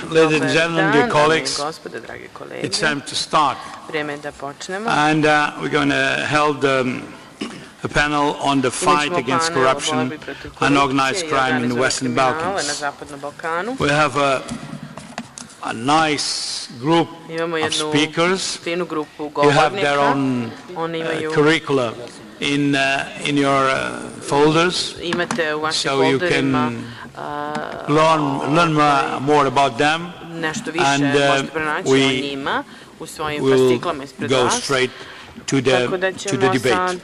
Ladies and gentlemen, dear colleagues, it's time to start. And we're going to hold a panel on the fight against corruption and organized crime in the Western Balkans. We have a nice group of speakers. You have their own curricula in your folders, so you can learn more about them, and we will go straight to the debate.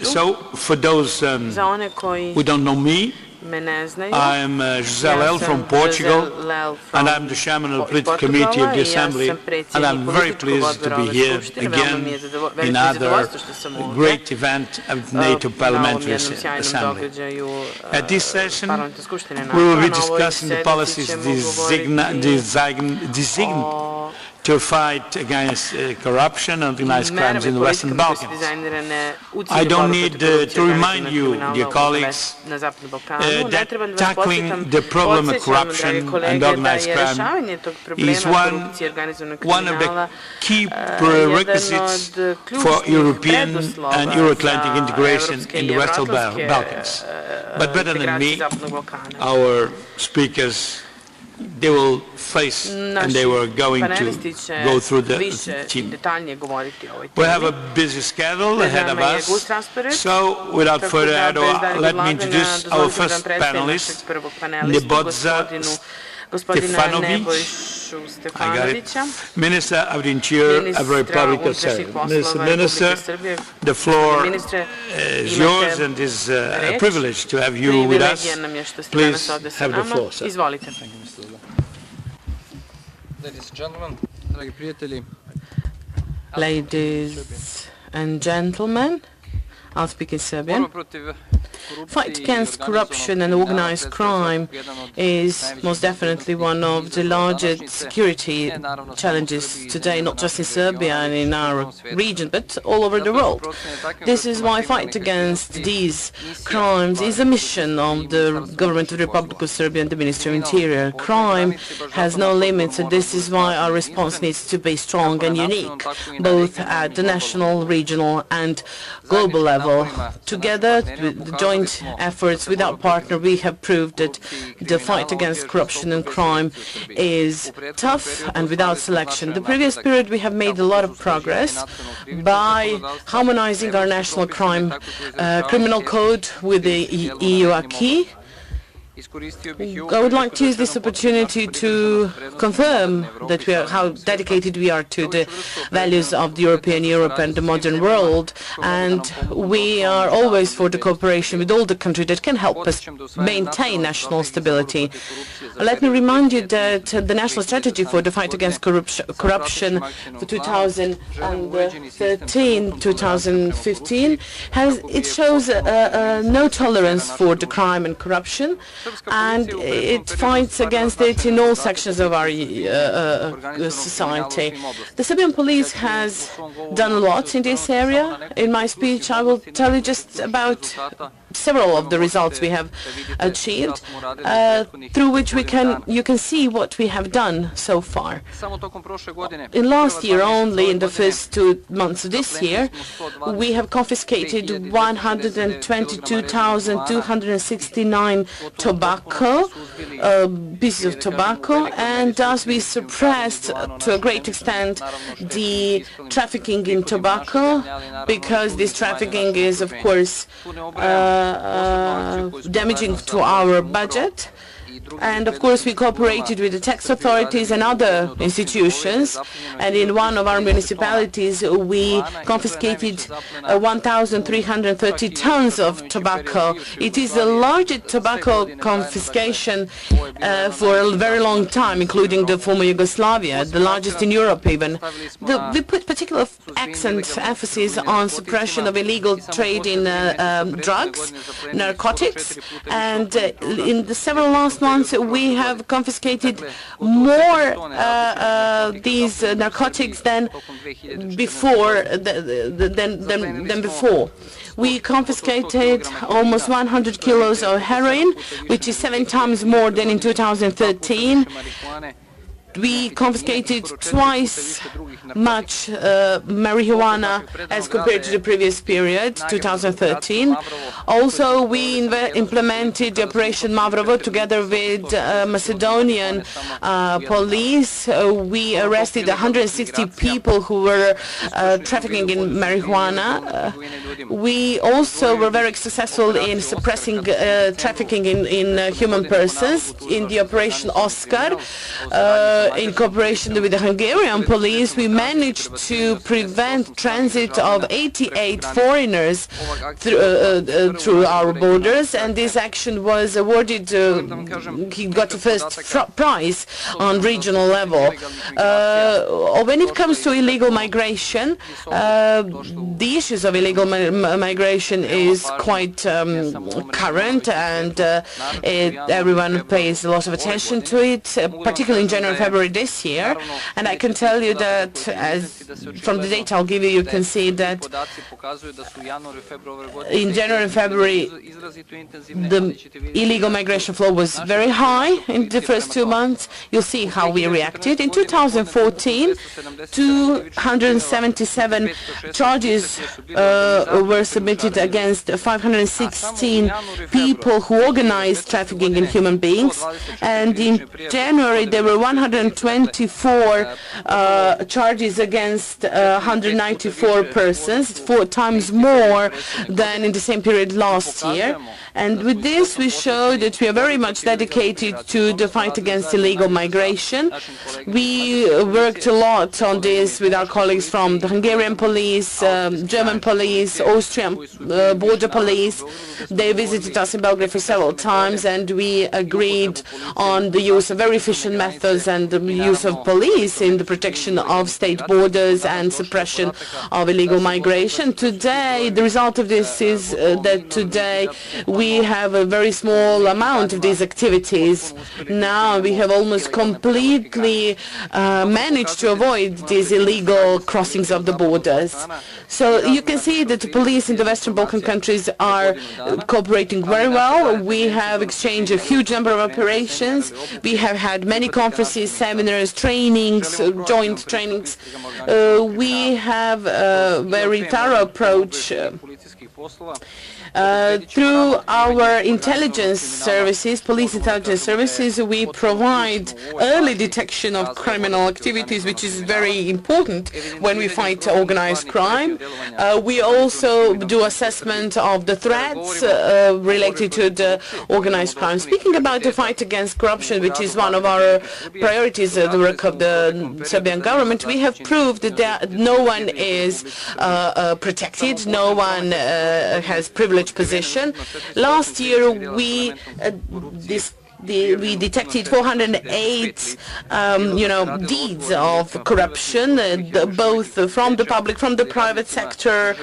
So, for those who don't know me, I'm José Lel from Portugal, and I'm the chairman of the Political Committee of the Assembly, and I'm very pleased to be here again in another great event of the NATO Parliamentary Assembly. At this session, we will be discussing the policies designed to fight against corruption and organized crimes in the Western Balkans. I don't need to remind you, dear colleagues, that tackling the problem of corruption and organized crime is one of the key prerequisites for European and Euro-Atlantic integration in the Western Balkans. But better than me, our speakers, they will face and they were going to go through the team. We have a busy schedule ahead of us, so without further ado, let me introduce our first panelist, Nebojša Stefanović, I got it, Minister of the Interior of the Republic of Serbia. Minister, the floor is yours, and it's a privilege to have you with us. Please have the floor, sir. Ladies and gentlemen, dragi prijatelji. Ladies and gentlemen, I'll speak in Serbian. Fight against corruption and organized crime is most definitely one of the largest security challenges today, not just in Serbia and in our region, but all over the world. This is why fight against these crimes is a mission of the government of the Republic of Serbia and the Ministry of Interior. Crime has no limits, and this is why our response needs to be strong and unique, both at the national, regional and global level. Together, with the joint efforts with our partner, we have proved that the fight against corruption and crime is tough and without selection. The previous period we have made a lot of progress by harmonizing our national criminal code with the EU acquis. I would like to use this opportunity to confirm that how dedicated we are to the values of the European Europe and the modern world, and we are always for the cooperation with all the countries that can help us maintain national stability. Let me remind you that the national strategy for the fight against corruption for 2013-2015 shows no tolerance for the crime and corruption, and it fights against it in all sections of our society. The Serbian police has done a lot in this area. In my speech, I will tell you just about several of the results we have achieved, through which you can see what we have done so far. In last year, only in the first 2 months of this year, we have confiscated 122,269 pieces of tobacco, and thus we suppressed to a great extent the trafficking in tobacco, because this trafficking is, of course, damaging to our budget. And of course we cooperated with the tax authorities and other institutions, and in one of our municipalities we confiscated 1,330 tons of tobacco. It is the largest tobacco confiscation for a very long time, including the former Yugoslavia, the largest in Europe even. We put particular emphasis on suppression of illegal trade in drugs, narcotics, and in the several last months we have confiscated more these narcotics than before. We confiscated almost 100 kilos of heroin, which is 7 times more than in 2013. We confiscated twice much marijuana as compared to the previous period, 2013. Also, we implemented the Operation Mavrovo together with Macedonian police. We arrested 160 people who were trafficking in marijuana. We also were very successful in suppressing trafficking in human persons. In the Operation Oscar, in cooperation with the Hungarian police, we managed to prevent transit of 88 foreigners through our borders, and this action was awarded, he got the first prize on regional level. When it comes to illegal migration, the issues of illegal migration is quite current, and everyone pays a lot of attention to it, particularly in January and February this year. And I can tell you that, as from the data I'll give you, you can see that in January and February the illegal migration flow was very high in the first 2 months. You'll see how we reacted. In 2014, 277 charges were submitted against 516 people who organized trafficking in human beings, and in January there were 124 charges against 194 persons, 4 times more than in the same period last year. And with this we show that we are very much dedicated to the fight against illegal migration. We worked a lot on this with our colleagues from the Hungarian police, German police, Austrian border police. They visited us in Belgrade for several times, and we agreed on the use of very efficient methods and the use of police in the protection of state borders and suppression of illegal migration. Today, the result of this is that today we have a very small amount of these activities. Now we have almost completely managed to avoid these illegal crossings of the borders. So you can see that the police in the Western Balkan countries are cooperating very well. We have exchanged a huge number of operations. We have had many conferences, seminars, trainings, joint trainings. We have a very thorough approach. Through our intelligence services, police intelligence services, we provide early detection of criminal activities, which is very important when we fight organized crime. We also do assessment of the threats related to the organized crime. Speaking about the fight against corruption, which is one of our priorities of the work of the Serbian government, we have proved that no one is protected, no one has privileged position. Last year we detected 408, deeds of corruption, both from the public, from the private sector,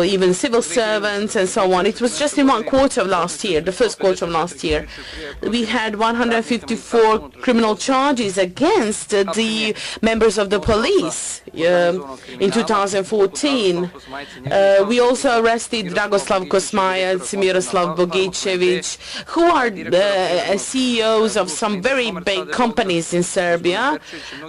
even civil servants and so on. It was just in one quarter of last year, the first quarter of last year. We had 154 criminal charges against the members of the police in 2014. We also arrested Dragoslav Kosmajac, Miroslav Bogicevic, who are CEOs of some very big companies in Serbia,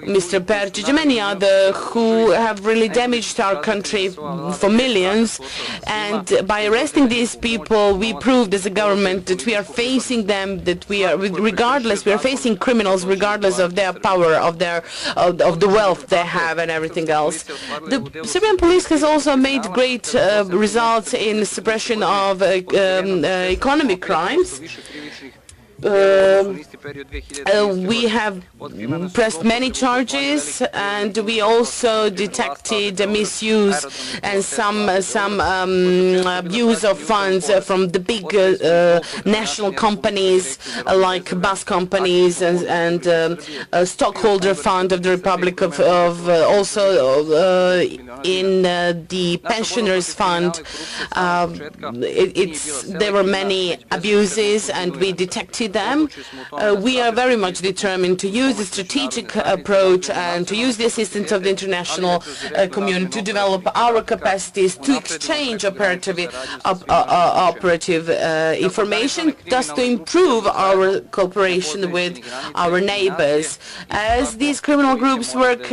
Mr. Perčić, and many others who have really damaged our country for millions. And by arresting these people, we proved as a government that we are facing them, that we are, regardless, we are facing criminals regardless of their power, of the wealth they have and everything else. The Serbian police has also made great results in suppression of economic crimes. We have pressed many charges, and we also detected misuse and some abuse of funds from the big national companies like bus companies and stockholder fund of the Republic of also in the pensioners fund. There were many abuses, and we detected them. We are very much determined to use the strategic approach and to use the assistance of the international community to develop our capacities to exchange operative information, thus to improve our cooperation with our neighbors. As these criminal groups work,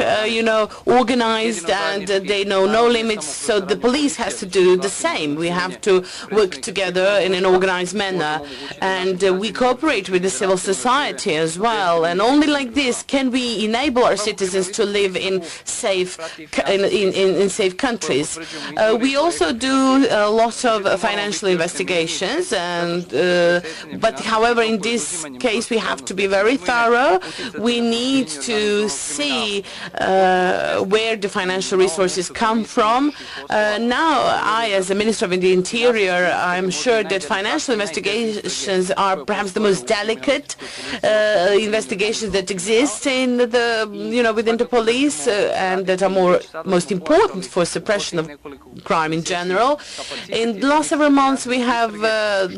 organized, and they know no limits, so the police has to do the same. We have to work together in an organized manner, and we cooperate with the civil society as well. And only like this can we enable our citizens to live in safe countries. We also do a lot of financial investigations, but however, in this case, we have to be very thorough. We need to see where the financial resources come from. Now, I, as a Minister of the Interior, I'm sure that financial investigations are perhaps the most delicate investigations that exist in within the police, and that are most important for suppression of crime in general. In the last several months, we have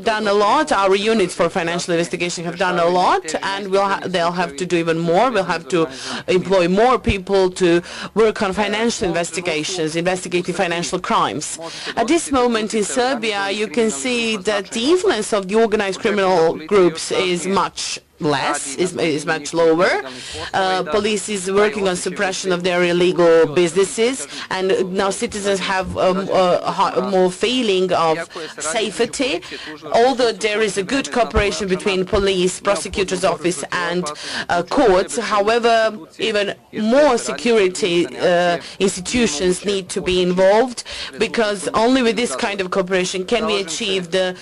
done a lot. Our units for financial investigation have done a lot, and they'll have to do even more. We'll have to employ more people to work on financial investigations, investigating financial crimes. At this moment in Serbia, you can see that the influence of the organized criminal groups is much much lower. Police is working on suppression of their illegal businesses, and now citizens have a more feeling of safety. Although there is a good cooperation between police, prosecutor's office, and courts, however, even more security institutions need to be involved, because only with this kind of cooperation can we achieve the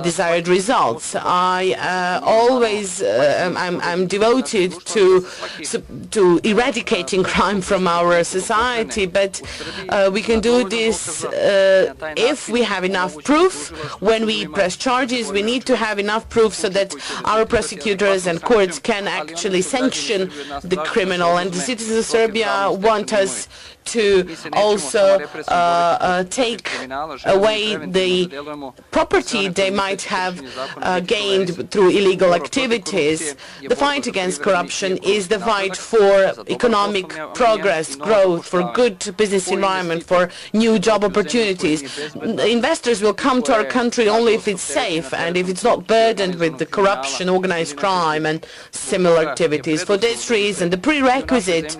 desired results. I'm devoted to eradicating crime from our society, but we can do this if we have enough proof. When we press charges, we need to have enough proof so that our prosecutors and courts can actually sanction the criminal. And the citizens of Serbia want us to also take away the property they might have gained through illegal activities. The fight against corruption is the fight for economic progress, growth, for good business environment, for new job opportunities. Investors will come to our country only if it's safe and if it's not burdened with the corruption, organized crime, and similar activities. For this reason, the prerequisite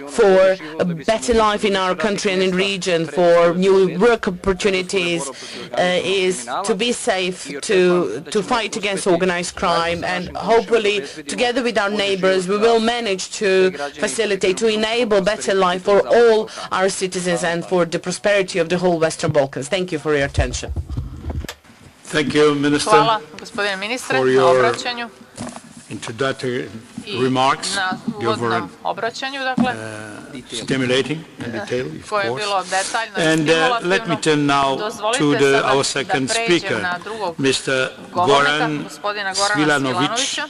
for a better life in our country and in region, for new work opportunities, is to be safe, to fight against organized crime, and hopefully together with our neighbors we will manage to facilitate, to enable better life for all our citizens and for the prosperity of the whole Western Balkans. Thank you for your attention. Thank you, Minister, Hvala, gospodine ministre, for na your obraćanju. Introductory remarks. Na uvodnom obraćanju, dakle, stimulating and detailed, of koje je course. bilo detaljno i And stimulativno. let me turn now to our second speaker, Mr. Goran Svilanović,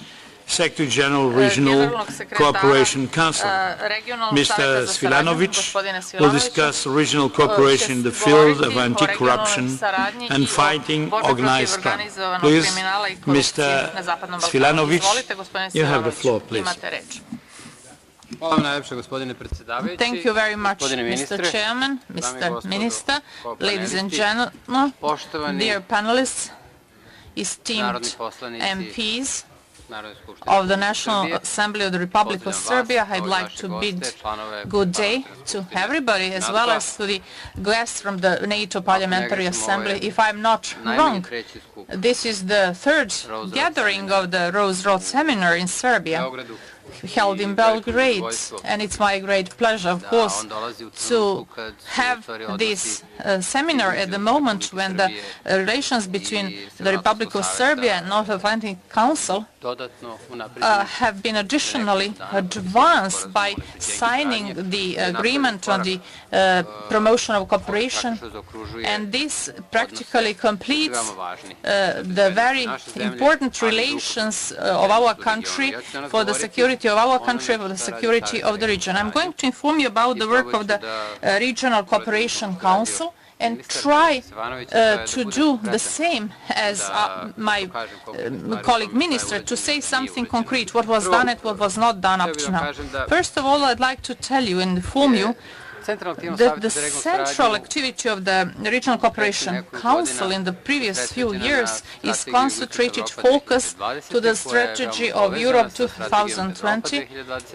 Secretary General, Regional Cooperation Council. Mr. Svilanović will discuss regional cooperation in the field of anti-corruption and fighting organized crime. Please, Mr. Svilanović, you have the floor, please. Thank you very much, Mr. Chairman, Mr. Minister, ladies and gentlemen, dear panelists, esteemed MPs of the National Assembly of the Republic of Serbia. I'd like to bid good day to everybody, as well as to the guests from the NATO Parliamentary Assembly. If I'm not wrong, this is the third gathering of the Rose-Roth seminar in Serbia, held in Belgrade, and it's my great pleasure, of course, to have this seminar at the moment when the relations between the Republic of Serbia and North Atlantic Council have been additionally advanced by signing the agreement on the promotion of cooperation, and this practically completes the very important relations of our country for the security of our country, for the security of the region. I'm going to inform you about the work of the Regional Cooperation Council. and try to do the same as my colleague minister, to say something concrete, what was done and what was not done up to now. First of all, I'd like to tell you and inform you that the central activity of the Regional Cooperation Council in the previous few years is concentrated focus to the strategy of Europe 2020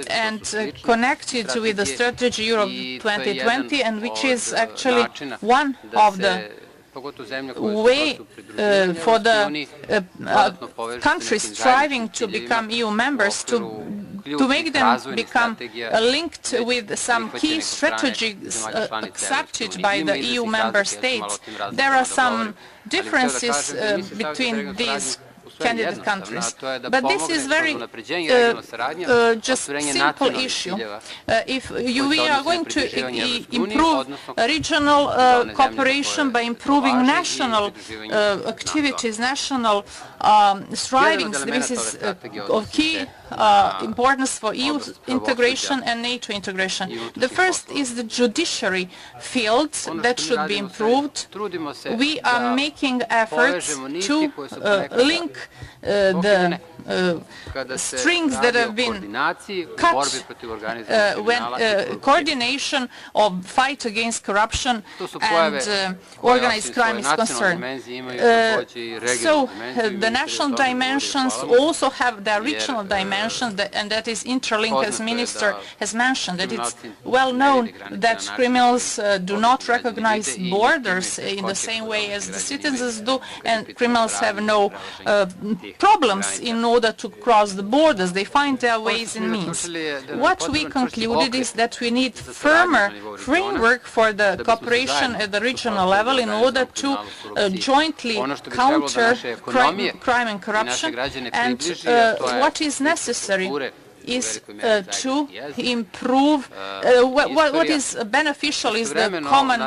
and connected with the strategy Europe 2020, and which is actually one of the way for the countries striving to become EU members to make them become linked with some key strategies accepted by the EU member states. There are some differences between these candidate countries, but this is very just simple issue. If we are going to improve regional cooperation by improving national activities, national strivings, this is of key importance for EU integration and NATO integration. The first is the judiciary field that should be improved. We are making efforts to link the strings that have been cut when coordination of fight against corruption and organized crime is concerned. So the national dimensions also have their regional dimensions, and that is interlinked, as Minister has mentioned, that it's well known that criminals do not recognize borders in the same way as the citizens do, and criminals have no problems in order to cross the borders. They find their ways and means. What we concluded is that we need firmer framework for the cooperation at the regional level in order to jointly counter crime and corruption, and what is necessary is to improve, what is beneficial is the common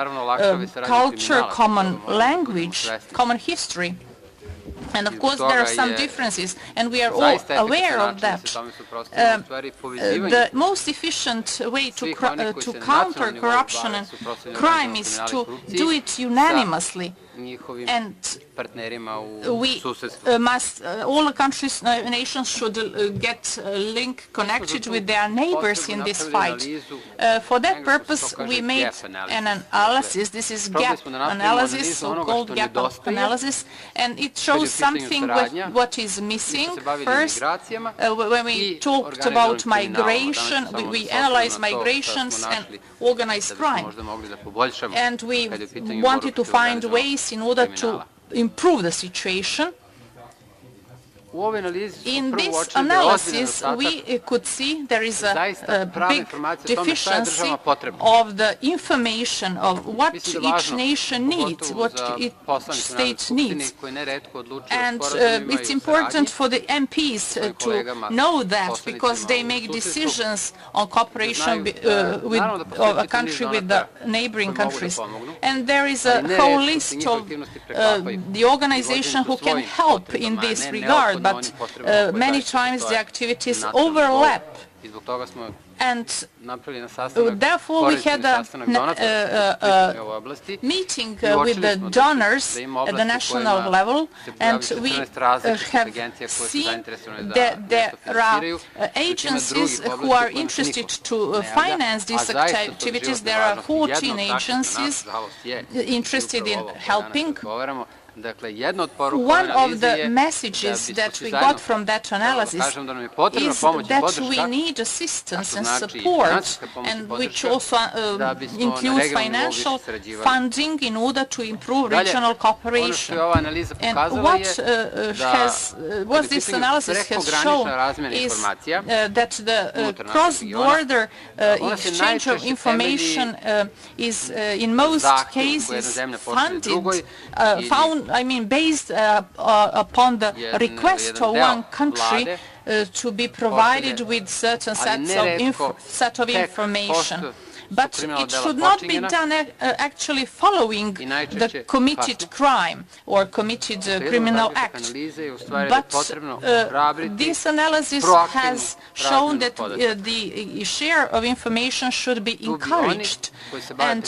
culture, common language, common history. And of course there are some differences, and we are all aware of that. The most efficient way to counter corruption and crime is to do it unanimously. And we must, all the countries, nations should get a link connected with their neighbors in this fight. For that purpose, we made an analysis. This is gap analysis, so-called gap analysis, and it shows something what is missing. First, when we talked about migration, we analyzed migrations and organized crime, and we wanted to find ways in order to improve the situation. In this analysis, we could see there is a big deficiency of the information of what each nation needs, what each state needs. And it's important for the MPs to know that, because they make decisions on cooperation of a country with the neighboring countries. And there is a whole list of the organization who can help in this regard, but many times the activities overlap. And therefore we had a meeting with the donors at the national level, and we have seen that there are agencies who are interested to finance these activities. There are 14 agencies interested in helping. One of the messages that we got from that analysis is that we need assistance and support, and which also includes financial funding in order to improve regional cooperation. And what this analysis has shown is that the cross-border exchange of information is in most cases based upon the request of one country to be provided with certain set of information. but it should not be done actually following the committed crime or committed criminal act. But this analysis has shown that the share of information should be encouraged, and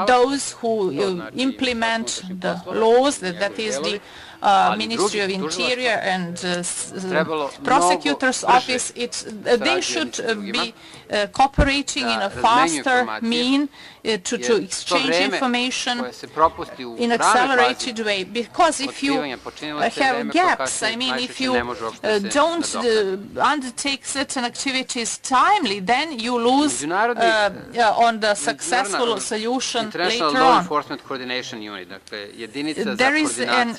those who implement the laws, that is the Ministry of Interior and Prosecutor's Office, they should be cooperating in a faster mean to exchange information in accelerated way. Because if you have gaps, I mean, if you don't undertake certain activities timely, then you lose on the successful solution later on. There is an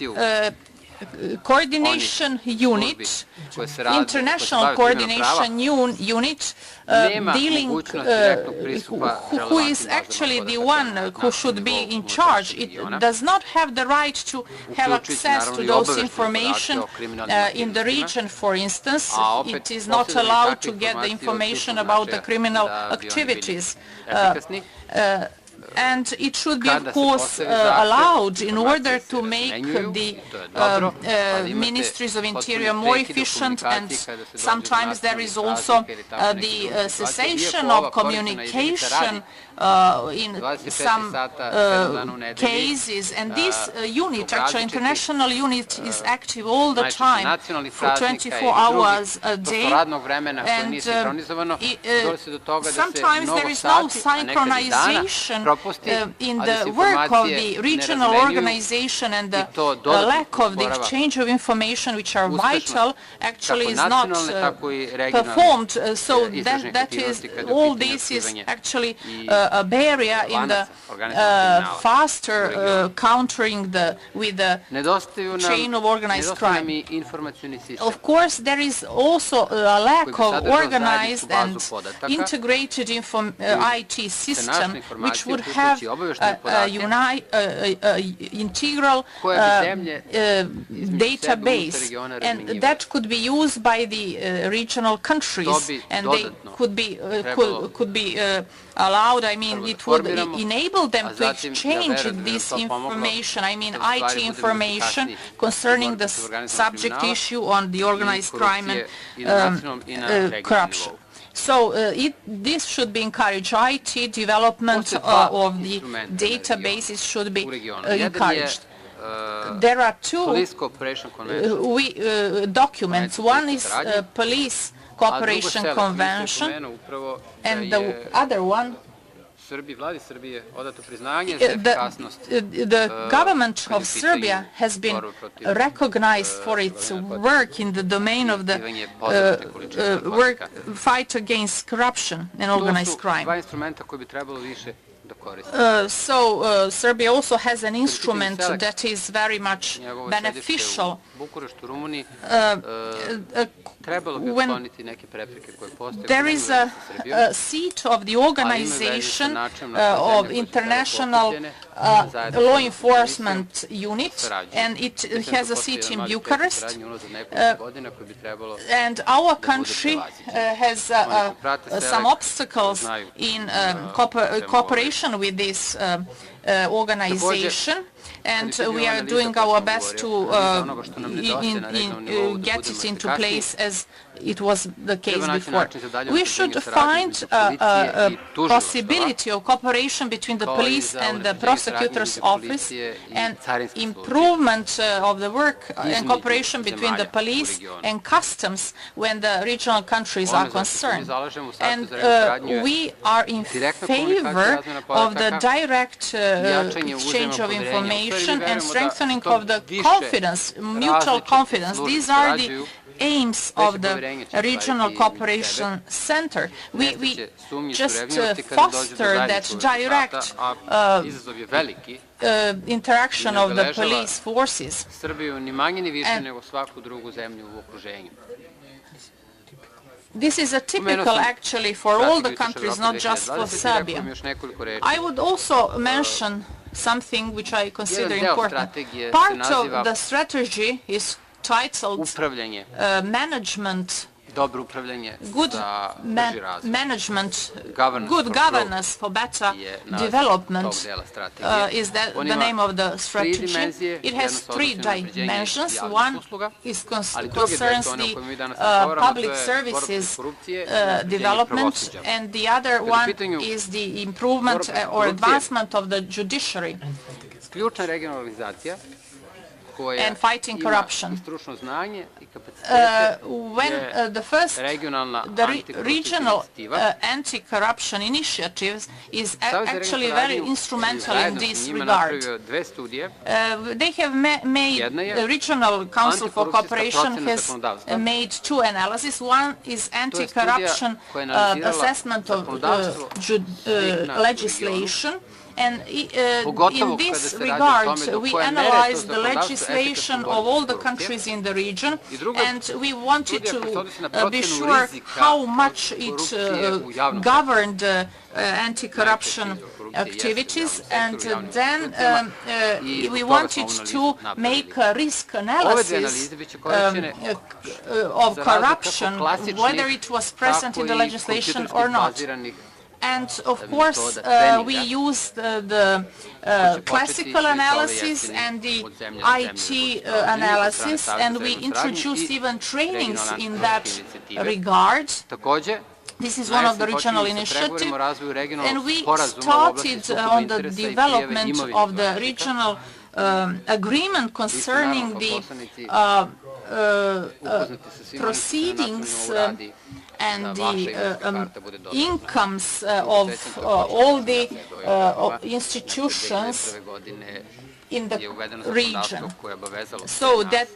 coordination unit, international coordination unit, dealing, who is actually the one who should be in charge. It does not have the right to have access to those information in the region, for instance. It is not allowed to get the information about the criminal activities. And it should be, of course, allowed in order to make the ministries of interior more efficient, and sometimes there is also the cessation of communication in some cases, and this unit, actually international unit, is active all the time for 24 hours a day, and sometimes there is no synchronization in the work of the regional organization, and the lack of the exchange of information, which are vital, actually is not performed. So that is, all this is actually a barrier in the faster countering with the chain of organized crime. Of course, there is also a lack of organized and integrated IT system, which would have integral database, and that could be used by the regional countries, and they could be allowed. I mean, it would enable them to exchange this information, I mean IT information concerning the subject issue on the organized crime and corruption. So this should be encouraged. IT development of the databases should be encouraged. There are two documents. One is Police Cooperation Convention, and the other one, the government of Serbia has been recognized for its work in the domain of the fight against corruption and organized crime. So Serbia also has an instrument that is very much beneficial. When there is a seat of the organization of international law enforcement unit, and it has a seat in Bucharest, and our country has some obstacles in cooperation with this organization, and we are doing our best to get it into place as it was the case before. We should find a possibility of cooperation between the police and the prosecutor's office, and improvement of the work and cooperation between the police and customs when the regional countries are concerned. And we are in favor of the direct exchange of information and strengthening of the confidence, mutual confidence. These are the aims of the Regional Cooperation Center. We just foster that direct interaction of the police forces. This is a typical, actually, for all the countries, not just for Serbia. I would also mention something which I consider important. Part of the strategy is titled Management good management, good governance for better development is the name of the strategy. It has three dimensions. One concerns the public services development, and the other one is the improvement or advancement of the judiciary and fighting corruption. When the regional anti-corruption initiatives is actually very instrumental in this regard. They have made, the Regional Council for Cooperation has made two analyses. One is anti-corruption assessment of legislation. And in this regard, we analyzed the legislation of all the countries in the region, and we wanted to be sure how much it governed anti-corruption activities, and then we wanted to make a risk analysis of corruption, whether it was present in the legislation or not. And of course, we use the classical analysis and the IT analysis, and we introduced even trainings in that regard. This is one of the regional initiatives, and we started on the development of the regional agreement concerning the proceedings and the incomes of all the institutions in the region, so that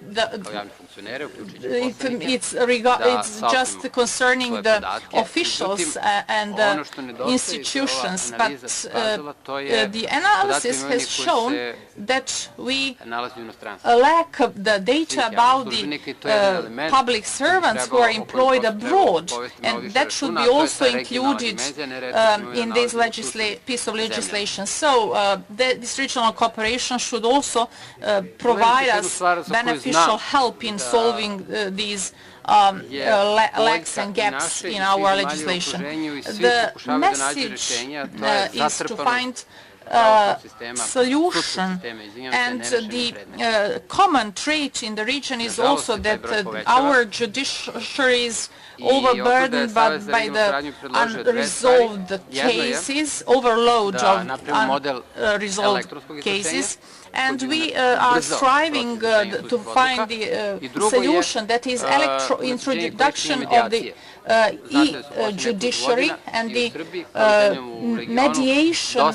it's just concerning the officials and the institutions, but the analysis has shown that we lack the data about the public servants who are employed abroad, and that should be also included in this piece of legislation. So this regional cooperation should also provide us beneficial help in solving these lacks and gaps in our legislation. The message is to find solution, and the common trait in the region is also that our judiciary is overburdened by the unresolved cases, overload of unresolved cases, and we are striving to find the solution, that is introduction of the e-judiciary and the mediation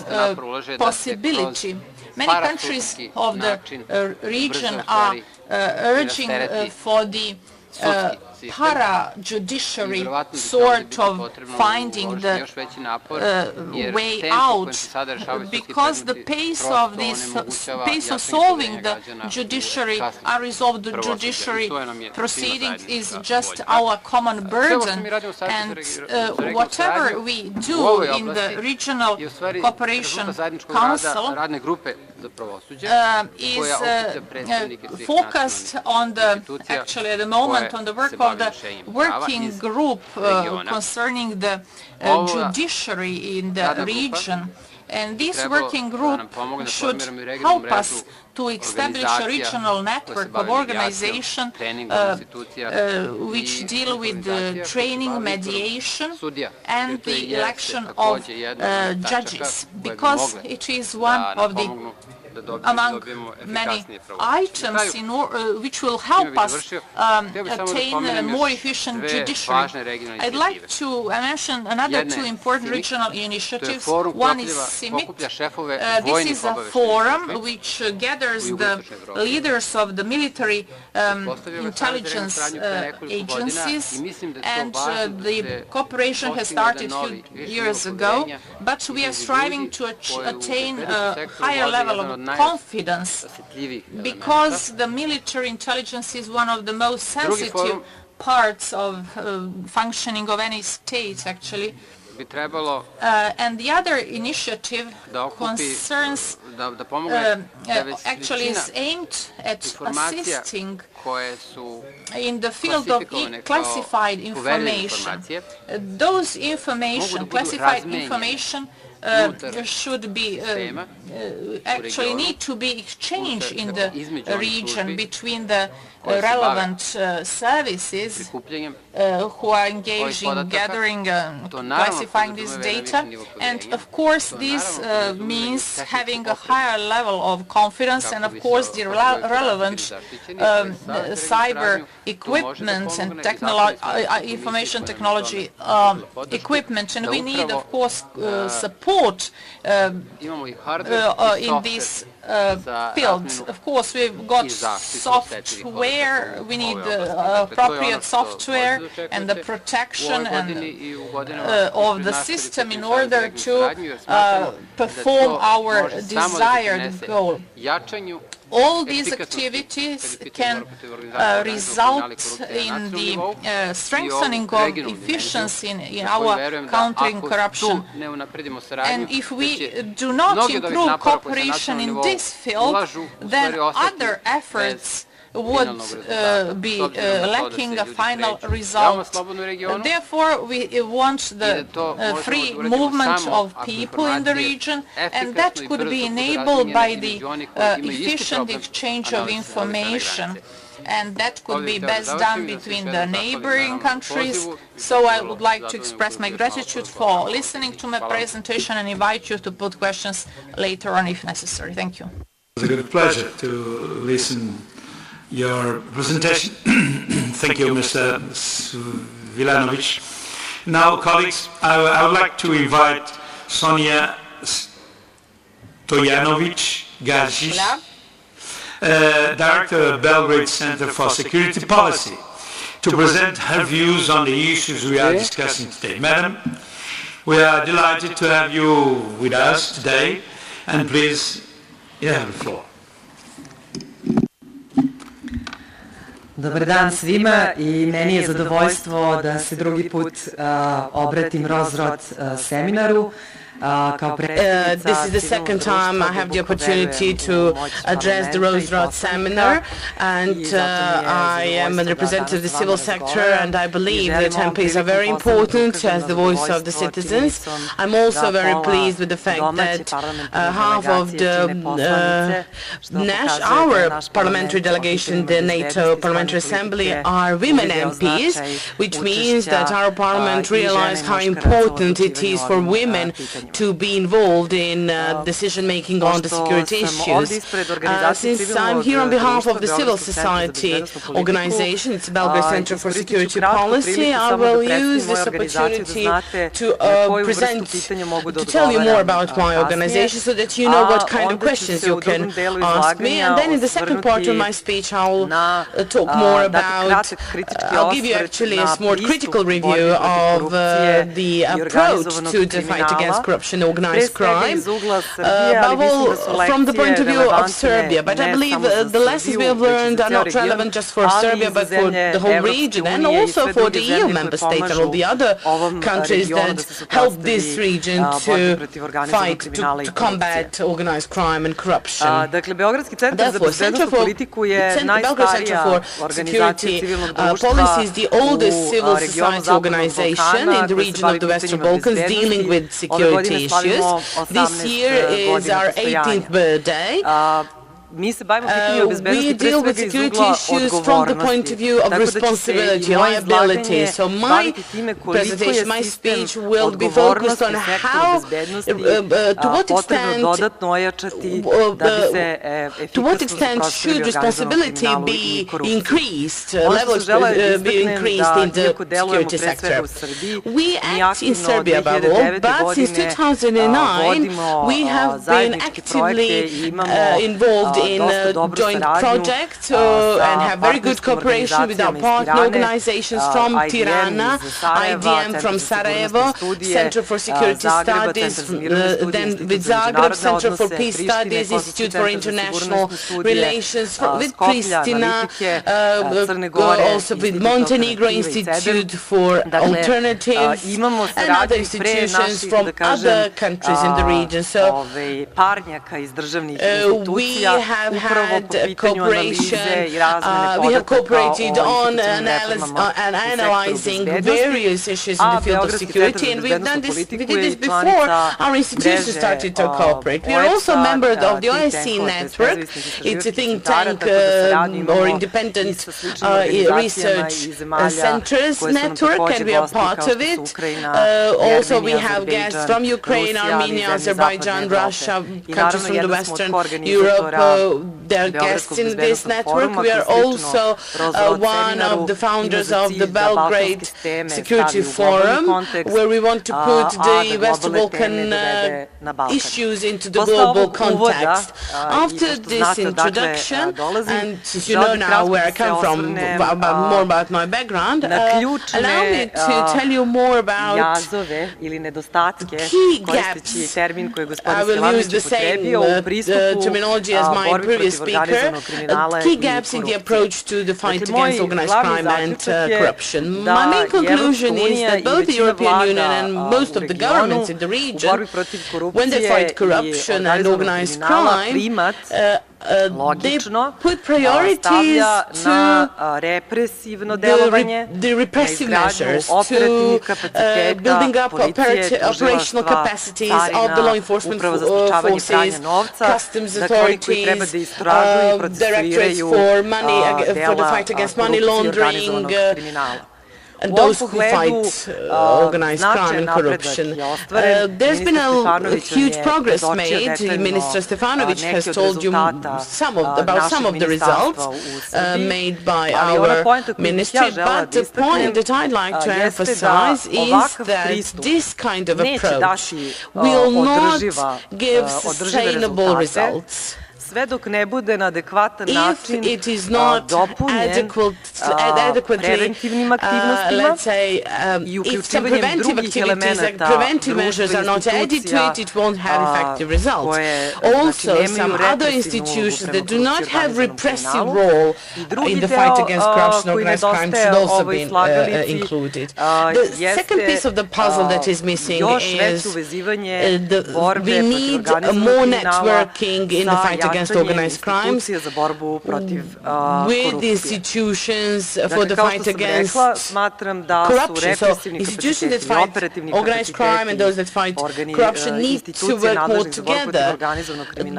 possibility. Many countries of the region are urging for the para-judiciary sort of finding the way out, because the pace of solving the judiciary, unresolved judiciary proceedings is just our common burden, and whatever we do in the Regional Cooperation Council is focused on actually at the moment on the work of the working group concerning the judiciary in the region. And this working group should help us to establish a regional network of organization which deal with the training, mediation, and the election of judges, because it is one of the among many items which will help us attain a more efficient judiciary. I'd like to mention another two important regional initiatives. One is CIMIT. This is a forum which gathers the leaders of the military intelligence agencies, and the cooperation has started a few years ago, but we are striving to attain a higher level of confidence, because the military intelligence is one of the most sensitive parts of functioning of any state, actually. And the other initiative concerns, actually is aimed at assisting in the field of classified information. Those classified information should be actually need to be exchanged in the region between the relevant services who are engaged in gathering and classifying this data. And of course this means having a higher level of confidence, and of course the relevant cyber equipment and information technology equipment. And we need of course support in this field. Of course, we've got software, we need appropriate software and the protection of the system in order to perform our desired goal. All these activities can result in the strengthening of efficiency in our countering corruption. And if we do not improve cooperation in this field, then other efforts would be lacking a final result. Therefore, we want the free movement of people in the region, and that could be enabled by the efficient exchange of information. And that could be best done between the neighboring countries. So I would like to express my gratitude for listening to my presentation and invite you to put questions later on if necessary. Thank you. It was a good pleasure to listen your presentation. Thank you, Mr. Vilanovic. Now, colleagues, I would like to invite Sonia Stojanovic-Garzic, Director of Belgrade Center for Security Policy, to present her views on the issues we are discussing today. Madam, we are delighted to have you with us today, and please, you have the floor. Dobar dan svima i meni je zadovoljstvo da se drugi put obratim Rose-Roth seminaru. This is the second time I have the opportunity to address the Rose-Roth seminar, and I am a representative of the civil sector, and I believe that MPs are very important as the voice of the citizens. I'm also very pleased with the fact that half of our parliamentary delegation, the NATO Parliamentary Assembly, are women MPs, which means that our parliament realized how important it is for women to be involved in decision-making on the security issues. Since I'm here on behalf of the civil society organization, it's the Belgrade Center for Security Policy, I will use this opportunity to tell you more about my organization so that you know what kind of questions you can ask me. And then in the second part of my speech, I'll talk more about, I'll give you actually a more critical review of the approach to the fight against corruption, organized crime, above all from the point of view of Serbia. But I believe the lessons we have learned are not relevant just for Serbia, but for the whole region, and also for the EU member states and all the other countries that help this region to fight, to combat organized crime and corruption. Therefore, Belgrade Center for Security Policy is the oldest civil society organization in the region of the Western Balkans dealing with security issues. This year is our 18th birthday. We deal with security issues from the point of view of responsibility, liability. So my presentation, my speech will be focused on how, to what extent should responsibility be increased, levels be increased in the security sector. We act in Serbia, above all, but since 2009 we have been actively involved in joint projects and have very good cooperation with our partner organizations from Tirana, IDM from Sarajevo, Center for Security Studies, then with Zagreb, Center for Peace Studies, Institute for International Relations, with Pristina, also with Montenegro Institute for Alternatives, and other institutions from other countries in the region. So we have had cooperation, we have cooperated on analyzing various issues in the field of security, and we did this before our institutions started to cooperate. We are also members of the OSCE network. It's a think tank or independent research centers network, and we are part of it. Also, we have guests from Ukraine, Armenia, Azerbaijan, Russia, countries from the Western Europe. They are guests in this network. We are also one of the founders of the Belgrade Security Forum, where we want to put the Western Balkan issues into the global context. After this introduction, and since you know now where I come from, more about my background, allow me to tell you more about key gaps. I will use the same terminology as my previous speaker. Key gaps in the approach to the fight against organized crime and corruption. My main conclusion is that both the European Union and most of the governments in the region, when they fight corruption and organized crime, they put priorities to the repressive measures, to building up operational capacities of the law enforcement forces, customs authorities, directorates for the fight against money laundering, and those who fight organized crime and corruption. There's been a huge progress made. Minister Stefanovic has told you about some of the results made by our ministry, but the point that I'd like to emphasize is that this kind of approach will not give sustainable results if it is not adequately, let's say, if some preventive activities, preventive measures are not added to it, it won't have effective results. Also, some other institutions that do not have repressive role in the fight against corruption and organized crime should also be included. The second piece of the puzzle that is missing is we need more networking in the fight against organized crimes with the institutions for the fight against corruption. So institutions that fight organized crime and those that fight corruption need to work more together.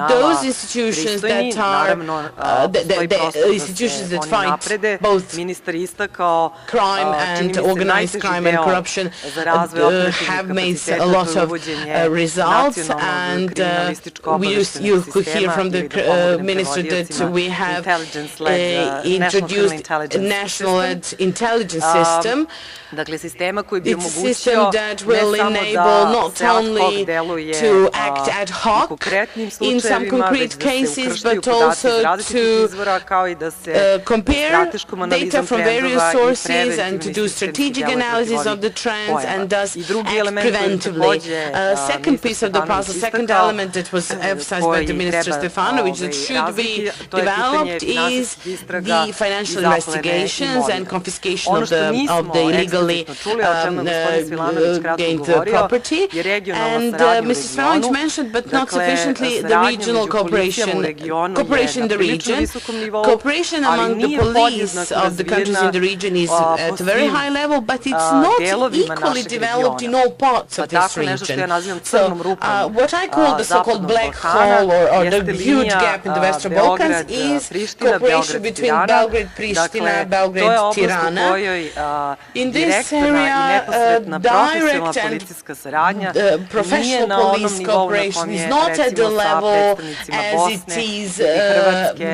Those institutions that are the institutions that fight both crime and organized crime and corruption have made a lot of results, and you could hear from the minister that we have introduced a national intelligence system. It's a system that will enable not only to act ad hoc in some concrete cases, but also to compare data from various sources and to do strategic analysis of the trends and thus act preventively. Second piece of the puzzle, second element that was emphasized by the Minister Stefanovic that should be developed is the financial investigations and confiscation of the illegally gained property. And Mr. Stefanovic mentioned, but not sufficiently, the regional cooperation in the region. Cooperation among the police of the countries in the region is at a very high level, but it's not equally developed in all parts of this region. So what I call the so-called black hole or the huge gap in the Western Balkans is cooperation between Belgrade, Pristina, Belgrade, Tirana. In this area, direct and professional police cooperation is not at the level as it is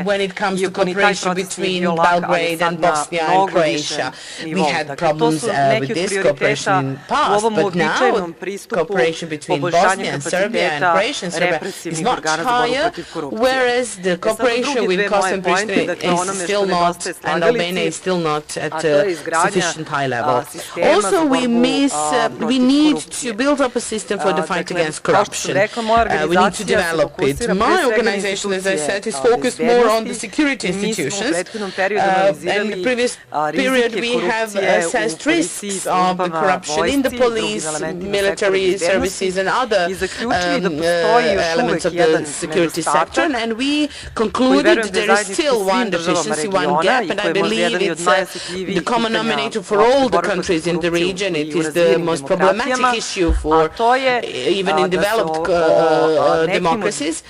when it comes to cooperation between Belgrade and Bosnia and Croatia. We had problems with this cooperation in the past, but now cooperation between Bosnia and Serbia and Croatia and Serbia is much higher, whereas the cooperation with Kosovo and Pristina is still not, and Albania is still not at a sufficient high level. Also, we need to build up a system for the fight against corruption. We need to develop it. My organization, as I said, is focused more on the security institutions. In the previous period, we have assessed risks of the corruption in the police, military services, and other elements of the security sector. discussion, and we concluded there is still one deficiency, one gap, and I believe it's the common denominator for all the countries in the region. It is the most problematic issue for even in developed democracies.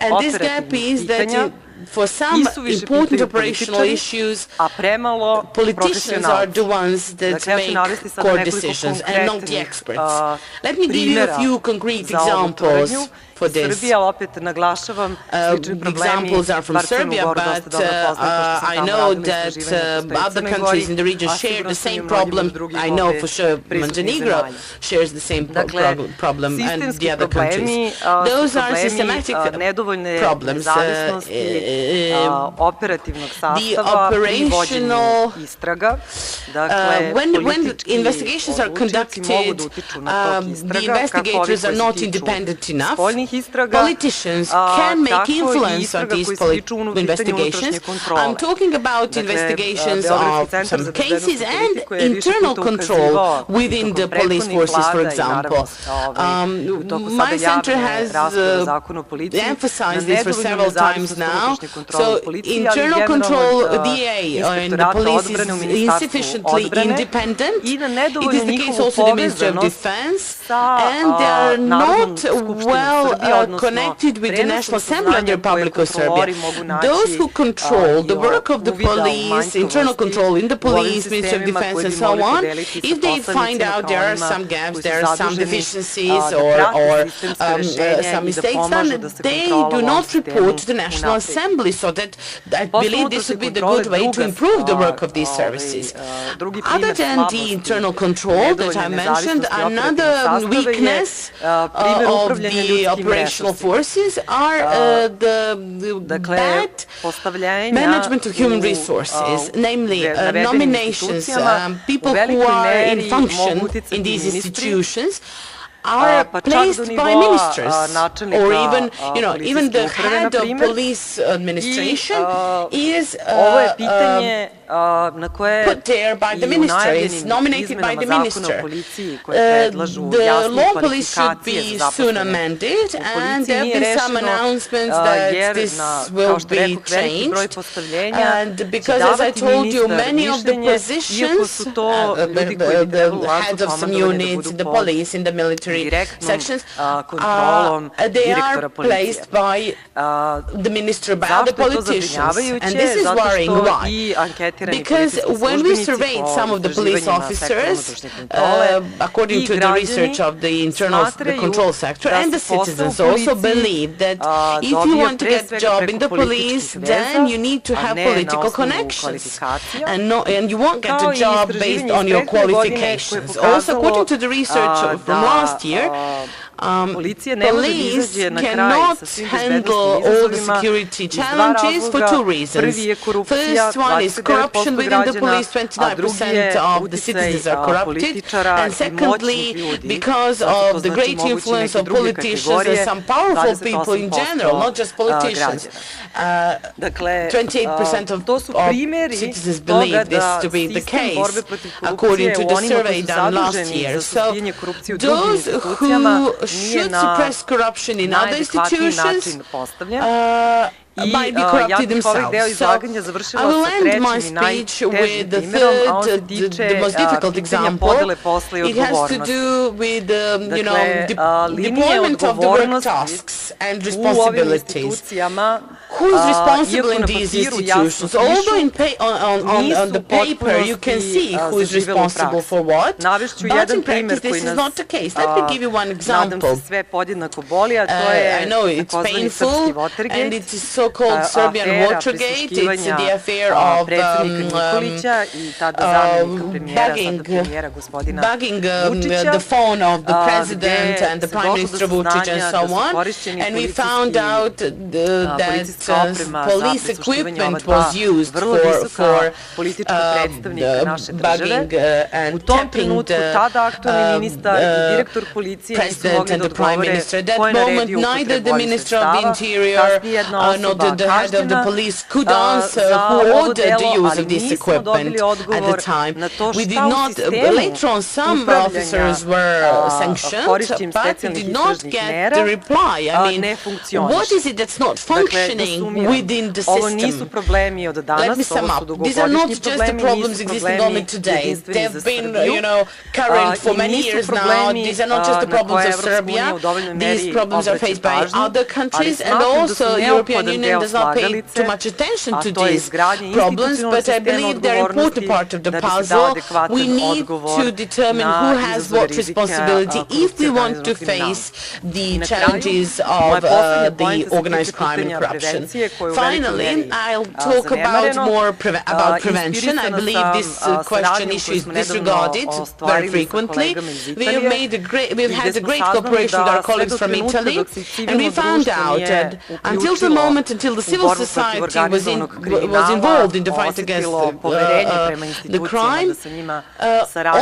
And this gap is that for some important operational issues, politicians are the ones that make core decisions and not the experts. Let me give you a few concrete examples for this. Examples are from Serbia, but I know that other countries in the region share the same problem. I know for sure Montenegro shares the same problem and the other countries. Those are systematic problems. The operational, when investigations are conducted, the investigators are not independent enough. Politicians can make influence on these investigations. I'm talking about investigations of some cases and internal control within the police forces, for example. My center has emphasized this for several times now. So internal control, DA, and the police is insufficiently independent. It is the case also the Ministry of Defense, and they are not well connected with the National Assembly of the Republic of Serbia. Those who control the work of the police, internal control in the police, Ministry of Defense, and so on, if they find out there are some gaps, there are some deficiencies or some mistakes done, they do not report to the National Assembly, so that I believe this would be the good way to improve the work of these services. Other than the internal control that I mentioned, another weakness of the operational forces are the bad management of human resources, namely nominations. People who are in function in these institutions are placed by ministers, or even the head of police administration is put there by the minister, is nominated by the minister. The law police should be soon amended, and there have been some announcements that this will be changed. And because, as I told you, many of the positions, the heads of some units in the police, in the military sections, they are placed by the minister, by other politicians. And this is worrying. Why? Because when we surveyed some of the police officers, according to the research of the internal control sector, and the citizens also believe that if you want to get a job in the police, then you need to have political connections, and you won't get a job based on your qualifications. Also, according to the research from last year, police cannot handle all the security challenges for two reasons. First one is corruption within the police. 29% of the citizens are corrupted. And secondly, because of the great influence of politicians and some powerful people in general, not just politicians. 28% of citizens believe this to be the case, according to the survey done last year. So those who should suppress corruption in other institutions might be corrupted themselves. So I will end my speech with the third, the most difficult example. It has to do with deployment of the work tasks and responsibilities. Who is responsible in these institutions? Although on the paper you can see who is responsible for what, but in practice this is not the case. Let me give you one example. I know it's painful, and it is so-called Serbian Watergate. It's the affair of bugging the phone of the president and the Prime Minister Vučić and so on. And we found out that police equipment was used for bugging and tapping the president and the Prime Minister. At that moment, neither the Minister of the Interior nor the head of the police could answer who ordered the use of this equipment at the time. We did not, later on some officers were sanctioned, but we did not get the reply. I mean, what is it that's not functioning within the system? Let me sum up. These are not just the problems existing only today. They've been, current for many years now. These are not just the problems of Serbia. These problems are faced by other countries, and also the European Union does not pay too much attention to these problems, but I believe they're an important part of the puzzle. We need to determine who has what responsibility if we want to face the challenges of the organized crime and corruption. Finally, I'll talk about more about prevention. I believe this issue is disregarded very frequently. We've had a great cooperation with our colleagues from Italy, and we found out that until the civil society was involved in the fight against the crime,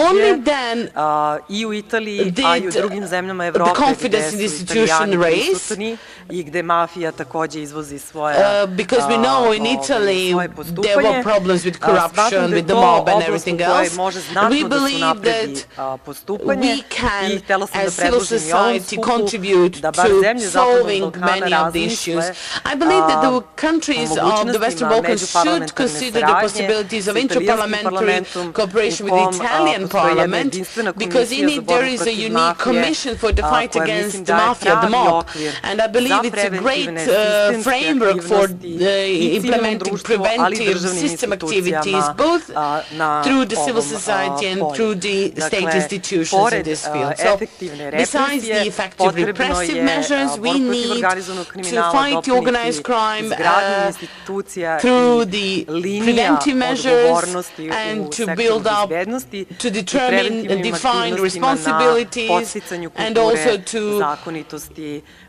only then did the confidence in the institution raise, because we know in Italy there were problems with corruption, with the mob and everything else. We believe that we can, as civil society, contribute to solving many of the issues. I believe that the countries of the Western Balkans should consider the possibilities of inter-parliamentary cooperation with the Italian Parliament, because in it there is a unique commission for the fight against the mafia, the mob, and I believe it's a great framework for implementing preventive system activities, both through the civil society and through the state institutions in this field. So, besides the effective repressive measures, we need to fight the organized crime through the preventive measures and to build up, to determine and define responsibilities, and also to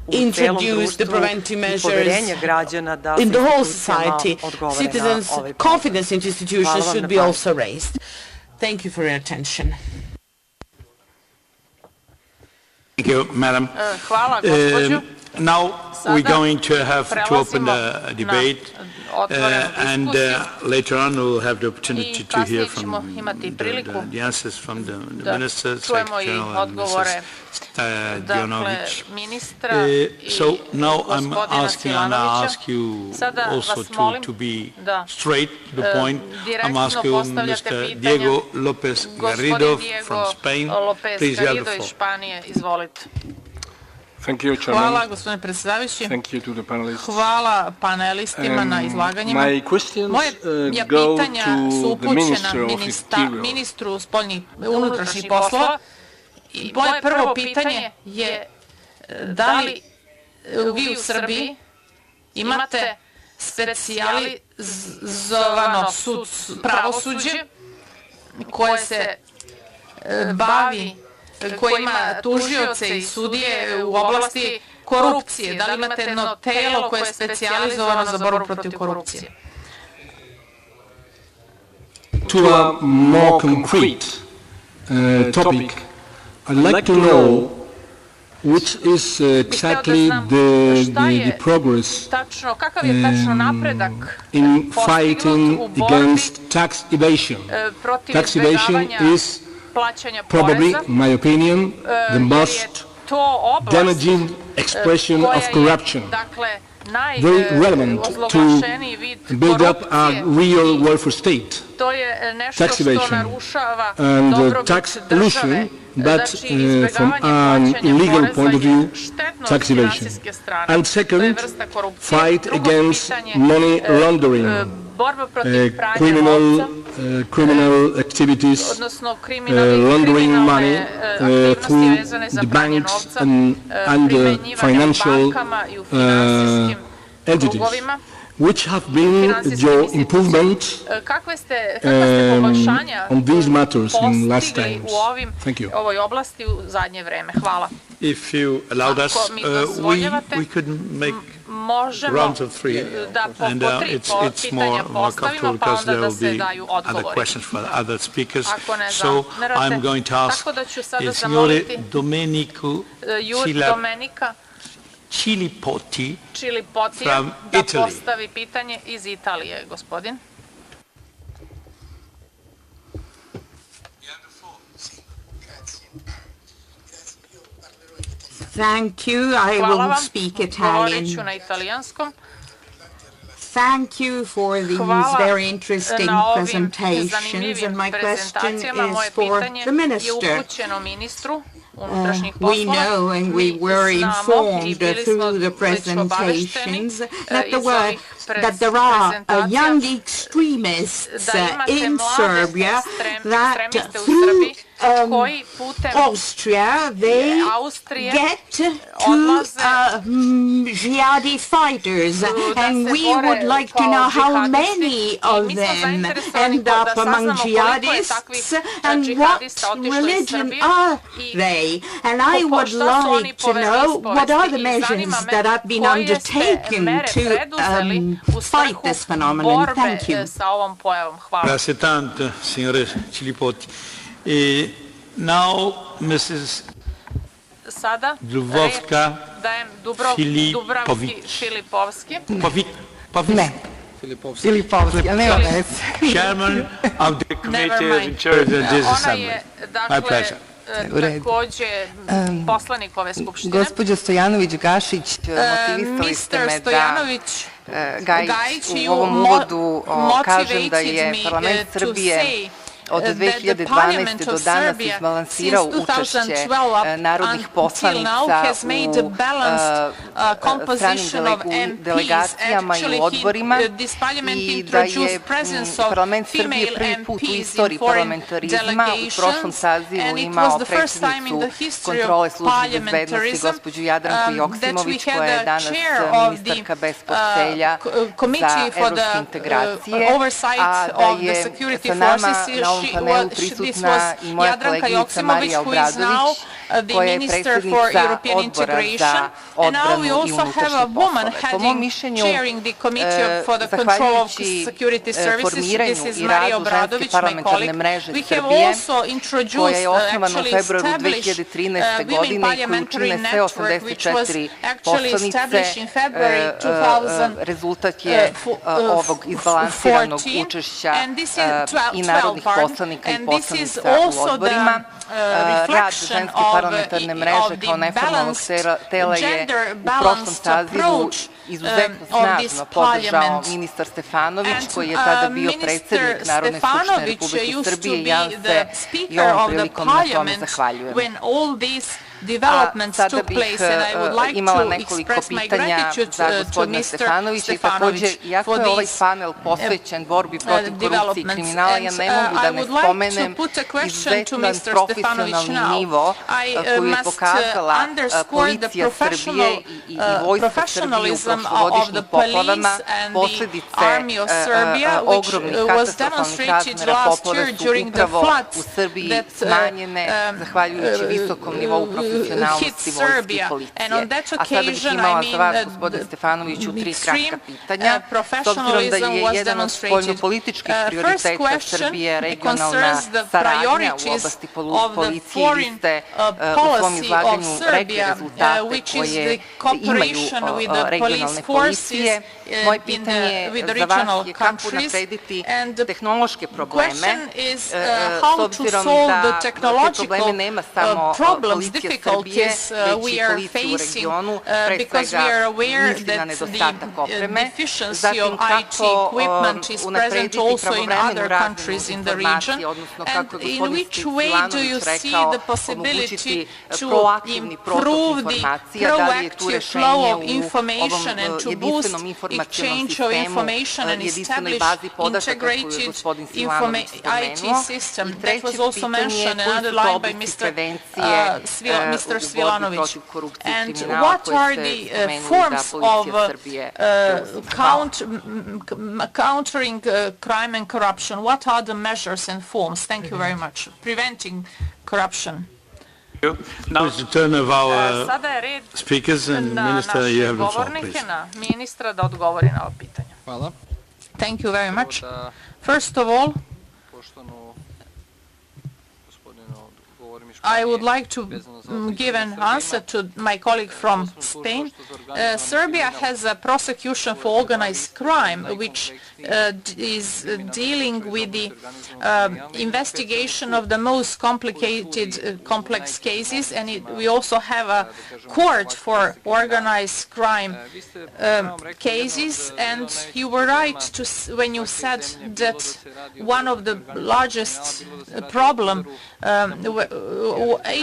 introduce the preventive measures in the whole society. Citizens' confidence in institutions should be also raised. Thank you for your attention. Thank you, Madam. Now we're going to have to open the debate, and later on we'll have the opportunity to hear from the answers from the Minister, Secretary General, and Mrs. Dionovic. So now I'm asking, and I'll ask you also to be straight to the point. I'm asking Mr. Diego Lopez Garrido from Spain. Please, you have the floor. Hvala, gospodine predsjedavajući. Hvala panelistima na izlaganjima. Moje pitanja su upućena ministru unutrašnjih poslova. Moje prvo pitanje je da li vi u Srbiji imate specijalizovano pravosuđe koje se bavi, koje ima tužioce i sudije u oblasti korupcije? Da li imate jedno telo koje je specijalizovano za borbu protiv korupcije? To a more concrete topic, I'd like to know which is exactly the progress in fighting against tax evasion. Tax evasion is probably, in my opinion, the most damaging expression of corruption, very relevant to build up a real welfare state. Tax evasion and tax illusion, but from an illegal point of view, tax evasion. And second, fight against money laundering, criminal activities, laundering money through the banks and financial entities. Which have been your improvements on these matters in last times? Thank you. If you allowed us, we could make rounds of three, and it's more comfortable because there will be other questions for other speakers. So I'm going to ask Signore Domenico Cilipoti from Italy. Postavi pitanje iz Italije, gospodin. Thank you. I will speak Italian. Thank you for these very interesting presentations, and my question is for the Minister. We know and we were informed through the presentations that there are young extremists in Serbia that through Austria they get to jihadi fighters, and we would like to know how many of them end up among jihadists and what religion are they. And I would like to know what are the measures that have been undertaken to fight this phenomenon. Thank you. Grazie tanto, signore Cilipoti. Now, Mrs. Dubrovka Filipovski. Chairman of the Committee in charge of this Assembly. My pleasure. Takođe poslanik ove skupštine. Gospođo Stojanović-Gašić, motivisali ste me da Gajić u ovom uvodu kažem da je parlament Srbije od 2012. do danas izbalansirao učešće narodnih poslanica u stranim delegacijama i u odborima i da je parlament Srbije prvi put u istoriji parlamentarizma u prošlom sazivu imao predsjednicu kontrole službe bezbednosti gospođu Jadranku Joksimović, koja je danas ministarka bez portfelja za evropske integracije, a da je sa nama na ovom panelu prisutna i moja koleginica Marija Obradović, koja je predsjednica odbora za odbranu i unutrašnje poslove. Po mom mišljenju, zahvaljujući formiranju i radu Ženske parlamentarne mreže Srbije, koja je osnovana u februaru 2013. godine i koju čine sve 84 poslanice, rezultat je ovog izbalansiranog učešća i narodnih poslanika i poslanica u odborima. Rad Ženske parlamentarne mreže kao neformalnog tela je u prošlom sazivu izuzetno snažno podržao ministar Stefanović, koji je tada bio predsjednik Narodne skupštine Republike Srbije, i ja se i ovom prilikom na tome zahvaljujem. Sada bih imala nekoliko pitanja za gospodina Stefanovića i takođe, iako je ovaj panel posvećen borbi protiv korupcije i kriminala, ja ne mogu da ne spomenem izuzetan profesionalni nivo koji je pokazala policija Srbije i vojska Srbije u prošlogodišnjim poplavama. Posledice ogromnih katastrofalnih razmera poplave su upravo u Srbiji smanjene zahvaljujući visokom nivou profesionalnosti vojske i policije. A sada bih imala za vas, gospodine Stefanoviću, 3 kratka pitanja. S obzirom da je jedan od spoljnopolitičkih prioriteta Srbije regionalna saradnja u oblasti policije, vi ste u svom izlaganju rekli rezultate koje imaju regionalne policije. Moje pitanje za vas je kako unaprediti tehnološke probleme, s obzirom da te probleme nema samo policija Srbije, već i policija u regionu, pre svega misli na nedostatak opreme, zatim kako unaprediti pravovremenu razmenu informacija, odnosno kako je gospodin Svilanović rekao, omogućiti proaktivni protok informacija, da li je tu rešenje u ovom jedinstvenom informacionom sistemu, jedinstvenoj bazi podataka koju je gospodin Svilanović spomenuo. I treće pitanje je koji su to oblasti prevencije u borbi protiv korupcije i kriminala koje ste spomenuli da policija Srbije countering crime and corruption? What are the measures and forms? Thank you very much. Preventing corruption. Now it's the turn of our speakers, and Minister, you have the floor, please. Ministra da odgovori na ovo pitanje. Hvala. Thank you very much. First of all, I would like to give an answer to my colleague from Spain. Serbia has a prosecution for organized crime, which is dealing with the investigation of the most complicated, complex cases, and we also have a court for organized crime cases. And you were right when you said that one of the largest problem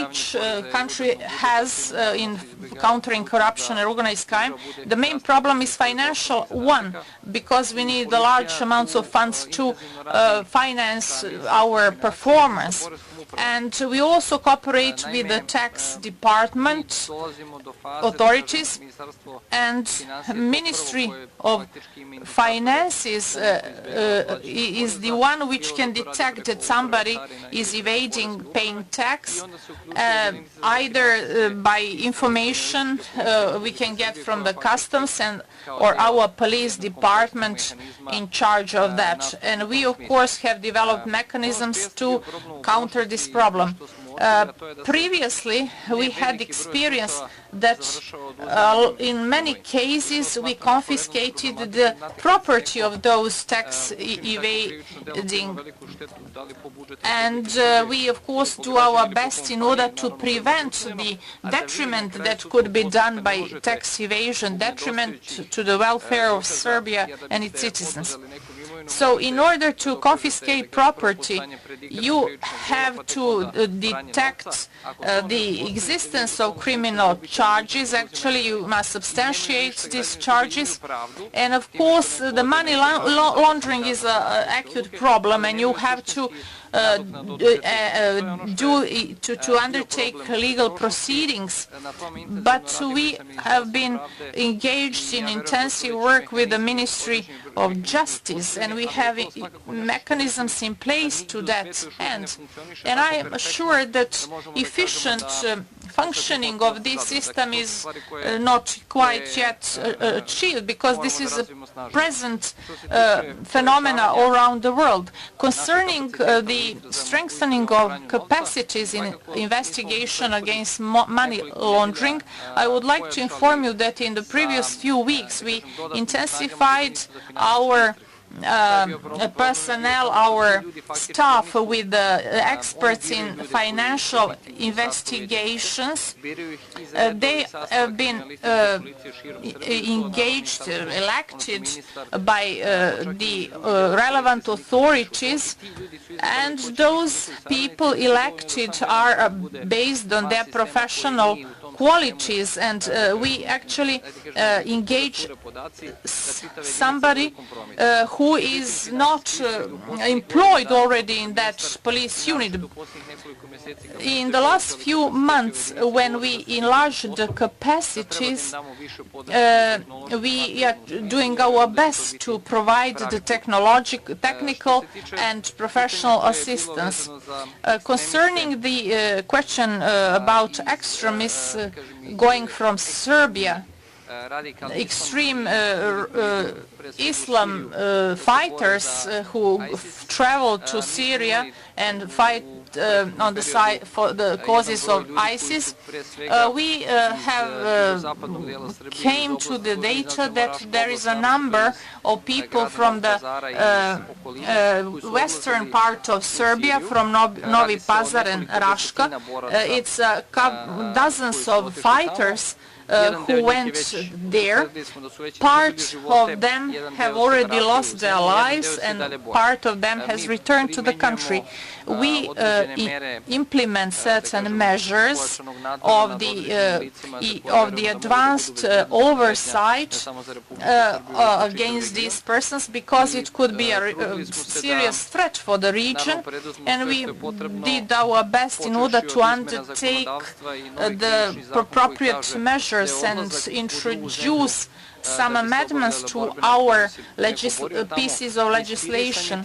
each country has in countering corruption and organized crime, the main problem is financial one, because we need the large amounts of funds to finance our performance. And we also cooperate with the tax department authorities, and Ministry of Finances is the one which can detect that somebody is evading paying tax, either by information we can get from the customs or our police department in charge of that. And we, of course, have developed mechanisms to counter this problem. Previously, we had experience that in many cases we confiscated the property of those tax evading, and we of course do our best in order to prevent the detriment that could be done by tax evasion, detriment to the welfare of Serbia and its citizens. So in order to confiscate property, you have to detect the existence of criminal charges. Actually, you must substantiate these charges. And of course, the money laundering is an acute problem, and you have to undertake legal proceedings. But we have been engaged in intensive work with the Ministry of Justice, and we have mechanisms in place to that end. And I am sure that efficient functioning of this system is not quite yet achieved, because this is a present phenomena all around the world. Concerning the strengthening of capacities in investigation against money laundering, I would like to inform you that in the previous few weeks we intensified our personnel, our staff with experts in financial investigations. They have been engaged, elected by the relevant authorities, and those people elected are based on their professional qualities, and we actually engage somebody who is not employed already in that police unit. In the last few months, when we enlarged the capacities, we are doing our best to provide the technical and professional assistance. Concerning the question about extremists going from Serbia, extreme Islam fighters who travel to Syria and fight on the side for the causes of ISIS, we have came to the data that there is a number of people from the western part of Serbia, from Novi Pazar and Raška. It's dozens of fighters who went there. Part of them have already lost their lives, and part of them has returned to the country. We implement certain measures of the advanced oversight against these persons, because it could be a serious threat for the region, and we did our best in order to undertake the appropriate measures and introduce some amendments to our pieces of legislation,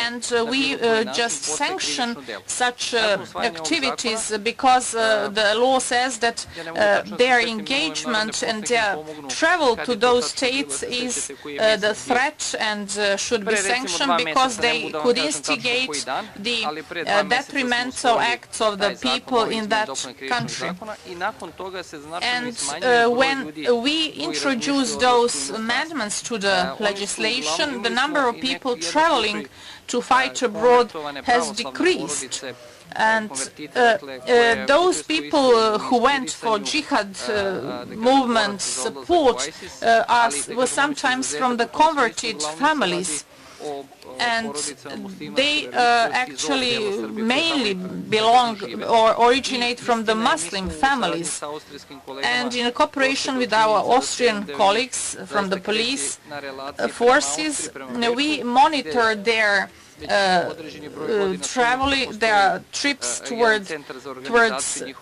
and we just sanction such activities because the law says that their engagement and their travel to those states is the threat and should be sanctioned because they could instigate the detrimental acts of the people in that country. And when we introduce those amendments to the legislation, the number of people traveling to fight abroad has decreased. And those people who went for jihad movement support were sometimes from the converted families, and they actually mainly belong or originate from the Muslim families. And in cooperation with our Austrian colleagues from the police forces, we monitor their traveling, their trips towards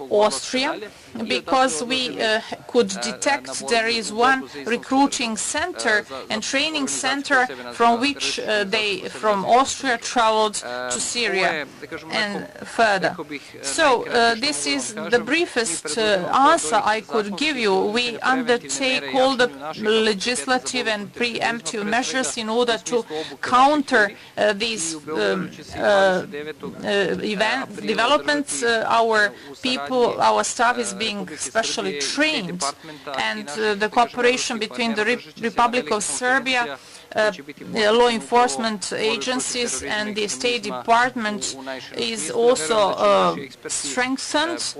Austria, because we could detect there is one recruiting center and training center from which they from Austria traveled to Syria and further. So this is the briefest answer I could give you. We undertake all the legislative and preemptive measures in order to counter these developments. Our people, our staff is being specially trained, and the cooperation between the Republic of Serbia, law enforcement agencies and the State Department is also strengthened.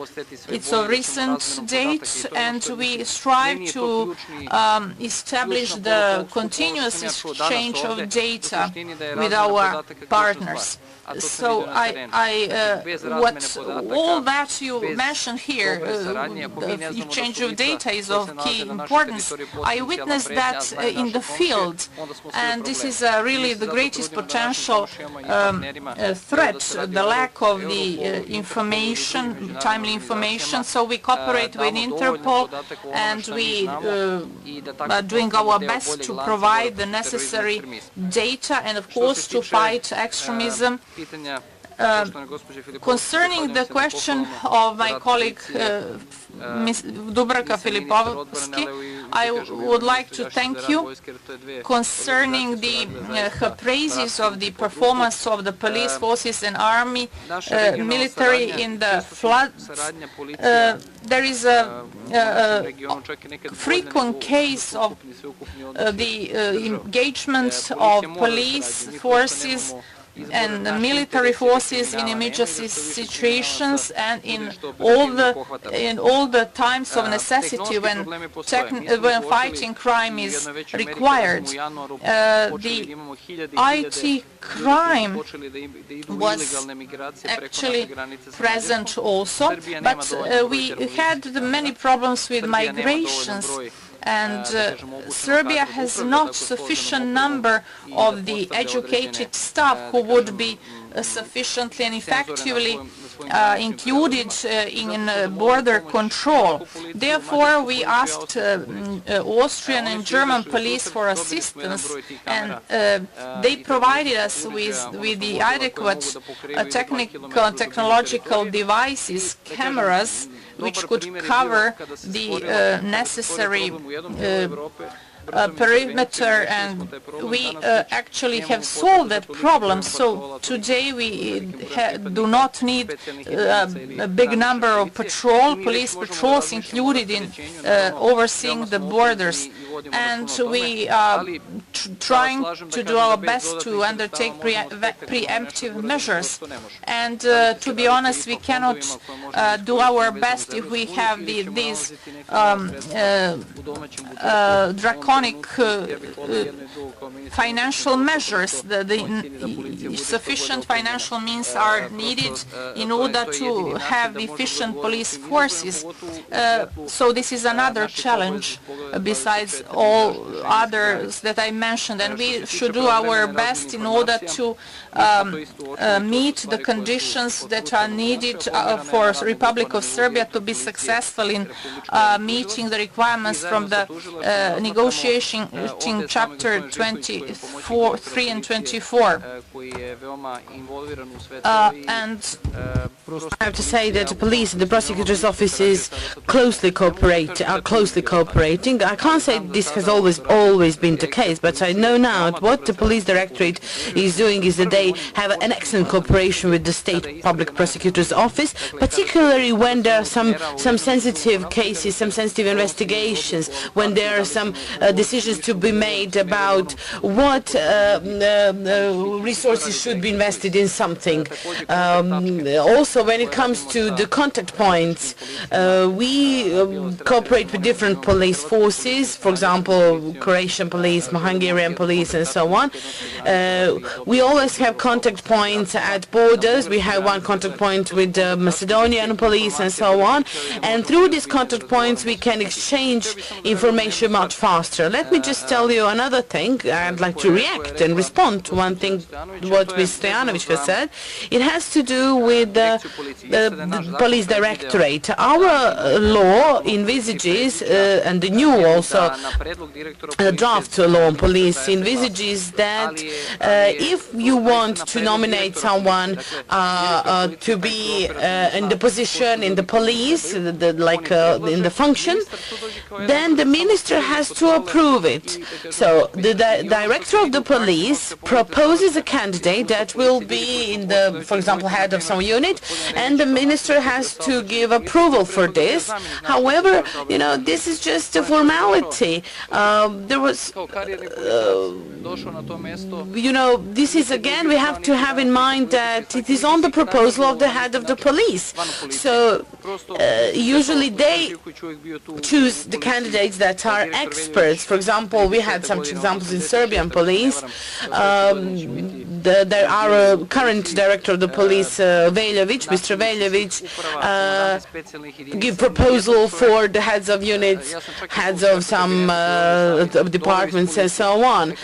It's a recent date, and we strive to establish the continuous exchange of data with our partners. So all that you mentioned here, the exchange of data is of key importance. I witnessed that in the field, and this is really the greatest potential threat, the lack of the information, timely information. So we cooperate with Interpol, and we are doing our best to provide the necessary data and, of course, to fight extremism. Concerning the question of my colleague Ms. Dubravka Filipovski, I would like to thank you concerning the praises of the performance of the police forces and army, military in the floods. There is a frequent case of the engagement of police forces and the military forces in emergency situations, and in all the times of necessity when fighting crime is required. The IT crime was actually present also, but we had many problems with migrations, and Serbia has not sufficient number of the educated staff who would be sufficiently and effectively included in border control. Therefore, we asked Austrian and German police for assistance, and they provided us with the adequate technological devices, cameras, which could cover the necessary perimeter, and we actually have solved that problem. So today we do not need a big number of police patrols included in overseeing the borders, and we are trying to do our best to undertake preemptive measures. And to be honest, we cannot do our best if we have these draconic financial measures. The sufficient financial means are needed in order to have efficient police forces. So this is another challenge besides all others that I mentioned, and we should do our best in order to meet the conditions that are needed for the Republic of Serbia to be successful in meeting the requirements from the negotiating chapter 3 and 24. And I have to say that the police and the prosecutor's offices are closely cooperating. I can't say this has always been the case, but I know now what the police directorate is doing is that they have an excellent cooperation with the state public prosecutor's office, particularly when there are some sensitive cases, some sensitive investigations, when there are some decisions to be made about what resources should be invested in something. Also, when it comes to the contact points, we cooperate with different police forces, for example, Croatian police, Hungarian police, and so on. We always have contact points at borders. We have one contact point with the Macedonian police and so on. And through these contact points, we can exchange information much faster. Let me just tell you another thing. I'd like to react and respond to one thing what Mr. Stojanovic has said. It has to do with the police directorate. Our law envisages, and the new also draft law on police envisages that if you want to nominate someone to be in the position in the police, in the function, then the minister has to approve it. So the director of the police proposes a candidate that will be in the, for example, head of some unit, and the minister has to give approval for this. However, this is just a formality. There was, this is again, we have to have in mind that it is on the proposal of the head of the police. So usually they choose the candidates that are experts. For example, we had some examples in Serbian police. Our current director of the police, Veljovic, Mr. Veljovic, give proposal for the heads of units, heads of some departments, and so on.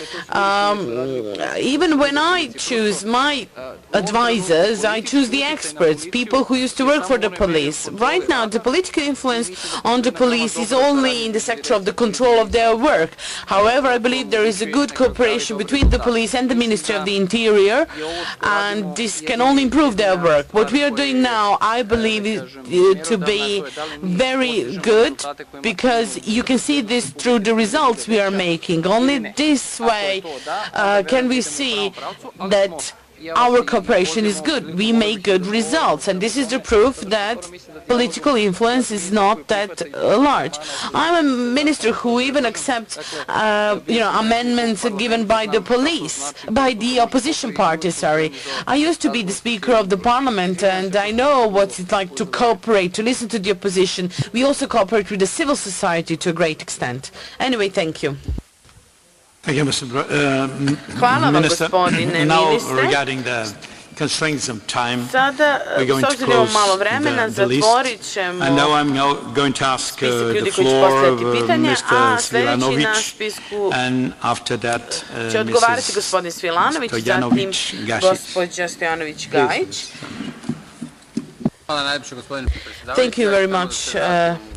Even when I choose my advisors, I choose the experts, people who used to work for the police. Right now, the political influence on the police is only in the sector of the control of their work. However, I believe there is a good cooperation between the police and the Ministry of the Interior, and this can only improve their work. What we are doing now, I believe, is to be very good, because you can see this through the results we are making. Only this way can we see that our cooperation is good. We make good results, and this is the proof that political influence is not that large. I'm a minister who even accepts, amendments given by the police, by the opposition party. Sorry, I used to be the Speaker of the Parliament, and I know what it's like to cooperate, to listen to the opposition. We also cooperate with the civil society to a great extent. Anyway, thank you. Thank you, Mr. Minister. Now, regarding the constraints of time, we're going to close the list. And now I'm going to ask the floor of Mr. Svilanovic, and after that, Mrs. Stojanovic-Gašić. Thank you very much,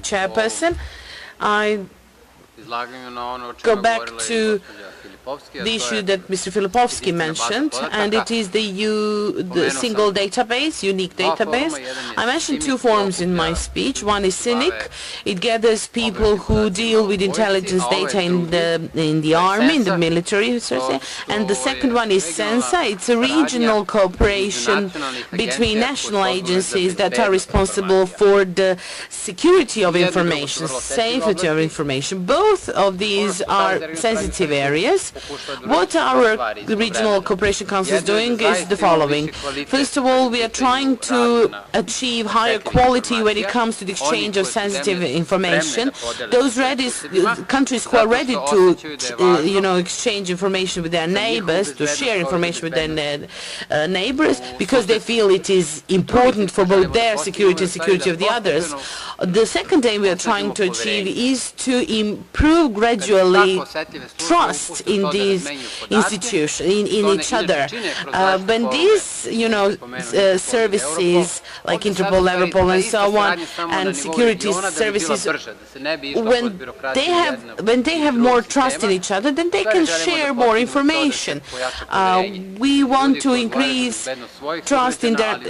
Chairperson. I go back to the issue that Mr. Filipovski mentioned, and it is the single database, unique database. I mentioned two forms in my speech. One is CINIC. It gathers people who deal with intelligence data in the army, in the military, and the second one is SENSA. It's a regional cooperation between national agencies that are responsible for the security of information, safety of information. Both of these are sensitive areas. What our Regional Cooperation Council is doing is the following. First of all, we are trying to achieve higher quality when it comes to the exchange of sensitive information. Those countries who are ready to, exchange information with their neighbors, to share information with their neighbors, because they feel it is important for both their security and security of the others, The second aim we are trying to achieve is to improve gradually trust in these institutions, in each other. When these, services like Interpol, Europol, and so on, and security services, when they have more trust in each other, then they can share more information. We want to increase trust in their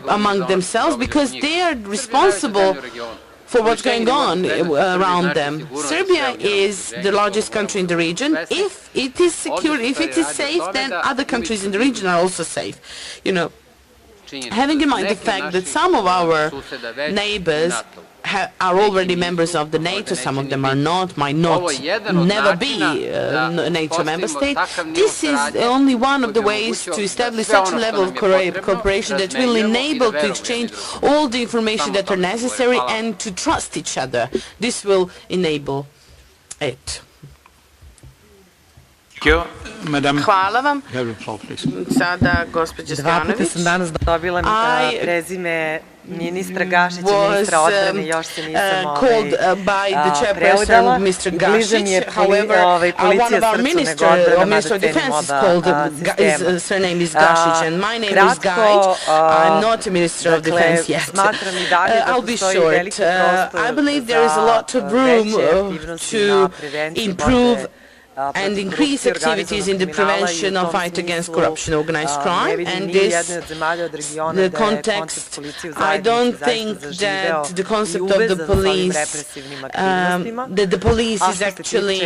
among themselves because they are responsible for what's going on around them. Serbia is the largest country in the region. If it is secure, if it is safe, then other countries in the region are also safe. Having in mind the fact that some of our neighbors are already members of the NATO, some of them are not, might never be a NATO member state. This is only one of the ways to establish such a level of cooperation that will enable to exchange all the information that are necessary and to trust each other. This will enable it. Hvala vam. Sada, gospođa Stjanović. 2 puta sam danas dobila prezime ministra Gašića, ministra odbrane, još se nisam preudala. Bliže mi je policija srcu nego odbrana, mada cenim oba sistema. Kratko, smatram i dalje da postoji veliki prostor za veće aktivnosti na prevenciji borbe and increase activities in the prevention of fight against corruption and organized crime. And the context, I don't think that the concept of the police, that the police is actually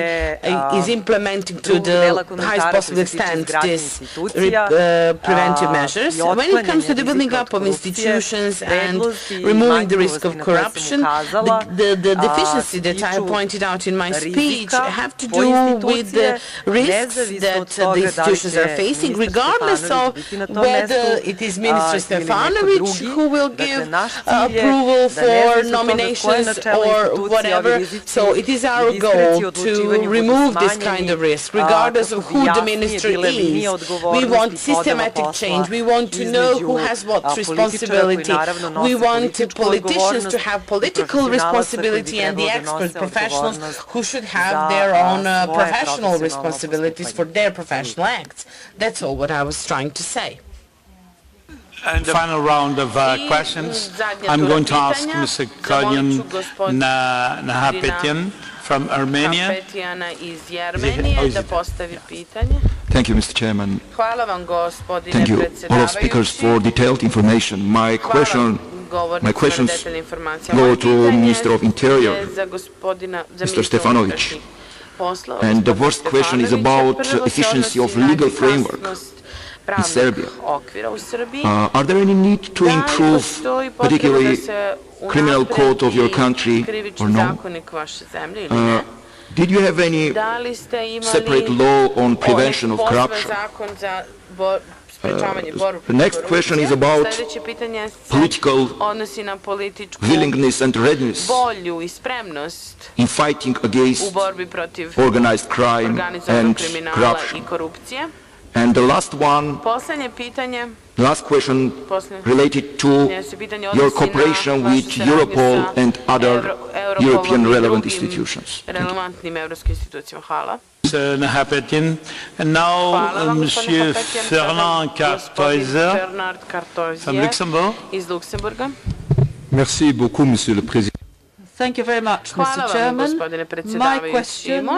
is implementing to the highest possible extent these preventive measures. When it comes to the building up of institutions and removing the risk of corruption, the deficiency that I pointed out in my speech have to do with the risks that the institutions are facing, regardless of whether it is Minister Stefanovic who will give approval for nominations or whatever. So it is our goal to remove this kind of risk, regardless of who the minister is. We want systematic change. We want to know who has what responsibility. We want politicians to have political responsibility and the expert professionals who should have their own professional responsibilities for their professional acts. That's all what I was trying to say. And the final round of questions, I'm going to ask Mr. Kalyan Nahapetyan from Armenia. Thank you, Mr. Chairman. Thank you, all of speakers, for detailed information. My questions go to Minister of Interior, Mr. Stefanovic. And the first question is about efficiency of legal framework in Serbia. Are there any need to improve, particularly criminal code of your country, or no? Did you have any separate law on prevention of corruption? The next question is about political willingness and readiness in fighting against organized crime and corruption. And the last question related to your cooperation with Europol and other European relevant institutions. Mr. Nahapetyan. And now, Monsieur Fernand Cartoiser from Luxembourg. Merci beaucoup, Monsieur le Président. Thank you very much, Mr. Chairman. My question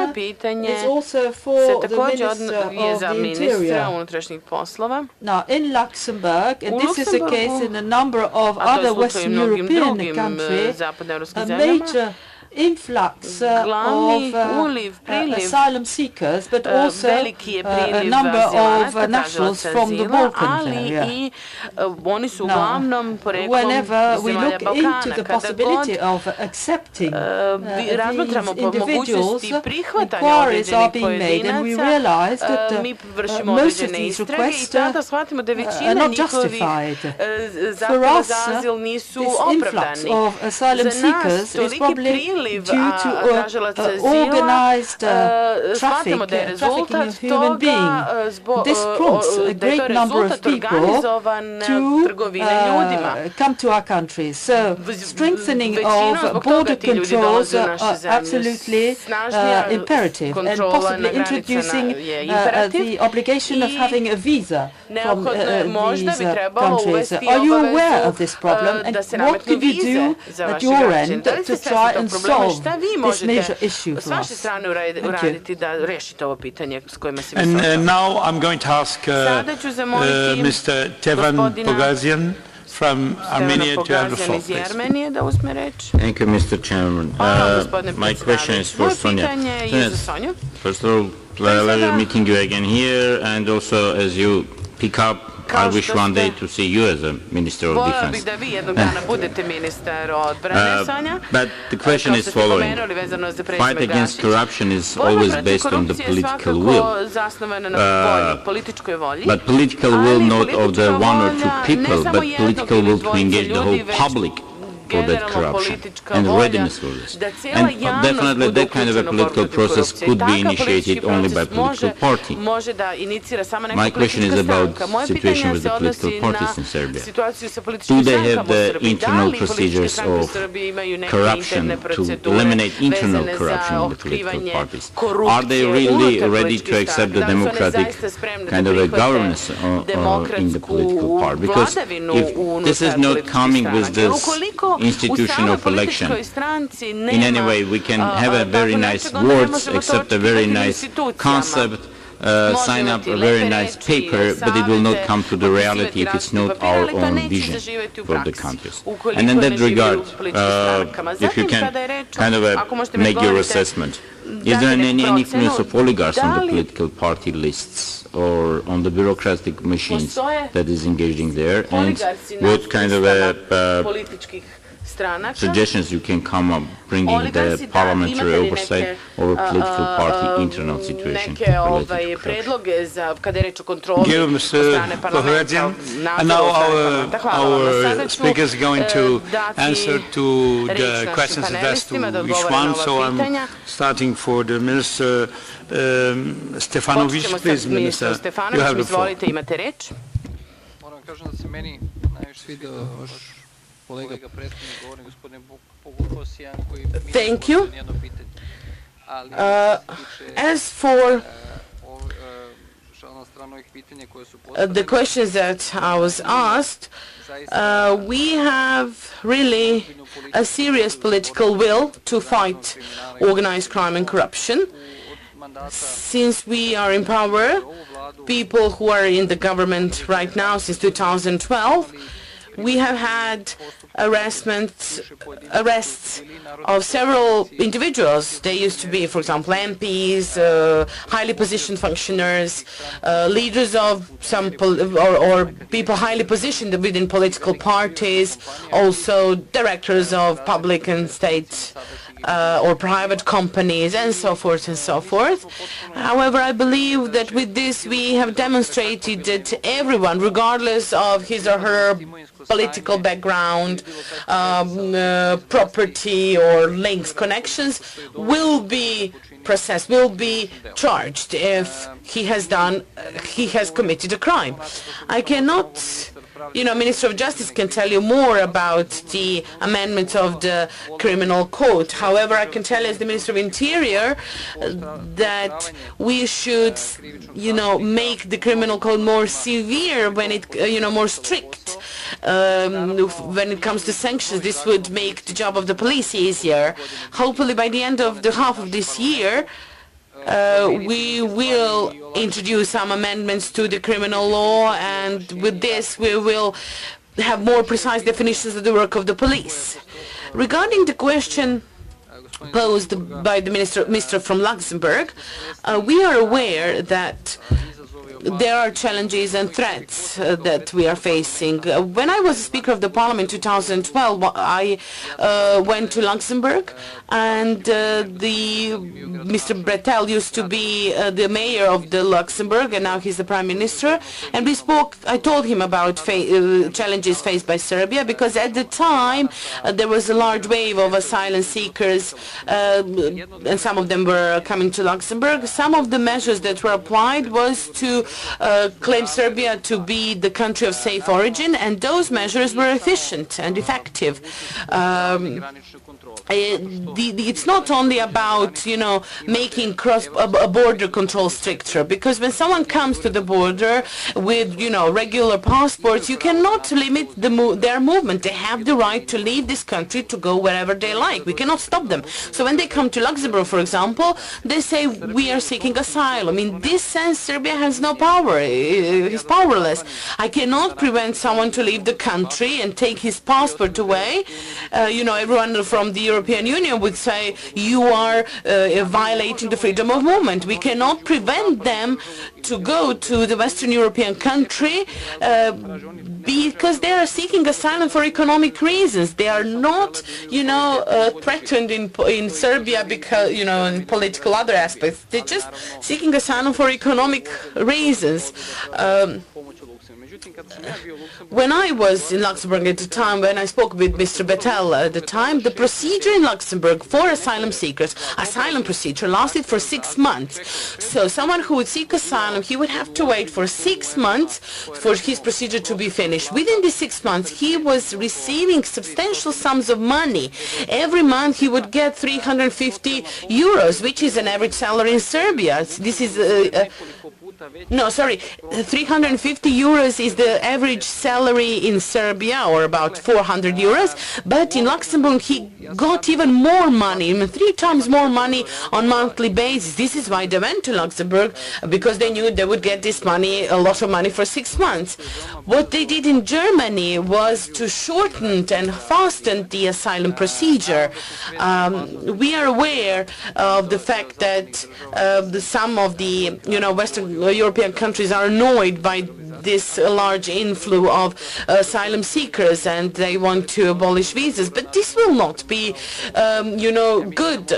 is also for the Minister of the Interior. Now, in Luxembourg, and this is the case in a number of other Western European countries, a major influx of asylum seekers, but also a number of nationals from the Balkans area. Now, whenever we look into the possibility of accepting these individuals, inquiries are being made, and we realize that most of these requests are not justified. For us, this influx of asylum seekers is probably due to organized trafficking of human beings. This prompts a great number of people to come to our country. So strengthening of border controls are absolutely imperative, and possibly introducing the obligation of having a visa from these countries. Are you aware of this problem, and what could you do at your end to try and solve this major issue for us? Thank you. And now I'm going to ask Mr. Tevan Pogazian from Armenia to have the floor, please. Thank you, Mr. Chairman. My question is for Sonia. First of all, pleasure meeting you again here, and also as you pick up, I wish one day to see you as a Minister of Defense. But the question is following. Fight against corruption is always based on the political will. But political will not of the one or two people, but political will to engage the whole public for that corruption and readiness for this. And definitely that kind of a political process could be initiated only by political party. My question is about the situation with the political parties in Serbia. Do they have the internal procedures of corruption to eliminate internal corruption in the political parties? Are they really ready to accept the democratic kind of a governance in the political part? Because if this is not coming with this institution of election, in any way we can have a very nice words, accept a very nice concept, sign up a very nice paper, but it will not come to the reality if it's not our own vision for the countries. And in that regard, if you can kind of make your assessment, is there any influence of oligarchs on the political party lists or on the bureaucratic machines that is engaging there, and what kind of suggestions you can come up bringing the parliamentary oversight over political party internal situation related to corruption? Thank you, Mr. Pohoradzian. And now our speaker is going to answer to the questions addressed to each one. So I'm starting for the Minister Stefanovic. Please, Minister, you have the floor. Thank you. As for the questions that I was asked, we have really a serious political will to fight organized crime and corruption. Since we are in power, people who are in the government right now since 2012, we have had arrests of several individuals. They used to be, for example, MPs, highly positioned functionaries, leaders of some or people highly positioned within political parties, also directors of public and state or private companies, and so forth and so forth. However, I believe that with this we have demonstrated that everyone, regardless of his or her political background, property or links, connections, will be processed, will be charged if he has committed a crime. I cannot, Minister of Justice can tell you more about the amendment of the criminal code. However, I can tell you as the Minister of Interior that we should, make the criminal code more severe when it, more strict when it comes to sanctions. This would make the job of the police easier. Hopefully by the end of the half of this year, we will introduce some amendments to the criminal law, and with this we will have more precise definitions of the work of the police. Regarding the question posed by the minister from Luxembourg, we are aware that there are challenges and threats that we are facing. When I was Speaker of the Parliament in 2012, I went to Luxembourg, and Mr. Bretel used to be the mayor of the Luxembourg, and now he's the Prime Minister. And we spoke. I told him about challenges faced by Serbia, because at the time there was a large wave of asylum seekers, and some of them were coming to Luxembourg. Some of the measures that were applied was to claim Serbia to be the country of safe origin, and those measures were efficient and effective. It's not only about, making border control stricter, because when someone comes to the border with, regular passports, you cannot limit their movement. They have the right to leave this country to go wherever they like. We cannot stop them. So when they come to Luxembourg, for example, they say, we are seeking asylum. In this sense, Serbia has no power. It's powerless. I cannot prevent someone to leave the country and take his passport away. Everyone from the European Union would say, you are violating the freedom of movement. We cannot prevent them to go to the Western European country because they are seeking asylum for economic reasons. They are not, threatened in Serbia because, in political other aspects. They're just seeking asylum for economic reasons. When I was in Luxembourg at the time, when I spoke with Mr. Bettel at the time, the procedure in Luxembourg for asylum seekers, asylum procedure, lasted for 6 months. So someone who would seek asylum, he would have to wait for 6 months for his procedure to be finished. Within the 6 months, he was receiving substantial sums of money. Every month he would get 350 euros, which is an average salary in Serbia. This is 350 euros is the average salary in Serbia, or about 400 euros. But in Luxembourg, he got even more money, 3 times more money on monthly basis. This is why they went to Luxembourg, because they knew they would get this money, a lot of money, for 6 months. What they did in Germany was to shorten and hasten the asylum procedure. We are aware of the fact that some of the Western European countries are annoyed by this large inflow of asylum seekers, and they want to abolish visas. But this will not be, good.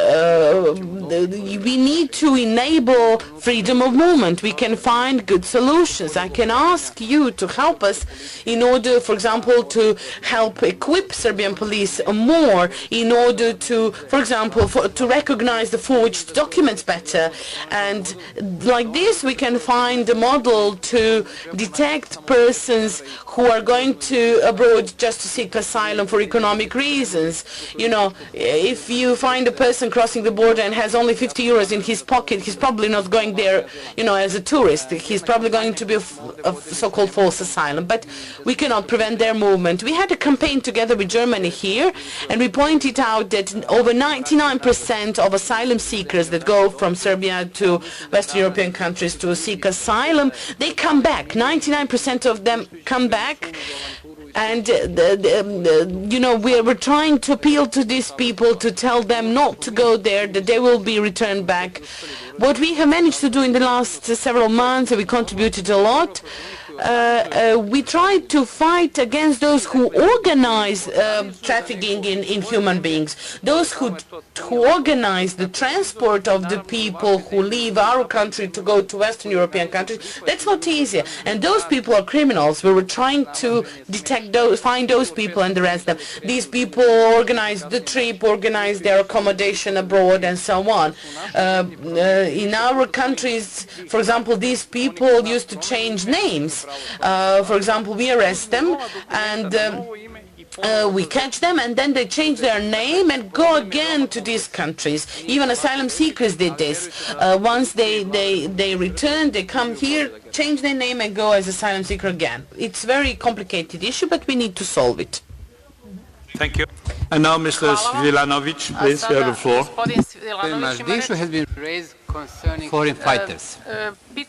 We need to enable freedom of movement. We can find good solutions. I can ask you to help us in order, for example, to help equip Serbian police more, in order to, for example, to recognize the forged documents better. And like this, we can find a model to detect persons who are going to abroad just to seek asylum for economic reasons. If you find a person crossing the border and has only 50 euros in his pocket, he's probably not going there, as a tourist. He's probably going to be a so-called false asylum. But we cannot prevent their movement. We had a campaign together with Germany here, and we pointed out that over 99% of asylum seekers that go from Serbia to Western European countries to seek asylum, they come back. 99% of them come back. And, we're trying to appeal to these people to tell them not to go there, that they will be returned back. What we have managed to do in the last several months, and we contributed a lot, we tried to fight against those who organize trafficking in human beings, those who organize the transport of the people who leave our country to go to Western European countries. That's not easy. And those people are criminals. We were trying to find those people and arrest them. These people organize the trip, organize their accommodation abroad, and so on. In our countries, for example, these people used to change names. For example, we arrest them and we catch them, and then they change their name and go again to these countries. Even asylum seekers did this. Once they return, they come here, change their name, and go as asylum seeker again. It's a very complicated issue, but we need to solve it. Thank you. And now, Mr. Svilanovic, please, you have the floor. The issue has been raised concerning foreign fighters. And you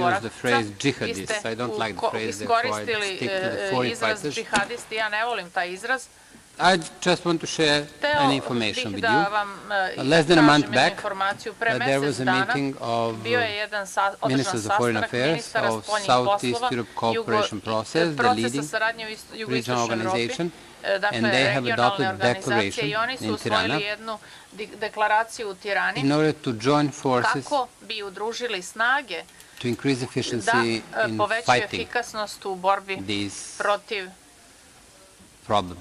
use the phrase jihadists. I don't like the phrase, therefore I stick to the foreign fighters. I just want to share an information with you. Less than a month back, there was a meeting of Ministers of Foreign Affairs of Southeast Europe Cooperation Process, the leading regional organization, and they have adopted a declaration in Tirana in order to join forces to increase efficiency in fighting these problems.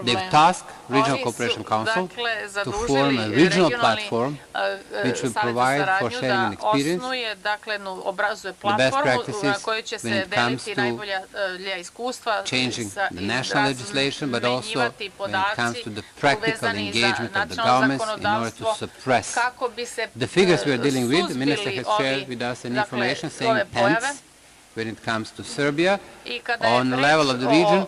They've tasked Regional Cooperation Council to form a regional platform which will provide for sharing experience, the best practices when it comes to changing the national legislation, but also when it comes to the practical engagement of the governments in order to suppress. The figures we are dealing with, the Minister has shared with us an information saying tenths when it comes to Serbia. On the level of the region,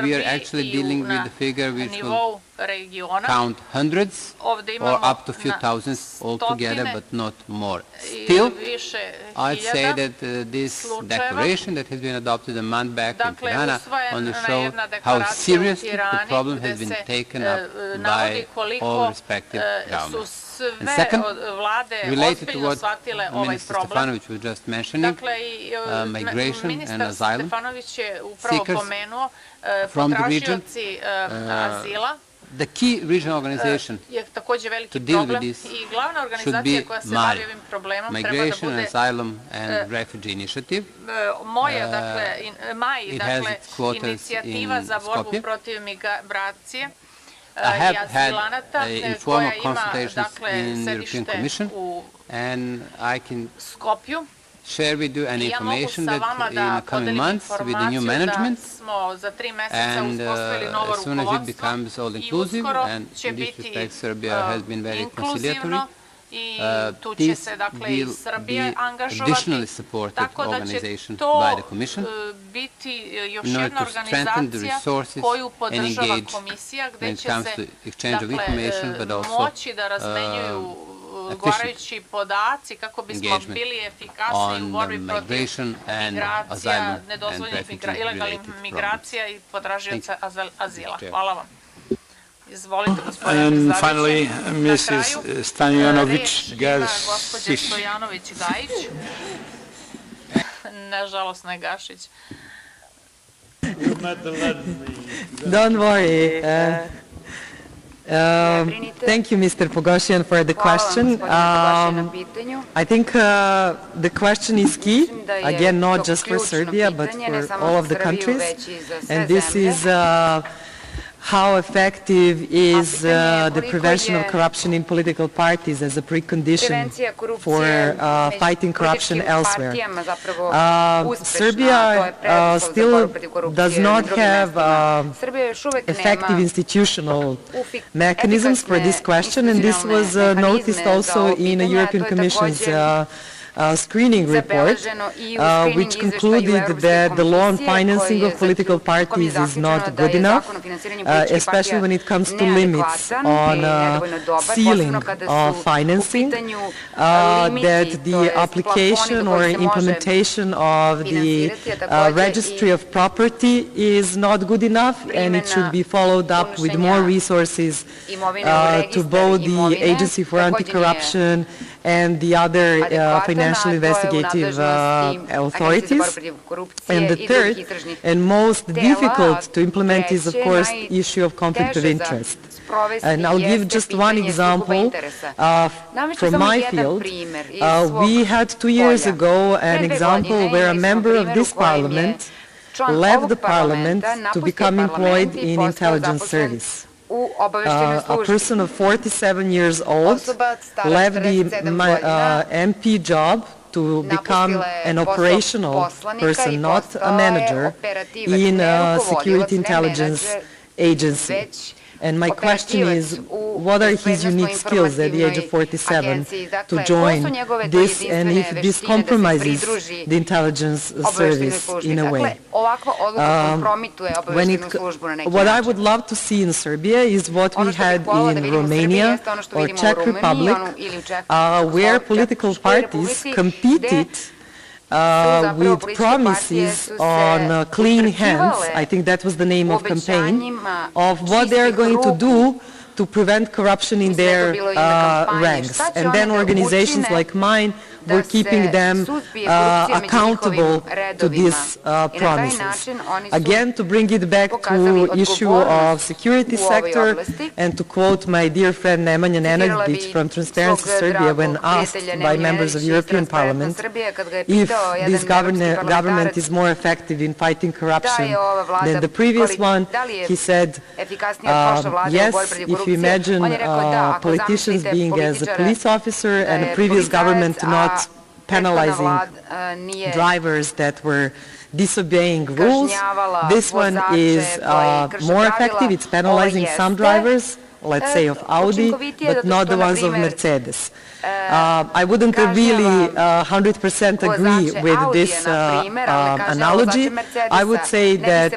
we are actually dealing with the figure which will count hundreds or up to a few thousands altogether, but not more. Still, I'd say that this declaration that has been adopted a month back in Tirana only shows how seriously the problem has been taken up by all respective governments. And second, related to what Minister Stefanović was just mentioning, migration and asylum seekers from the region, the key regional organization to deal with this should be MARI, Migration and Asylum and Refugee Initiative. It has its quotas in Skopje. I have had informal consultations in the European Commission, and I can share with you an information that in the coming months with the new management, and as soon as it becomes all-inclusive, and in this respect Serbia has been very conciliatory, this will be additionally supported organization by the Commission in order to strengthen the resources and engage when it comes to exchange of information, but also efficient engagement on the migration and asylum and refugee-related problems. And finally, Mrs. Stojanović-Gašić. Don't worry. Thank you, Mr. Pogosyan, for the question. I think the question is key, again, not just for Serbia, but for all of the countries. And this is how effective is the prevention of corruption in political parties as a precondition for fighting corruption elsewhere. Serbia still does not have effective institutional mechanisms for this question, and this was noticed also in the European Commission's screening report, which concluded that the law on financing of political parties is not good enough, especially when it comes to limits on ceiling of financing, that the application or implementation of the registry of property is not good enough, and it should be followed up with more resources to both the Agency for Anti-Corruption and the other financial investigative authorities. And the third and most difficult to implement is, of course, the issue of conflict of interest. And I'll give just one example from my field. We had 2 years ago an example where a member of this parliament left the parliament to become employed in intelligence service. A person of 47 years old left the MP job to become an operational person, not a manager, in a security intelligence agency. And my question is, what are his unique skills at the age of 47 to join this, and if this compromises the intelligence service in a way? What I would love to see in Serbia is what we had in Romania or Czech Republic, where political parties competed with promises on clean hands. I think that was the name of campaign, of what they're going to do to prevent corruption in their ranks. And then organizations like mine were keeping them accountable to these promises. Again, to bring it back to issue of security sector, and to quote my dear friend Nemanja Nenadić from Transparency Serbia when asked by members of European Parliament if this government is more effective in fighting corruption than the previous one, he said, yes, if you imagine politicians being as a police officer and a previous government not penalizing drivers that were disobeying rules. This one is more effective. It's penalizing some drivers, let's say of Audi, but not the ones of Mercedes. I wouldn't really 100% agree with this analogy. I would say that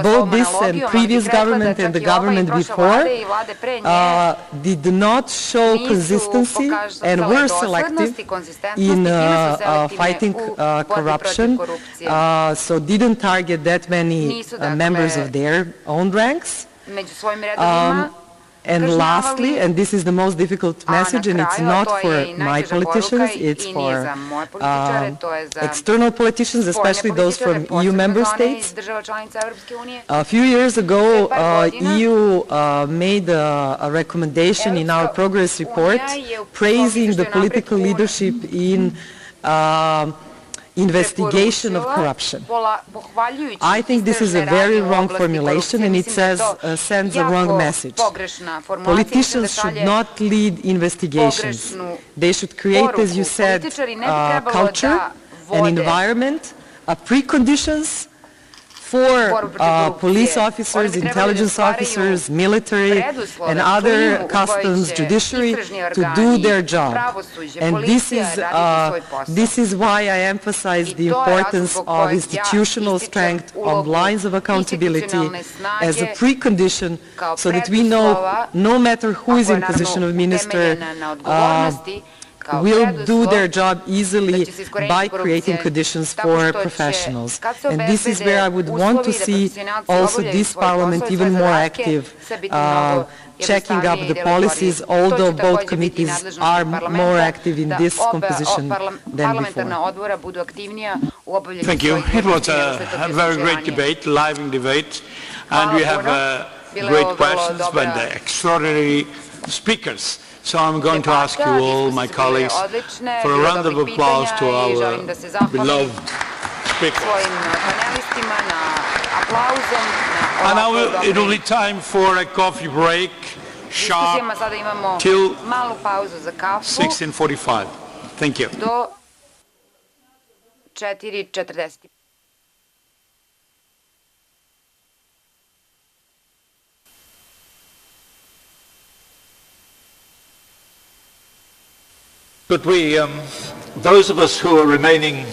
both this and previous government and the government before did not show consistency and were selective in fighting corruption, so didn't target that many members of their own ranks. And lastly, and this is the most difficult message, and it's not for my politicians, it's for external politicians, especially those from EU member states. A few years ago, EU made a recommendation in our progress report praising the political leadership in investigation of corruption. I think this is a very wrong formulation, and it sends a wrong message. Politicians should not lead investigations. They should create, as you said, culture and environment, preconditions for police officers, intelligence officers, military, and other customs, judiciary to do their job. And this is why I emphasize the importance of institutional strength on lines of accountability as a precondition, so that we know no matter who is in position of minister, will do their job easily by creating conditions for professionals. And this is where I would want to see also this Parliament even more active, checking up the policies, although both committees are more active in this composition than before. Thank you. It was a very great debate, lively debate, and we have great questions by the extraordinary speakers. So I'm going to ask you all, my colleagues, for a round of applause to our beloved speakers. And now it will be time for a coffee break, sharp, till 16:45. Thank you. Could we, those of us who are remaining,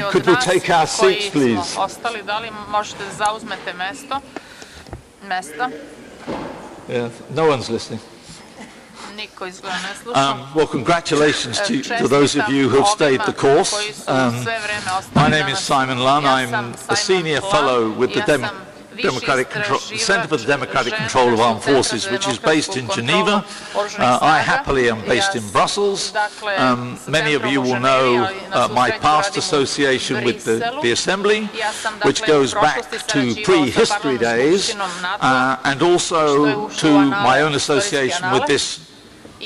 could we take our seats, please? Yeah, no one's listening. Well, congratulations to those of you who have stayed the course. My name is Simon Lunn. I'm a senior fellow with the Center for the Democratic Control of Armed Forces, which is based in Geneva. I happily am based in Brussels. Many of you will know my past association with the Assembly, which goes back to pre-history days, and also to my own association with this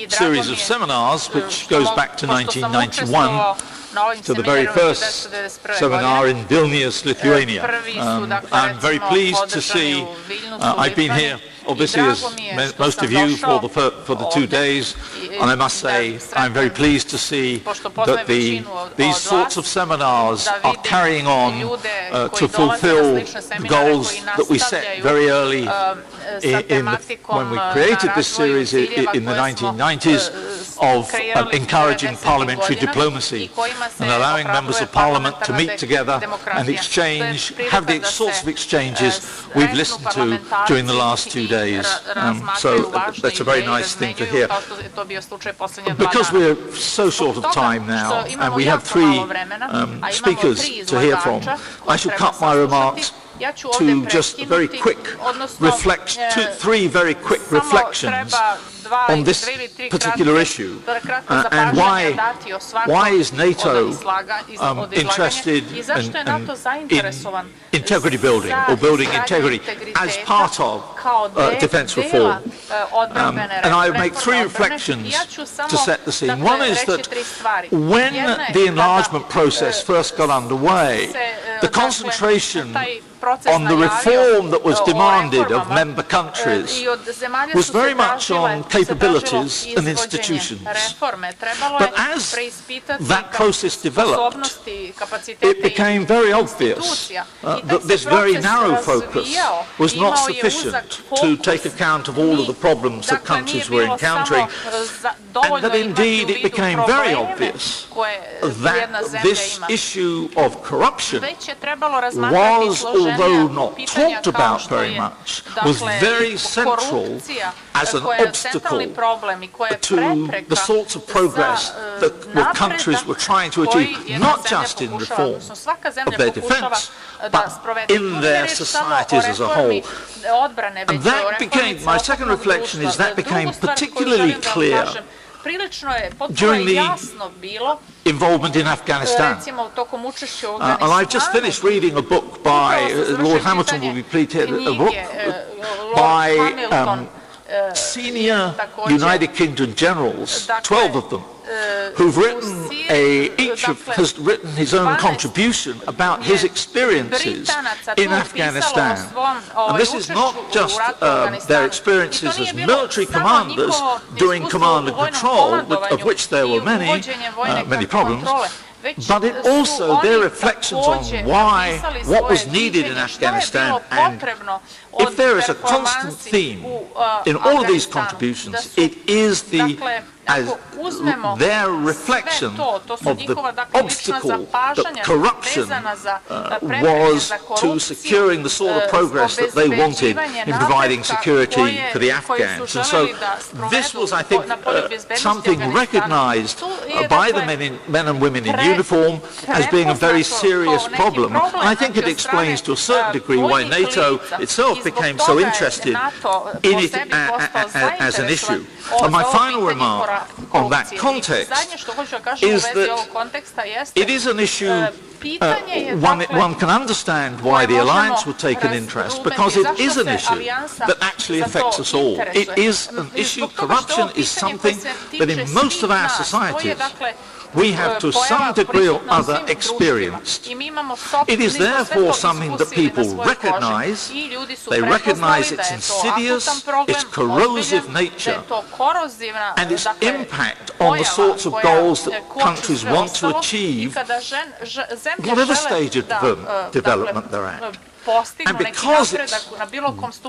series of seminars, which goes back to 1991. To the very first seminar in Vilnius, Lithuania. I'm very pleased to see, I've been here obviously as most of you for the 2 days, and I must say I'm very pleased to see that these sorts of seminars are carrying on to fulfill the goals that we set very early when we created this series in the 1990s, of encouraging parliamentary diplomacy and allowing members of parliament to meet together and exchange, have the sorts of exchanges we've listened to during the last 2 days. So that's a very nice thing to hear. Because we're so short of time now and we have 3 speakers to hear from, I shall cut my remarks to just a very quick reflection, 3 very quick reflections on this particular issue and why is NATO interested in integrity building or building integrity as part of defence reform. And I make 3 reflections to set the scene. One is that when the enlargement process first got underway, the concentration on the reform that was demanded of member countries was very much on capabilities and institutions. But as that process developed, it became very obvious that this very narrow focus was not sufficient to take account of all of the problems that countries were encountering, and that indeed it became very obvious that this issue of corruption was, although not talked about very much, was very central as an obstacle to the sorts of progress that countries were trying to achieve, not just in reform of their defence, but in their societies as a whole. And that became, my second reflection is that became particularly clear during the involvement in Afghanistan. And I've just finished reading a book by, Lord Hamilton will be pleased to hear, a book by senior United Kingdom generals, 12 of them, who've written each has written his own contribution about his experiences in Afghanistan. And this is not just their experiences as military commanders doing command and control, of which there were many problems, but it also their reflections on what was needed in Afghanistan. And if there is a constant theme in all of these contributions, it is their reflection of the obstacle that corruption was to securing the sort of progress that they wanted in providing security for the Afghans. And so this was, I think, something recognized by the men and women in uniform as being a very serious problem. And I think it explains to a certain degree why NATO itself became so interested in it as an issue. And my final remark on that context is that it is an issue one can understand why the alliance would take an interest, because it is an issue that actually affects us all. It is an issue, corruption is something that in most of our societies we have to some degree or other experienced. It is therefore something that people recognize. They recognize its insidious, its corrosive nature, and its impact on the sorts of goals that countries want to achieve, whatever stage of development they're at. And because it's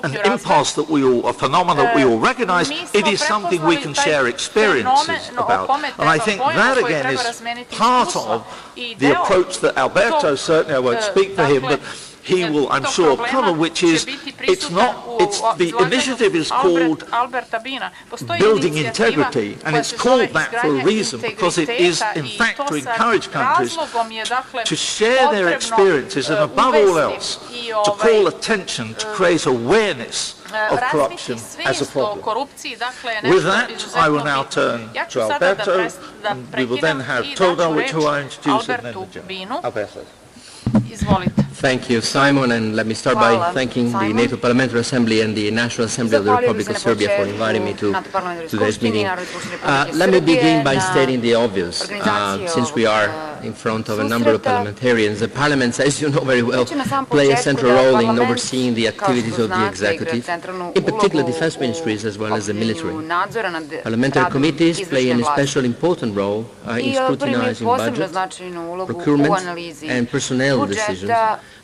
an impulse that a phenomenon that we all recognize, it is something we can share experiences about. And I think that again is part of the approach that Alberto, certainly I won't speak for him, but he will, I'm sure, cover, which is, the initiative is called Building Integrity, and it's called that for a reason, because it is, in fact, to encourage countries to share their experiences, and above all else, to call attention, to create awareness of corruption as a problem. With that, I will now turn to Alberto, and we will then have Toda, which I will introduce, and then the General. Alberto. Thank you, Simon, and let me start by thanking the NATO Parliamentary Assembly and the National Assembly of the Republic of Serbia for inviting me to today's meeting. Let me begin by stating the obvious. Since we are in front of a number of parliamentarians, the parliaments, as you know very well, play a central role in overseeing the activities of the executive, in particular defense ministries as well as the military. Parliamentary committees play an especially important role in scrutinizing budget, procurement and personnel decisions,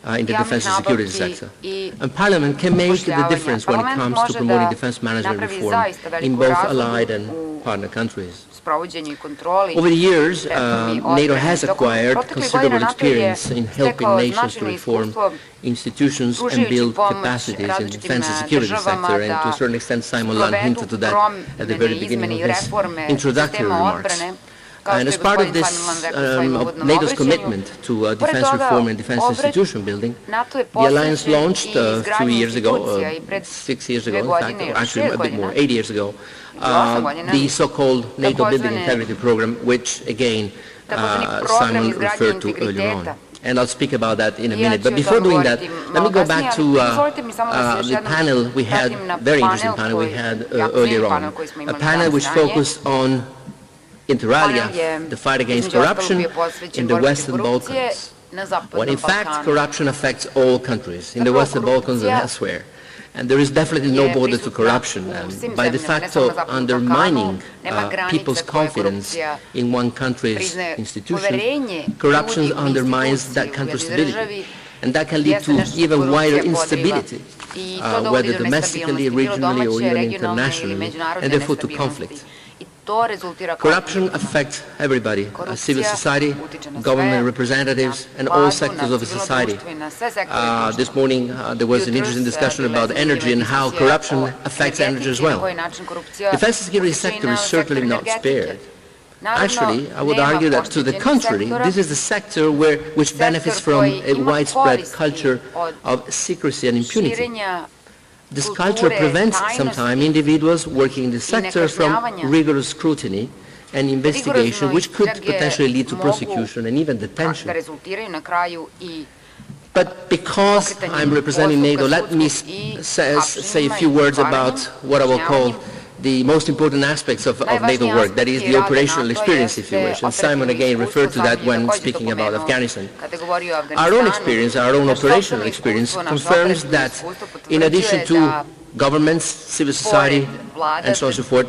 in the defense and security sector. And Parliament can make the difference when it comes to promoting defense management reform in both allied and partner countries. Over the years, NATO has acquired considerable experience in helping nations to reform institutions and build capacities in the defense and security sector, and to a certain extent Simon Lunn hinted to that at the very beginning of his introductory remarks. And as part of this, of NATO's commitment to defense reform and defense institution building, the alliance launched 3 years ago, 6 years ago, in fact, actually a bit more, 8 years ago, the so-called NATO Building Integrity Program, which again Simon referred to earlier on. And I'll speak about that in a minute. But before doing that, let me go back to the panel we had, very interesting panel we had earlier on. A panel which focused on, inter alia, the fight against corruption in the Western Balkans. When in fact corruption affects all countries, in the Western Balkans and elsewhere. And there is definitely no border to corruption. By de facto undermining people's confidence in one country's institution, corruption undermines that country's stability. And that can lead to even wider instability, whether domestically, regionally, or even internationally, and therefore to conflict. Corruption affects everybody, civil society, government representatives, and all sectors of society. This morning there was an interesting discussion about energy and how corruption affects energy as well. The defense and security sector is certainly not spared. Actually, I would argue that to the contrary, this is the sector which benefits from a widespread culture of secrecy and impunity. This culture prevents sometimes individuals working in the sector from rigorous scrutiny and investigation, which could potentially lead to prosecution and even detention. But because I'm representing NATO, let me say a few words about what I will call the most important aspects of NATO work, that is the operational experience, if you wish. And Simon again referred to that when speaking about Afghanistan. Our own experience, our own operational experience, confirms that in addition to governments, civil society, and so on and so forth,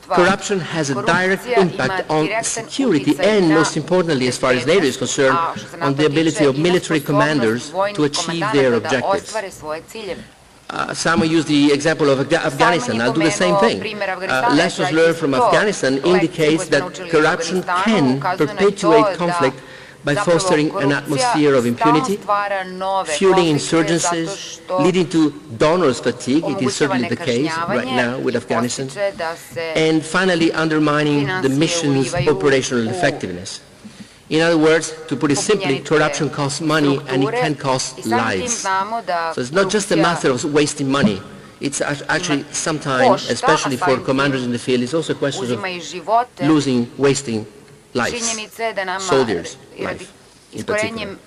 corruption has a direct impact on security and, most importantly, as far as NATO is concerned, on the ability of military commanders to achieve their objectives. Simon used the example of Afghanistan. I'll do the same thing. Lessons learned from Afghanistan indicates that corruption can perpetuate conflict by fostering an atmosphere of impunity, fueling insurgencies, leading to donors' fatigue. It is certainly the case right now with Afghanistan, and finally undermining the mission's operational effectiveness. In other words, to put it simply, corruption costs money and it can cost lives. So it's not just a matter of wasting money. It's actually sometimes, especially for commanders in the field, it's also a question of losing, wasting lives, soldiers' life in particular.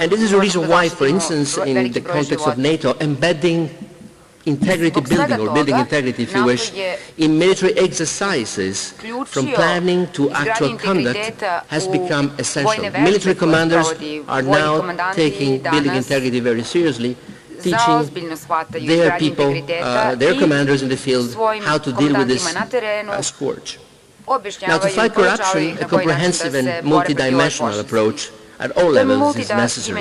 And this is the reason why, for instance, in the context of NATO, embedding integrity building, or building integrity if you wish, in military exercises from planning to actual conduct has become essential. Military commanders are now taking building integrity very seriously, teaching their people, their commanders in the field, how to deal with this scourge. Now, to fight corruption, a comprehensive and multidimensional approach at all levels is necessary.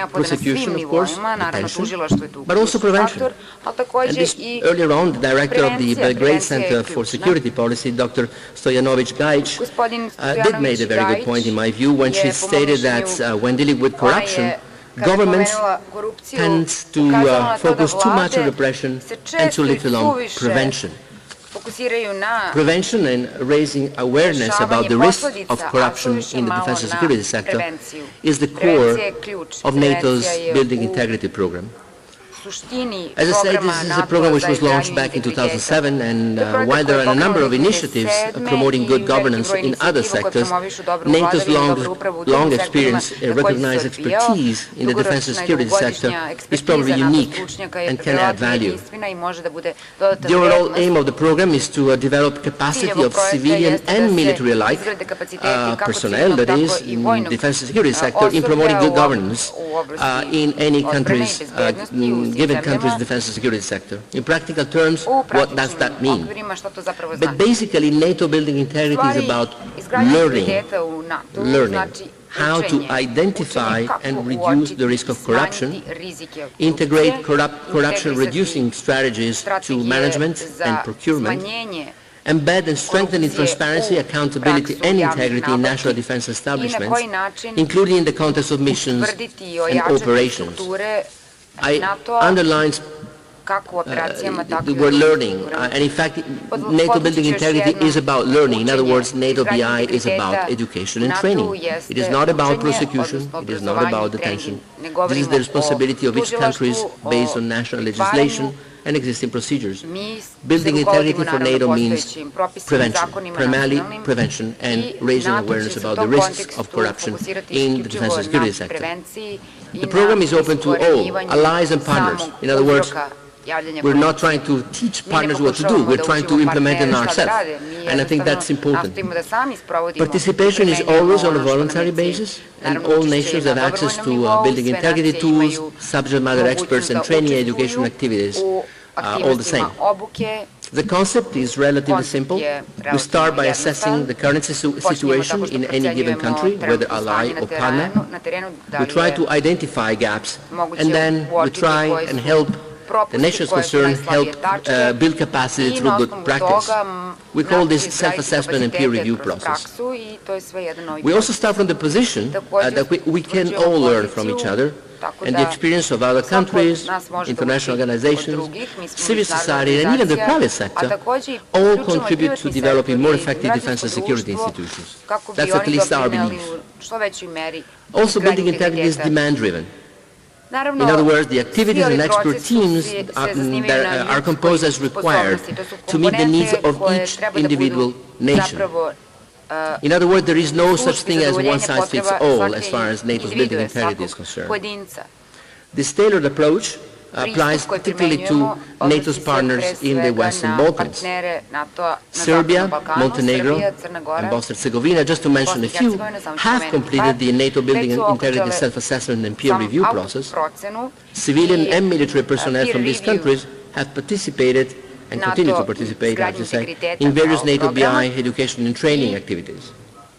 Prosecution, of course, detention, but also prevention. And this, earlier on, the director of the Belgrade Center for Security Policy, Dr. Stojanovic Gajic, did make a very good point, in my view, when she stated that when dealing with corruption, governments tend to focus too much on repression and too little on prevention. Prevention and raising awareness about the risk of corruption in the defense and security sector is the core of NATO's Building Integrity Program. As I said, this is a program which was launched back in 2007, and while there are a number of initiatives promoting good governance in other sectors, NATO's long experience and recognized expertise in the defense and security sector is probably unique and can add value. The overall aim of the program is to develop capacity of civilian and military alike personnel, that is, in the defense and security sector, in promoting good governance in any country's given country's defense and security sector. In practical terms, what does that mean? But basically, NATO Building Integrity is about learning how to identify and reduce the risk of corruption, integrate corruption-reducing strategies to management and procurement, embed and strengthen in transparency, accountability and integrity in national defense establishments, including in the context of missions and operations. I underlined the word learning, and in fact, NATO building integrity is about learning. In other words, NATO BI is about education and training. It is not about prosecution, it is not about detention. This is the responsibility of each country based on national legislation and existing procedures. Building integrity for NATO means prevention, primarily prevention and raising awareness about the risks of corruption in the defense and security sector. The program is open to all, allies and partners. In other words, we're not trying to teach partners what to do, we're trying to implement it ourselves, and I think that's important. Participation is always on a voluntary basis, and all nations have access to building integrity tools, subject matter experts, and training and education activities, all the same. The concept is relatively simple. We start by assessing the current situation in any given country, whether ally or partner. We try to identify gaps, and then we try and help the nations concerned build capacity through good practice. We call this self-assessment and peer review process. We also start from the position that we can all learn from each other, and the experience of other countries, international organizations, civil society, and even the private sector all contribute to developing more effective defense and security institutions. That's at least our belief. Also, building integrity is demand-driven. In other words, the activities and expert teams that are composed as required to meet the needs of each individual nation. In other words, there is no such thing as one-size-fits-all as far as NATO's building integrity is concerned. This tailored approach applies particularly to NATO's partners in the Western Balkans. Serbia, Montenegro, and Bosnia-Herzegovina, just to mention a few, have completed the NATO building integrity self-assessment and peer review process. Civilian and military personnel from these countries have participated and continue to participate, I should say, in various NATO BI education and training activities.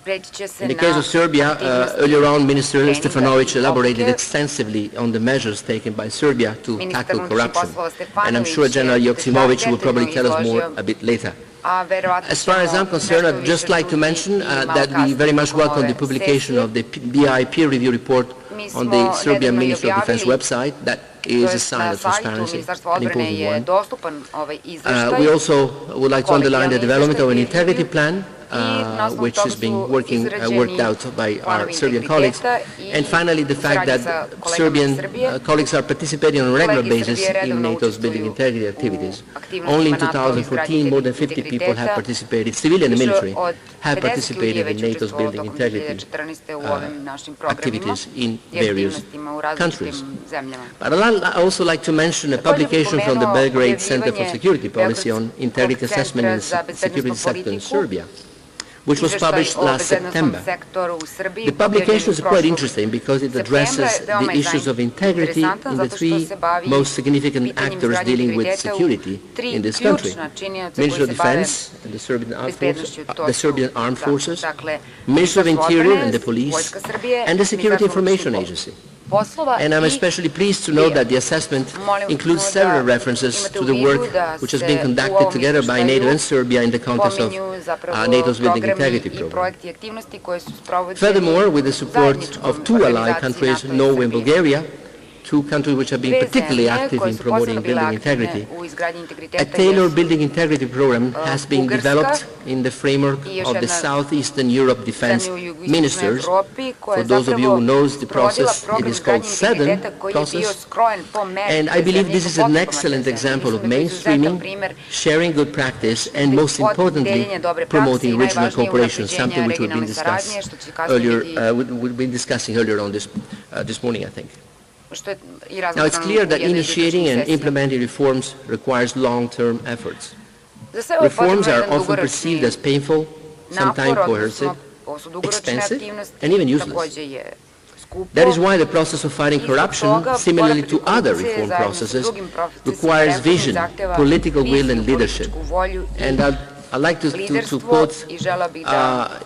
In the case of Serbia, earlier on, Minister Stefanovic elaborated extensively on the measures taken by Serbia to tackle corruption, and I'm sure General Joksimovic will probably tell us more a bit later. As far as I'm concerned, I'd just like to mention that we very much welcome the publication of the BI peer review report on the Serbian Ministry of Defense website. That is a sign of transparency, an important one. We also would like to underline the development of an integrity plan, which is being worked out by our Serbian colleagues. And finally, the fact that Serbian colleagues are participating on a regular basis in NATO's building integrity activities. Only in 2014, more than 50 people have participated, civilian and military, have participated in NATO's building integrity activities in various countries. But I'd also like to mention a publication from the Belgrade Center for Security Policy on integrity assessment in the security sector in Serbia, which was published last September. The publication is quite interesting because it addresses the issues of integrity in the three most significant actors dealing with security in this country: Ministry of Defense, and the Serbian Armed Forces, Ministry of Interior and the Police, and the Security Information Agency. And I'm especially pleased to note that the assessment includes several references to the work which has been conducted together by NATO and Serbia in the context of NATO's building integrity program. Furthermore, with the support of two allied countries, Norway and Bulgaria, two countries which have been particularly active in promoting building integrity, a tailored building integrity program has been developed in the framework of the Southeastern Europe Defense Ministers. For those of you who know the process, it is called SEDEN process, and I believe this is an excellent example of mainstreaming, sharing good practice, and most importantly, promoting regional cooperation, something which we've been discussing earlier on this morning, I think. Now, it's clear that initiating and implementing reforms requires long-term efforts. Reforms are often perceived as painful, sometimes coercive, expensive, and even useless. That is why the process of fighting corruption, similarly to other reform processes, requires vision, political will, and leadership. And I'd like to quote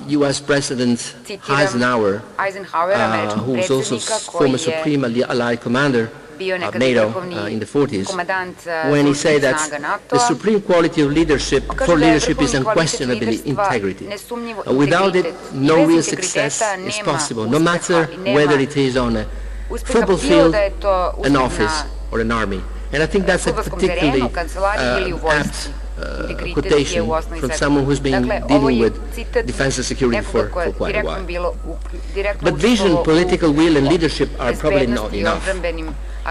U.S. President Eisenhower, who was also former Supreme Allied Commander of NATO in the 40s, when he said that the supreme quality of leadership is unquestionably integrity. Without it, no real success is possible, no matter whether it is on a football field, an office, or an army. And I think that's a particularly apt quotation from someone who's been dealing with defense and security for quite a while. But vision, political will, and leadership are probably not enough.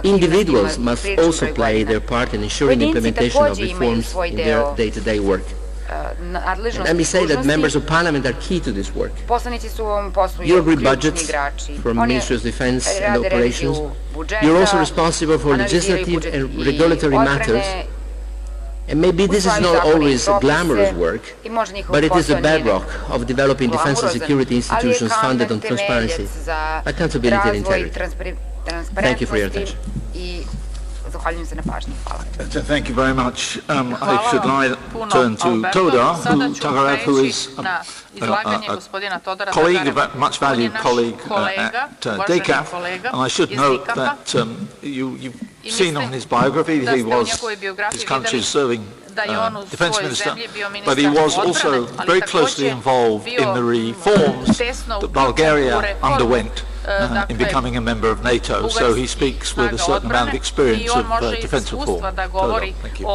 Individuals must also play their part in ensuring the implementation of reforms in their day-to-day work. Let me say that members of parliament are key to this work. You agree budgets for Ministry of Defense and Operations. You're also responsible for legislative and regulatory matters. And maybe this is not always glamorous work, but it is the bedrock of developing defense and security institutions founded on transparency, accountability, and integrity. Thank you for your attention. Thank you very much. I should now turn to Todor, who is a colleague, much valued colleague at DECAF, and I should note that you've seen on his biography he was his country's serving defense minister, but he was also very closely involved in the reforms that Bulgaria underwent in becoming a member of NATO, so he speaks with a certain amount of experience of defense reform. Thank you.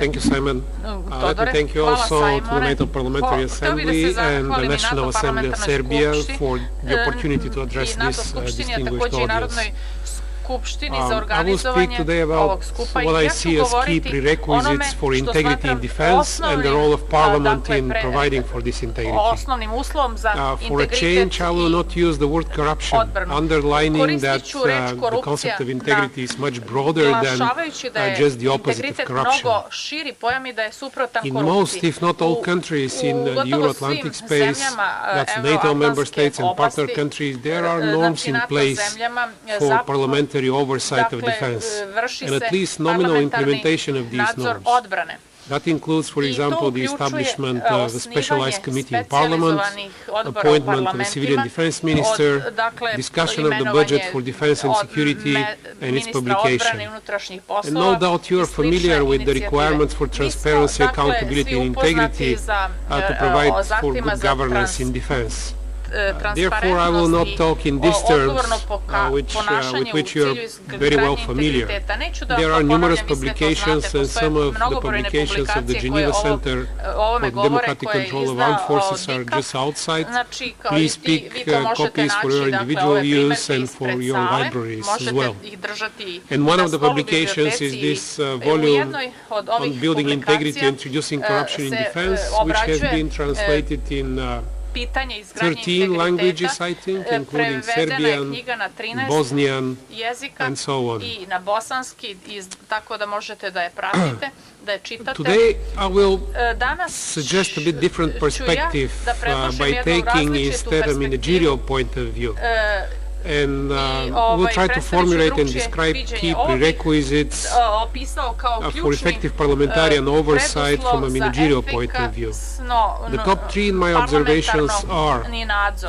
Thank you, Simon. Let me thank you also to the NATO Parliamentary Assembly and the National Assembly of Serbia for the opportunity to address this distinguished audience. I will speak today about what I see as key prerequisites for integrity in defense and the role of Parliament in providing for this integrity. For a change, I will not use the word corruption, underlining that the concept of integrity is much broader than just the opposite of corruption. In most, if not all countries in the Euro-Atlantic space, that's NATO member states and partner countries, there are norms in place for parliamentary oversight of defense, and at least nominal implementation of these norms. That includes, for example, the establishment of a specialized committee in Parliament, appointment of a civilian defense minister, discussion of the budget for defense and security, and its publication. And no doubt you are familiar with the requirements for transparency, accountability, and integrity to provide for good governance in defense. Therefore, I will not talk in these terms, with which you are very well familiar. There are numerous publications, and some of the publications of the Geneva Center for Democratic Control of Armed Forces are just outside. Please pick copies for your individual use and for your libraries as well. And one of the publications is this volume on building integrity and reducing corruption in defense, which has been translated in 13 languages, I think, including Serbian, Bosnian, and so on. Today, I will suggest a bit different perspective by taking instead a managerial point of view. And we'll try to formulate and describe key prerequisites for effective parliamentarian oversight from a managerial point of view. The top three in my observations are: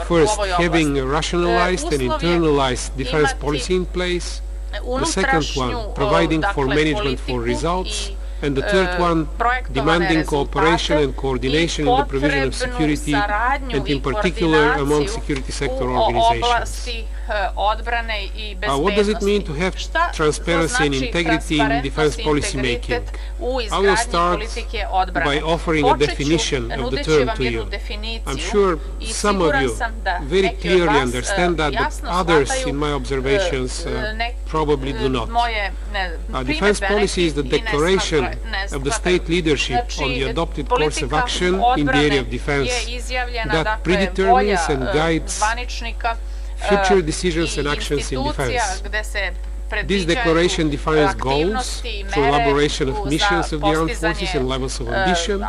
first, having a rationalized and internalized defense policy in place; the second one, providing for management for results; and the third one, demanding cooperation and coordination in the provision of security, and in particular among security sector organizations. What does it mean to have transparency and integrity in defense policy making? I will start by offering a definition of the term to you. I'm sure some of you very clearly understand that, but others, in my observations, probably do not. Defense policy is the declaration of the state leadership on the adopted course of action in the area of defense that predetermines and guides future decisions and actions in defense. This declaration defines goals through elaboration of missions of the armed forces and levels of ambition,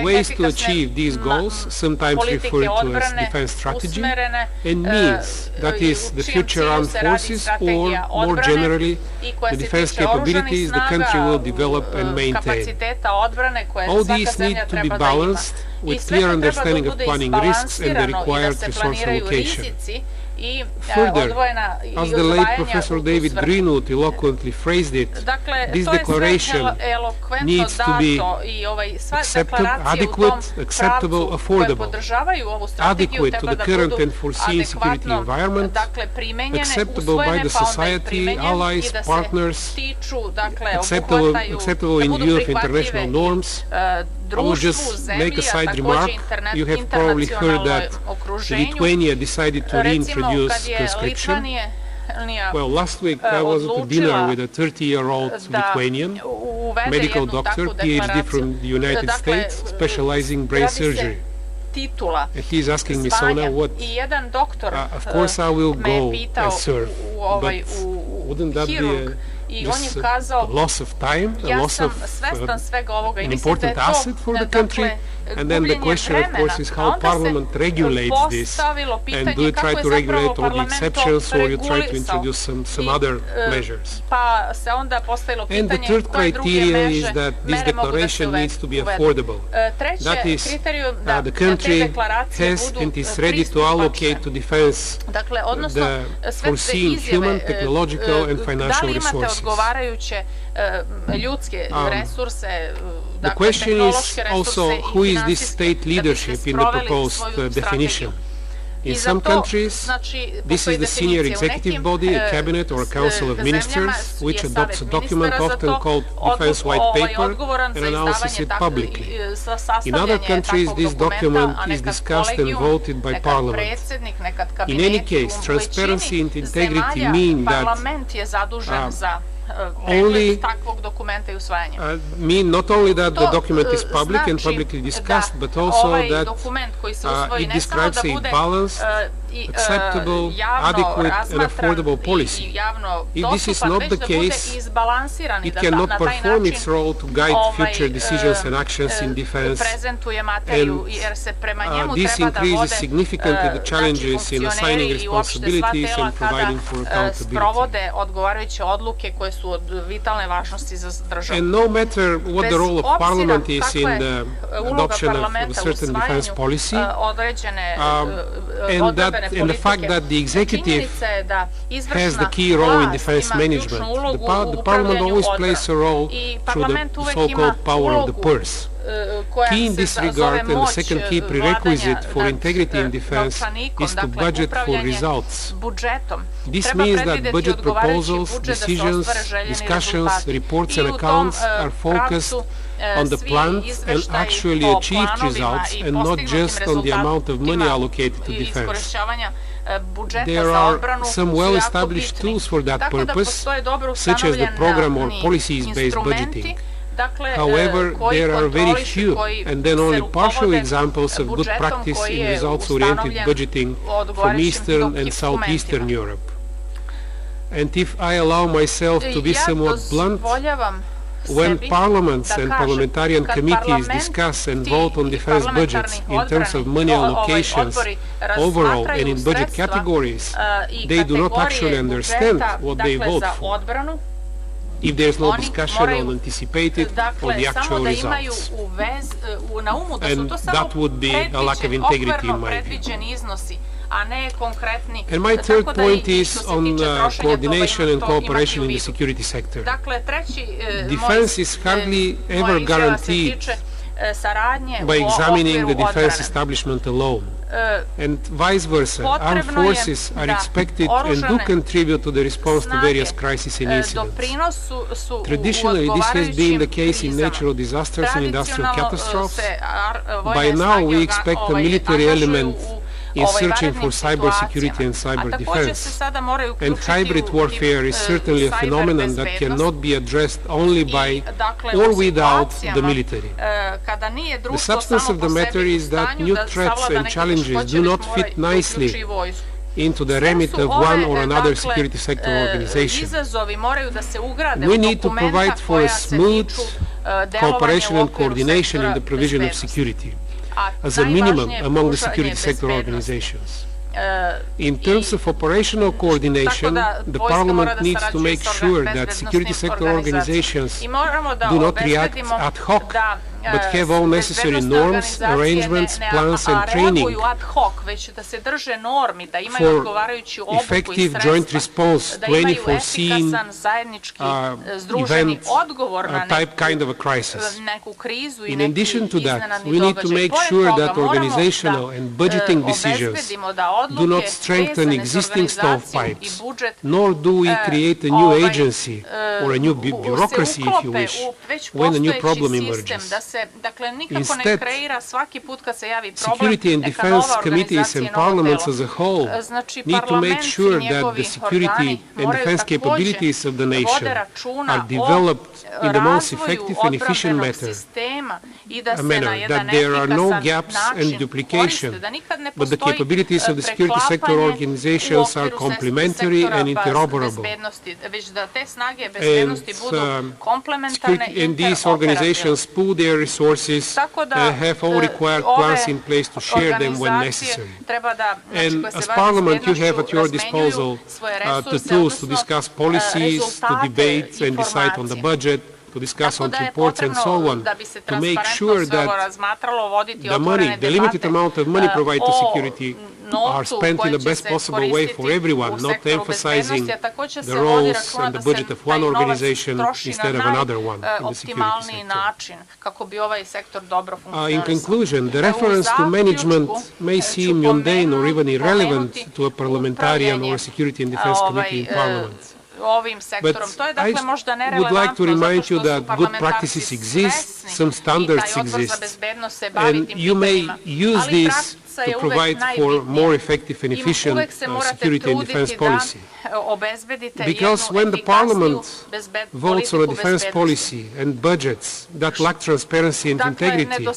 ways to achieve these goals, sometimes referred to as defense strategy, and means, that is, the future armed forces, or more generally, the defense capabilities the country will develop and maintain. All these need to be balanced with clear understanding of planning risks and the required resource allocation. Further, as the late Professor David Greenwood eloquently phrased it, this declaration needs to be adequate, acceptable, affordable, adequate to the current and foreseen security environment, acceptable by the society, allies, partners, acceptable in view of international norms. I will just make a side remark. You have probably heard that Lithuania decided to reintroduce conscription. Well, last week I was at a dinner with a 30-year-old Lithuanian medical doctor, PhD from the United States, specializing in brain surgery. And he's asking me, Sona, what? Of course I will go and serve, but wouldn't that be just a loss of time, a loss of an important asset for the country? And then the question, of course, is how Parliament regulates this, and do you try to regulate all the exceptions, or you try to introduce some other measures? And the third criteria is that this declaration needs to be affordable. That is, the country has and is ready to allocate to defense the foreseen human, technological and financial resources. The question is also, who is this state leadership in the proposed definition? In some countries, this is the senior executive body, a cabinet or a council of ministers, which adopts a document often called Defense White Paper and announces it publicly. In other countries, this document is discussed and voted by Parliament. In any case, transparency and integrity mean that not only that the document is public and publicly discussed, but also that it describes a balanced, acceptable, adequate and affordable policy. If this is not the case, it cannot perform its role to guide future decisions and actions in defense, and this increases significantly the challenges in assigning responsibilities and providing for accountability. And no matter what the role of Parliament is in the adoption of a certain defense policy, and the fact that the executive has the key role in defense management, the Parliament always plays a role through the so-called power of the purse. Key in this regard, and the second key prerequisite for integrity in defense, is to budget for results. This means that budget proposals, decisions, discussions, reports and accounts are focused on the planned and actually achieved results, and not just on the amount of money allocated to defense. There are some well-established tools for that purpose, such as the program or policies-based budgeting. However, there are very few, and then only partial examples of good practice in results-oriented budgeting from Eastern and Southeastern Europe. And if I allow myself to be somewhat blunt, when parliaments and parliamentarian committees discuss and vote on defense budgets in terms of money allocations overall and in budget categories, they do not actually understand what they vote for, if there is no discussion on anticipated or the actual results. And that would be a lack of integrity in my view. And my third point is on coordination and cooperation in the security sector. Defense is hardly ever guaranteed by examining the defense establishment alone. And vice versa, armed forces are expected and do contribute to the response to various crises and incidents. Traditionally, this has been the case in natural disasters and industrial catastrophes. By now, we expect a military element in searching for cybersecurity and cyber defense. And hybrid warfare is certainly a phenomenon that cannot be addressed only by or without the military. The substance of the matter is that new threats and challenges do not fit nicely into the remit of one or another security sector organization. We need to provide for a smooth cooperation and coordination in the provision of security, as a minimum among the security sector organizations. In terms of operational coordination, the Parliament needs to make sure that security sector organizations do not react ad hoc, but have all necessary norms, arrangements, plans and training for effective joint response to any foreseen event, type kind of a crisis. In addition to that, we need to make sure that organizational and budgeting decisions do not strengthen existing stovepipes, nor do we create a new agency or a new bureaucracy, if you wish, when a new problem emerges. Instead, security and defense committees and parliaments as a whole need to make sure that the security and defense capabilities of the nation are developed in the most effective and efficient manner, that there are no gaps and duplication, but the capabilities of the security sector organizations are complementary and interoperable. And these organizations pool their resources, have all required plans in place to share them when necessary. And as Parliament, you have at your disposal the tools to discuss policies, to debate and decide on the budget, to discuss on reports and so on, to make sure that the money, the limited amount of money provided to security are spent in the best possible way for everyone, not emphasizing the roles and the budget of one organization instead of another one in the security sector. In conclusion, the reference to management may seem mundane or even irrelevant to a parliamentarian or a security and defense committee in Parliament. But I would like to remind you that good practices exist, some standards exist, and you may use these to provide for more effective and efficient security and defense policy. Because when the Parliament votes on a defense policy and budgets that lack transparency and integrity,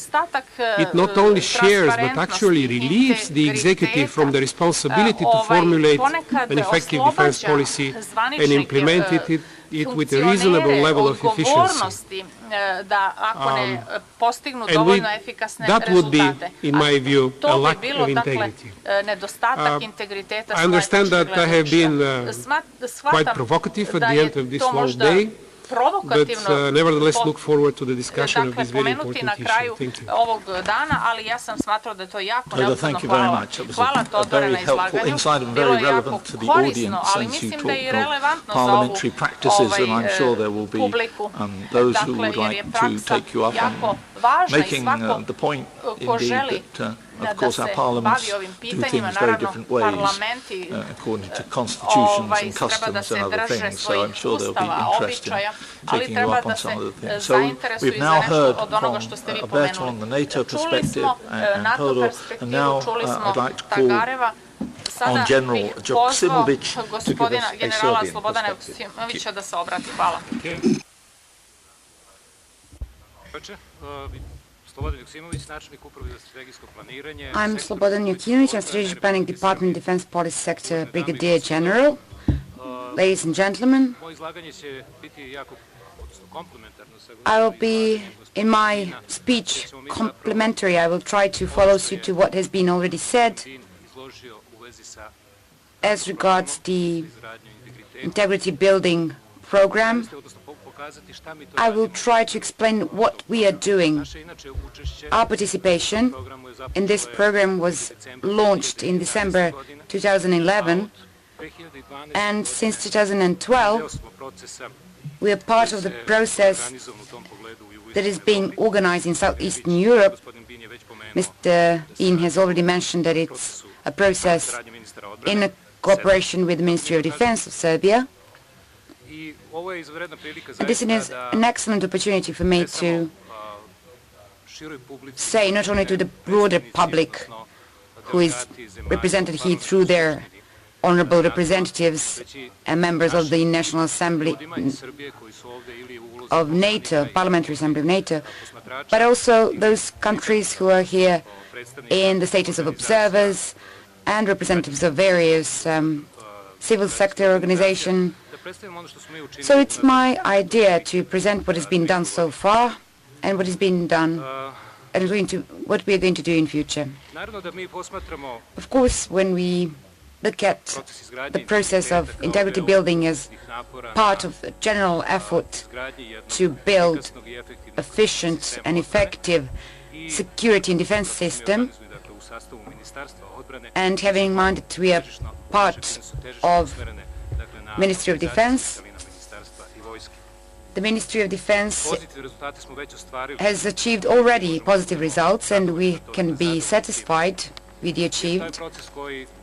it not only shares but actually relieves the executive from the responsibility to formulate an effective defense policy and implement it with a reasonable level of efficiency. That would be, in my view, a lack of integrity. I understand that I have been quite provocative at the end of this long day, but nevertheless look forward to the discussion of this very important issue. Thank you. Thank you very much. It was a very helpful insight and very relevant to the audience, since you talked of parliamentary practices, and I'm sure there will be those who would like to take you up on making the point, indeed, that of course our parliaments do things very different ways according to constitutions and customs and other things, so I'm sure there'll be interest in taking you up on some of the things. So we've now heard from Alberto on the NATO perspective and Hodor, and now I'd like to call on General Joksimovic to give us a Serbian perspective. I'm Slobodan Jokinovic, I'm Strategic Planning Department, Defense Policy Sector Brigadier General. Ladies and gentlemen, I will be, in my speech, complimentary. I will try to follow suit to what has been already said as regards the integrity building program. I will try to explain what we are doing. Our participation in this program was launched in December 2011, and since 2012 we are part of the process that is being organized in Southeastern Europe. Mr. Ian has already mentioned that it's a process in cooperation with the Ministry of Defense of Serbia. And this is an excellent opportunity for me to say not only to the broader public, who is represented here through their honorable representatives and members of the National Assembly of NATO, Parliamentary Assembly of NATO, but also those countries who are here in the status of observers and representatives of various civil sector organizations. So it's my idea to present what has been done so far and what has been done and what we are going to do in future. Of course, when we look at the process of integrity building as part of the general effort to build efficient and effective security and defense system, and having in mind that we are part of Ministry of Defense, the Ministry of Defense has achieved already positive results, and we can be satisfied with the achieved,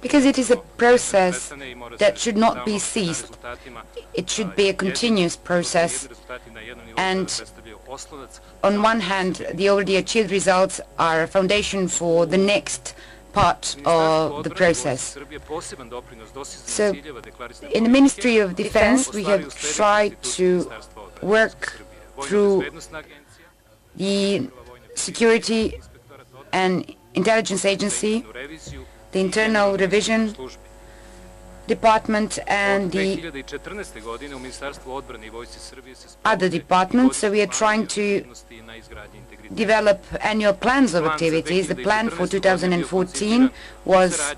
because it is a process that should not be ceased. It should be a continuous process, and on one hand, the already achieved results are a foundation for the next part of the process. So, in the Ministry of Defense, we have tried to work through the Security and Intelligence Agency, the Internal Revision Department, and the other departments. So we are trying to develop annual plans of activities. The plan for 2014 was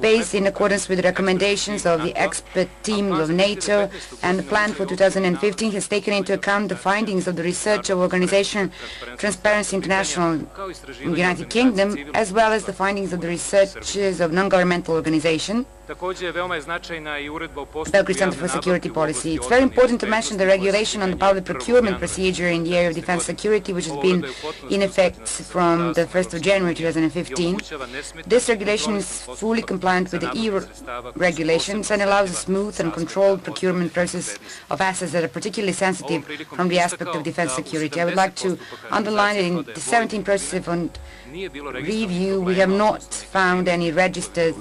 based in accordance with the recommendations of the expert team of NATO, and the plan for 2015 has taken into account the findings of the research of organization Transparency International in the United Kingdom, as well as the findings of the researchers of non-governmental organizations Belgrade Center for Security Policy. It's very important to mention the regulation on the public procurement procedure in the area of defense security, which has been in effect from the 1st of January 2015. This regulation is fully compliant with the EU regulations and allows a smooth and controlled procurement process of assets that are particularly sensitive from the aspect of defense security. I would like to underline that in the 17 processes on review, we have not found any registered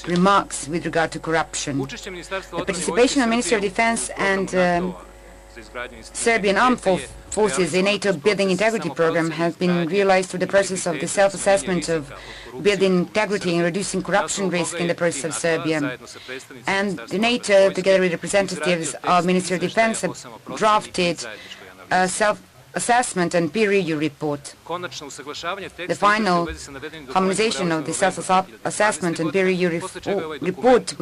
remarks with regard to corruption. The participation of Ministry of Defense and Serbian Armed Forces in NATO Building Integrity Program has been realized through the process of the self-assessment of building integrity and reducing corruption risk in the process of Serbia. And the NATO, together with representatives of Ministry of Defense, have drafted a self-assessment and peer review report. The final harmonization of the self-assessment and peer review report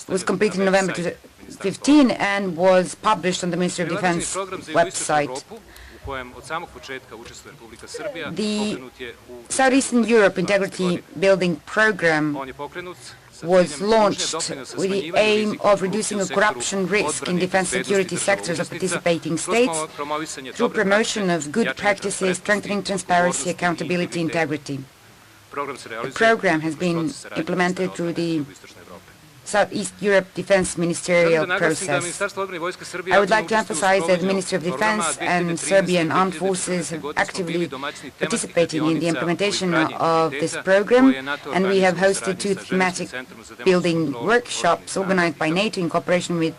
was completed in November 2015 and was published on the Ministry of Defense website. The Southeastern Europe Integrity Building Program was launched with the aim of reducing the corruption risk in defense security sectors of participating states through promotion of good practices, strengthening transparency, accountability, integrity. The program has been implemented through the Southeast Europe Defense Ministerial process. I would like to emphasize that the Ministry of Defense and Serbian Armed Forces have actively participated in the implementation of this program, and we have hosted 2 thematic building workshops organized by NATO in cooperation with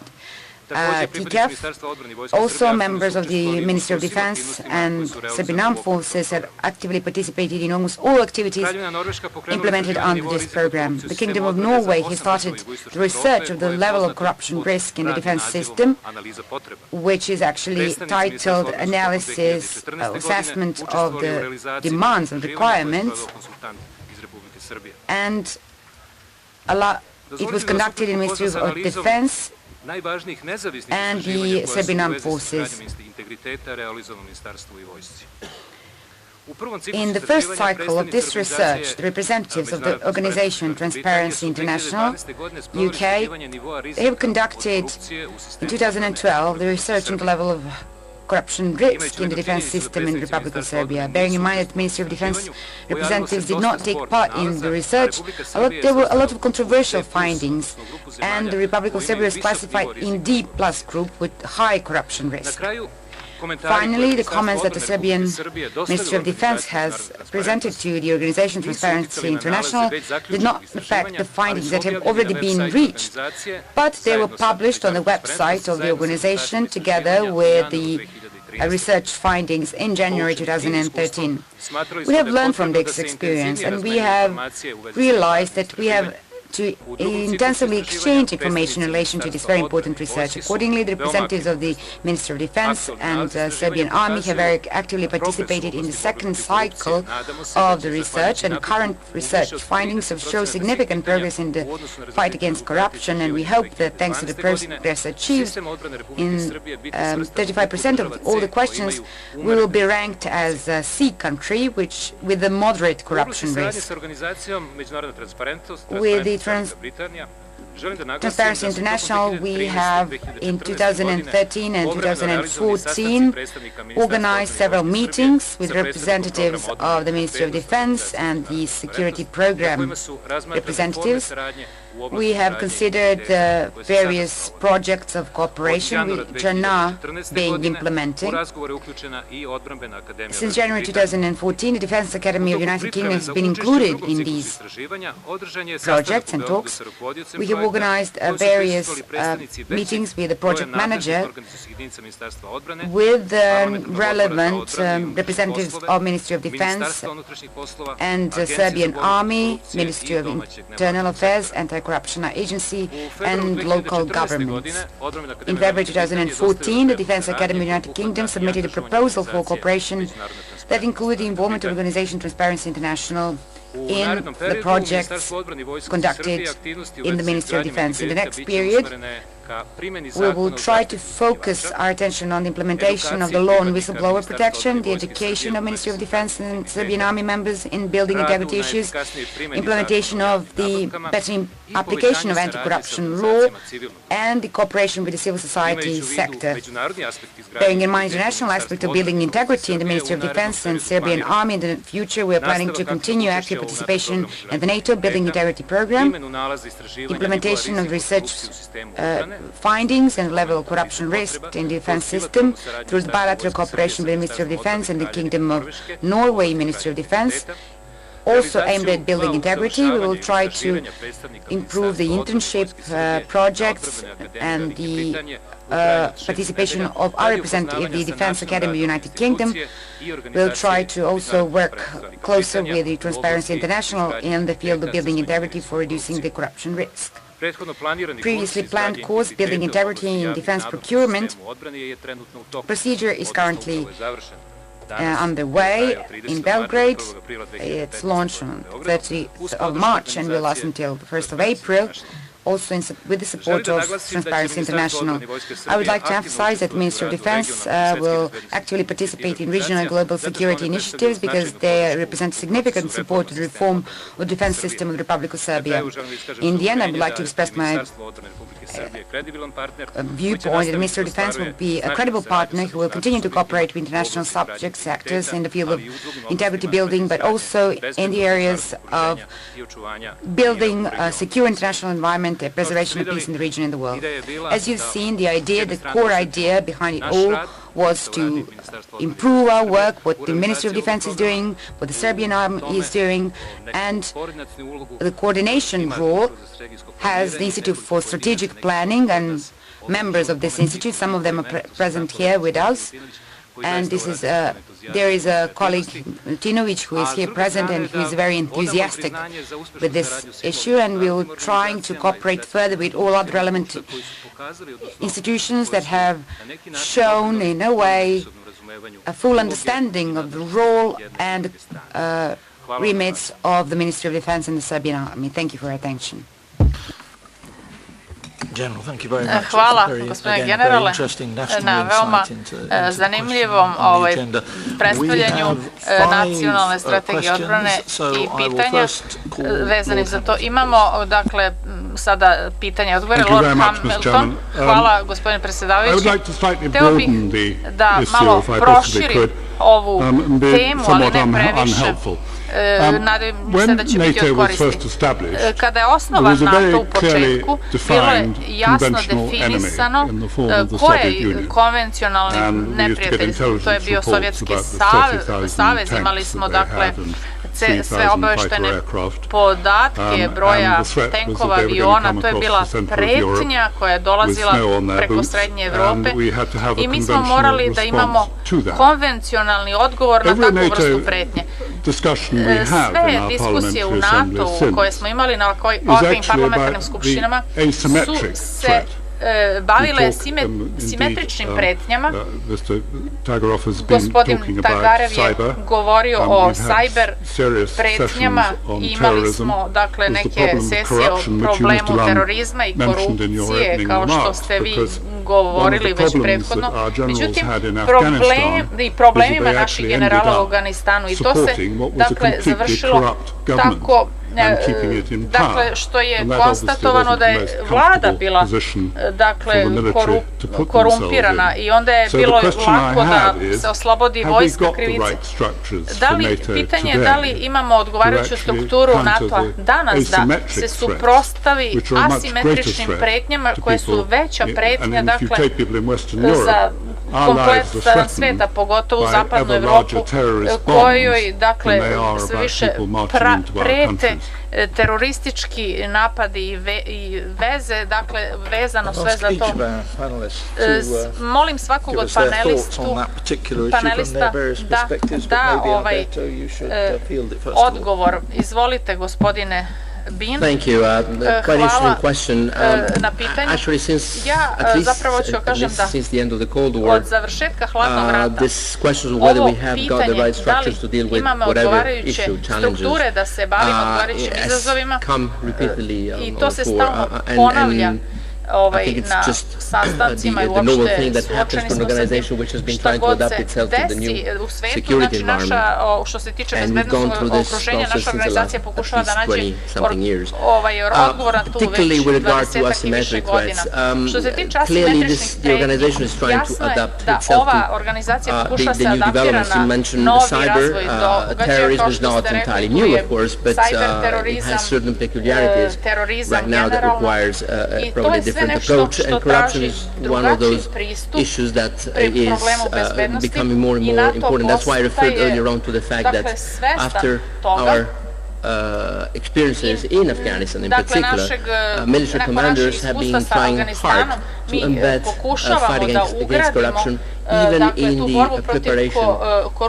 TCAF. Also, members of the Ministry of Defense and Serbian Armed Forces have actively participated in almost all activities implemented under this program. The Kingdom of Norway has started the research of the level of corruption risk in the defense system, which is actually titled Analysis, Assessment of the Demands and Requirements, and it was conducted in the Ministry of Defense and the Serbian Armed Forces. In the first cycle of this research, the representatives of the organization Transparency International, UK, they have conducted in 2012 the research on the level of corruption risk in the defense system in the Republic of Serbia. Bearing in mind that the Ministry of Defense representatives did not take part in the research, there were a lot of controversial findings, and the Republic of Serbia was classified in D+ group with high corruption risk. Finally, the comments that the Serbian Ministry of Defense has presented to the organization Transparency International did not affect the findings that have already been reached, but they were published on the website of the organization together with the research findings in January 2013. We have learned from this experience, and we have realized that we have to intensively exchange information in relation to this very important research. Accordingly, the representatives of the Ministry of Defense and Serbian Army have very actively participated in the second cycle of the research, and current research findings have shown significant progress in the fight against corruption, and we hope that thanks to the progress achieved in 35% of all the questions, we will be ranked as a C country, which with a moderate corruption risk. With the Transparency International, we have in 2013 and 2014 organized several meetings with representatives of the Ministry of Defense and the Security Program representatives. We have considered various projects of cooperation which are now being implemented. Since January 2014, the Defense Academy of the United Kingdom has been included in these projects and talks. We have organized various meetings with the project manager, with relevant representatives of Ministry of Defense and Serbian Army, Ministry of Internal Affairs, Anti-Corruption Agency, and local governments. In February 2014, the Defense Academy of the United Kingdom submitted a proposal for cooperation that included the involvement of Organization Transparency International in the projects conducted in the Ministry of Defense. In the next period, we will try to focus our attention on the implementation of the law on whistleblower protection, the education of Ministry of Defense and Serbian Army members in building integrity issues, implementation of the better application of anti-corruption law, and the cooperation with the civil society sector. Bearing in mind the international aspect of building integrity in the Ministry of Defense and Serbian Army in the future, we are planning to continue active participation in the NATO Building Integrity Program, implementation of research findings and level of corruption risk in the defense system through the bilateral cooperation with the Ministry of Defense and the Kingdom of Norway Ministry of Defense. Also aimed at building integrity, we will try to improve the internship projects and the participation of our representative, the Defense Academy of the United Kingdom. We'll try to also work closer with the Transparency International in the field of building integrity for reducing the corruption risk. Previously planned course Building Integrity in Defense Procurement procedure is currently underway in Belgrade. It's launched on 30th of March and will last until the 1st of April, also with the support of Transparency International. I would like to emphasize that the Ministry of Defense will actively participate in regional and global security initiatives because they represent significant support to the reform of the defense system of the Republic of Serbia. In the end, I would like to express my viewpoint that the Ministry of Defense will be a credible partner who will continue to cooperate with international subject sectors in the field of integrity building, but also in the areas of building a secure international environment, the preservation of peace in the region and the world. As you've seen, the core idea behind it all was to improve our work, what the Ministry of Defense is doing, what the Serbian Army is doing, and the coordination role has the Institute for Strategic Planning and members of this institute. Some of them are present here with us. And this is there is a colleague, Tinovic, who is here present and who is very enthusiastic with this issue, and we will trying to cooperate further with all other relevant institutions that have shown, in a way, a full understanding of the role and remits of the Ministry of Defense and the Serbian Army. Thank you for your attention. Hvala, gospodine generale, na veoma zanimljivom predstavljanju nacionalne strategije odbrane i pitanja vezani za to. Imamo, dakle, sada pitanje odgovore. Lord Hamilton, hvala, gospodine predsjedavajući. Hteo bih da malo proširim ovu temu, ali ne previše. Nadam se da će biti od koristi. Kada je osnovan NATO u početku, bilo je jasno definisano ko je konvencionalni neprijatelj. To je bio Sovjetski savez. Imali smo, dakle, sve obaveštene podatke broja tenkova, aviona. To je bila pretnja koja je dolazila preko Srednje Evrope i mi smo morali da imamo konvencionalni odgovor na takvu vrstu pretnje. Sve diskusije u NATO koje smo imali na ovakvim parlamentarnim skupštinama su se bavile simetričnim pretnjama. Gospodin Tagarev je govorio o sajber pretnjama. Imali smo, dakle, neke sesije o problemu terorizma i korupcije, kao što ste vi govorili već prethodno. Međutim, problemima naših generala u Afganistanu, i to se, dakle, završilo tako, dakle, što je konstatovano da je vlada bila, dakle, korumpirana i onda je bilo lako da se oslobodi vojska krivice. Pitanje je da li imamo odgovarajuću strukturu NATO-a danas da se suprotstavi asimetričnim pretnjama koje su veća pretnja, dakle, za kompletan sveta, pogotovo u zapadnu Evropu, kojoj, dakle, sve više prete teroristički napadi i veze, dakle, vezano sve za to. Molim svakog od panelista da ovaj odgovor. Izvolite, gospodine Bean. Hvala na pitanju. Ja zapravo ću kažem da od završetka hladnog rata ovo pitanje da li imamo odgovarajuće strukture da se bavimo odgovarajućim izazovima i to se stalno ponavlja na sastancima i uopšte suočeni smo sa tim šta god se desi u svetu. Znači, što se tiče bezbednostnog okruženja, naša organizacija pokušava da nađe odgovor na tu već 20 i više godina. Što se tiče asimetričnih pretnji, jasno je da ova organizacija pokušava se adaptira na novi razvoj događaja, kao što ste rekli, tu je cyber terorizam generalno, i to je sve nešto što traži drugačiji pristup pri problemu bezbednosti i NATO postaje, dakle, svestan toga. Experiences in Afghanistan in particular, military commanders have been trying hard to embed fighting against corruption even in the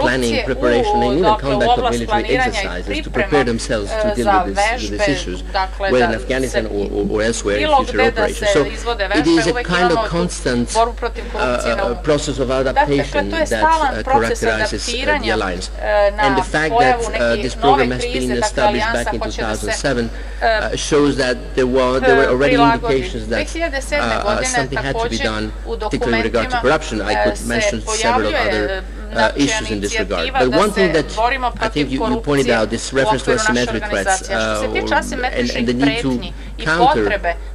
planning, preparation, and even conduct of military exercises to prepare themselves to deal with these issues, whether in Afghanistan or elsewhere in future operations. So it is a kind of constant process of adaptation that characterizes the alliance. And the fact that this program has been established back in 2007 shows that there were already indications that something had to be done, particularly with regard to corruption. I could mention several other issues in this regard. But one thing that I think you pointed out, this reference to asymmetric threats and the need to counter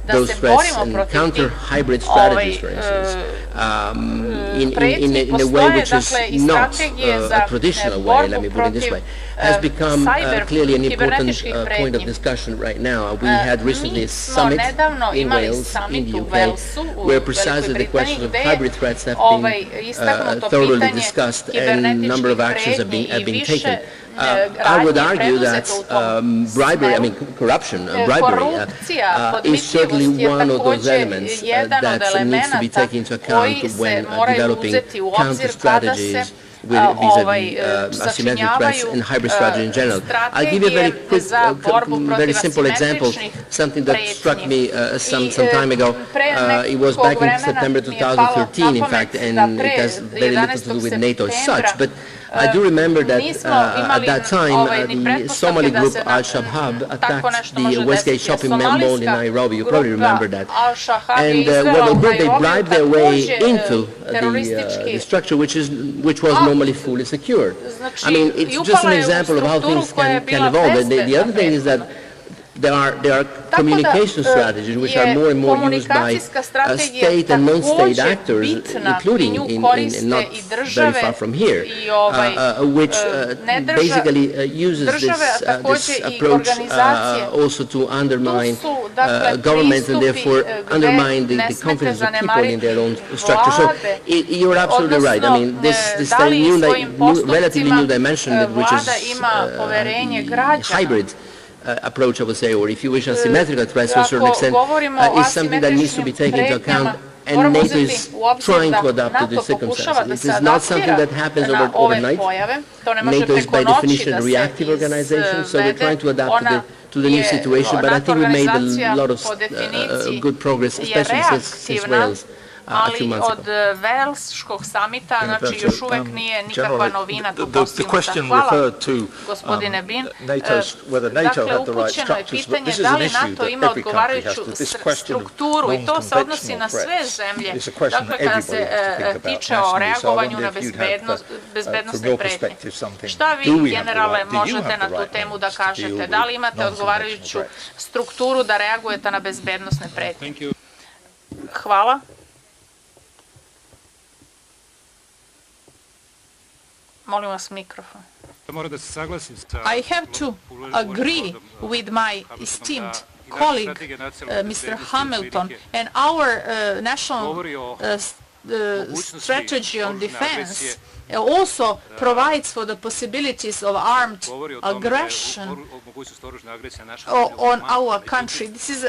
those threats and counter hybrid strategies, for instance, in a way which is not a traditional way, let me put it this way, has become clearly an important point of discussion right now. We had recently a summit in Wales, in the UK, where precisely the question of hybrid threats have been thoroughly discussed and a number of actions have been taken. I would argue that corruption, bribery, is certainly one of those elements that needs to be taken into account when developing counter strategies vis-a-vis asymmetric threats and hybrid strategy in general. I'll give you a very quick, very simple example, something that struck me some time ago. It was back in September 2013, in fact, and it has very little to do with NATO as such, but I do remember that at that time the Somali group Al-Shabaab attacked the Westgate shopping mall in Nairobi. You probably remember that. And what they did, they bribed their way into the structure, which was normally fully secured. I mean, it's just an example of how things can evolve. And the other thing is that there are communication strategies which are more and more used by state and non-state actors, including in not very far from here, which basically uses this approach also to undermine governments and therefore undermine the confidence of people in their own structure. So you're absolutely right. I mean, this relatively new dimension, which is hybrid approach, I would say, or if you wish, asymmetrical threats to a certain extent, is something that needs to be taken into account, and NATO is trying to adapt to the circumstances. It is not something that happens overnight. NATO is by definition a reactive organization, so we're trying to adapt to the new situation, but I think we made a lot of good progress, especially since Wales. Ali od Velškog samita, znači još uvek nije nikakva novina tu postignuta. Hvala, gospodine Bin. Dakle, upućeno je pitanje da li NATO ima odgovarajuću strukturu i to se odnosi na sve zemlje. Dakle, kada se tiče o reagovanju na bezbednostne pretnje. Šta vi, generale, možete na tu temu da kažete? Da li imate odgovarajuću strukturu da reagujete na bezbednostne pretnje? Hvala. Molim vas mikrofon. I have to agree with my esteemed colleague, Mr. Hamilton, and our national strategy on defense also provides for the possibilities of armed aggression on our country.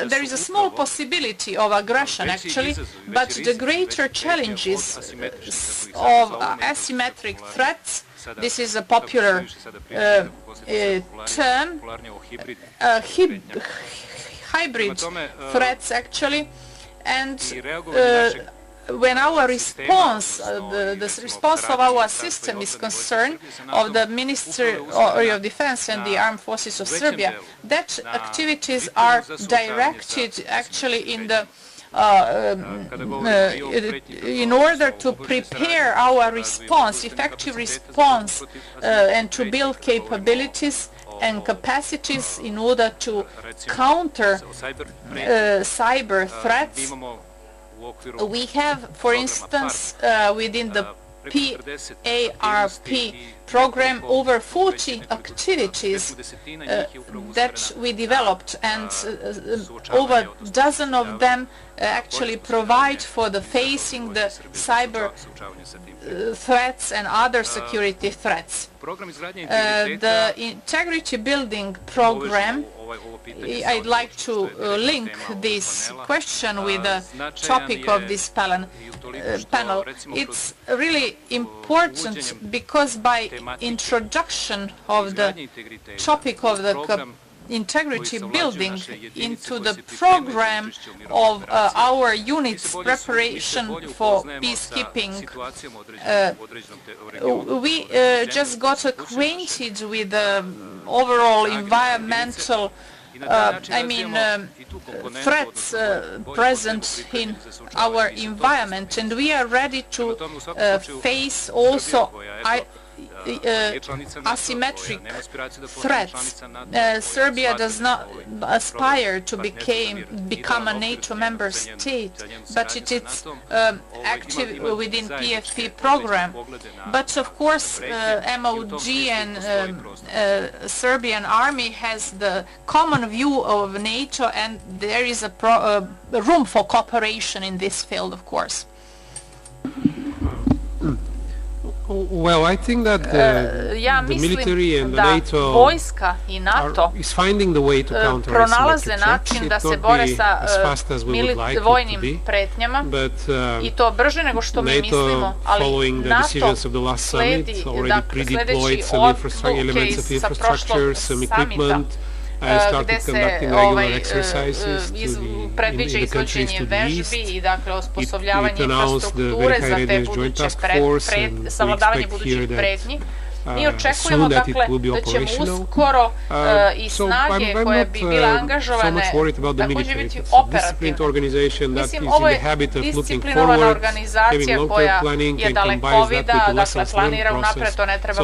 There is a small possibility of aggression, actually, but the greater challenges of asymmetric threats, this is a popular term, hybrid threats, actually, and when our response, the response of our system is concerned, of the Ministry of Defense and the Armed Forces of Serbia, that activities are directed actually in the in order to prepare our response, effective response, and to build capabilities and capacities in order to counter cyber threats. We have, for instance, within the PARP program, over 40 activities that we developed, and over a dozen of them actually provide for the facing the cyber threats and other security threats. The integrity building program, I'd like to link this question with the topic of this panel. It's really important because by introduction of the topic of the integrity building into the program of our unit's preparation for peacekeeping, we just got acquainted with the overall environmental threats present in our environment, and we are ready to face also asymmetric threats. Serbia does not aspire to become a NATO member state, but it is active within PFP program. But of course, MOD and Serbian army has the common view of NATO, and there is a room for cooperation in this field, of course. Well, I think that the military and the NATO is finding the way to counter asymmetric threats. It not be as fast as we would like it to be, but NATO, following the decisions of the last summit, already pre-deployed some elements of infrastructure, some equipment, started conducting regular exercises in the countries to the east. It announced the very high readiness joint task force, and we expect here that soon that it will be operational. So I'm not so much worried about the military. It's a disciplined organization that is in the habit of looking forward, having long-term planning, and combines that with the lessons learned process. So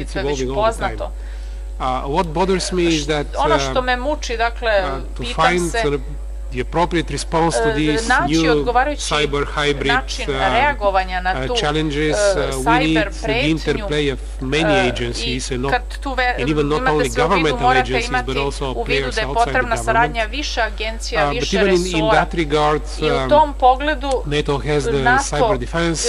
it's evolving all the time. What bothers me is that ono što me muči, dakle, pitam se the appropriate response to these new cyber hybrid challenges, we need the interplay of many agencies and even not only governmental agencies but also players outside the government. But even in that regard, NATO has the Cyber Defense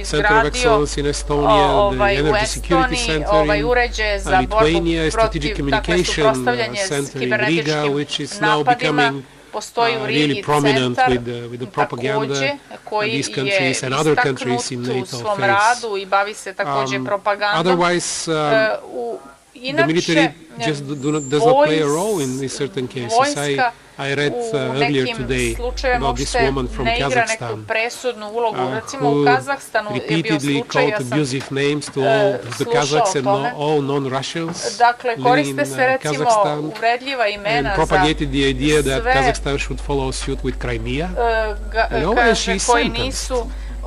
Center of Excellence in Estonia, the Energy Security Center in Lithuania, Strategic Communication Center in Riga, which is now becoming really prominent with the propaganda these countries and other countries in NATO face. Otherwise, the military just does not play a role in certain cases. I read earlier today about this woman from Kazakhstan who repeatedly called abusive names to all the Kazakhs and all non-Russians living in Kazakhstan and propagated the idea that Kazakhstan should follow suit with Crimea. And she's sentenced.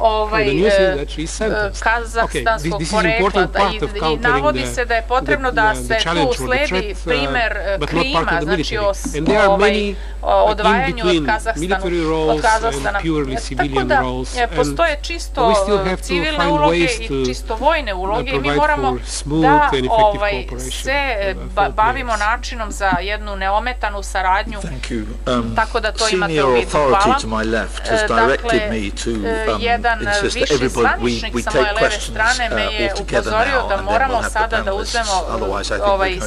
The news is that she's sentenced. Okay, this is an important part of countering the challenge or the threat, but not part of the military. And there are many in between military roles and purely civilian roles. And we still have to find ways to provide for smooth and effective cooperation. Bavimo načinom za jednu neometanu saradnju. Tako da to imate u vidu. Hvala. Dakle, viši zvaničnik sa moje leve strane me je upozorio da moramo sada da uzmemo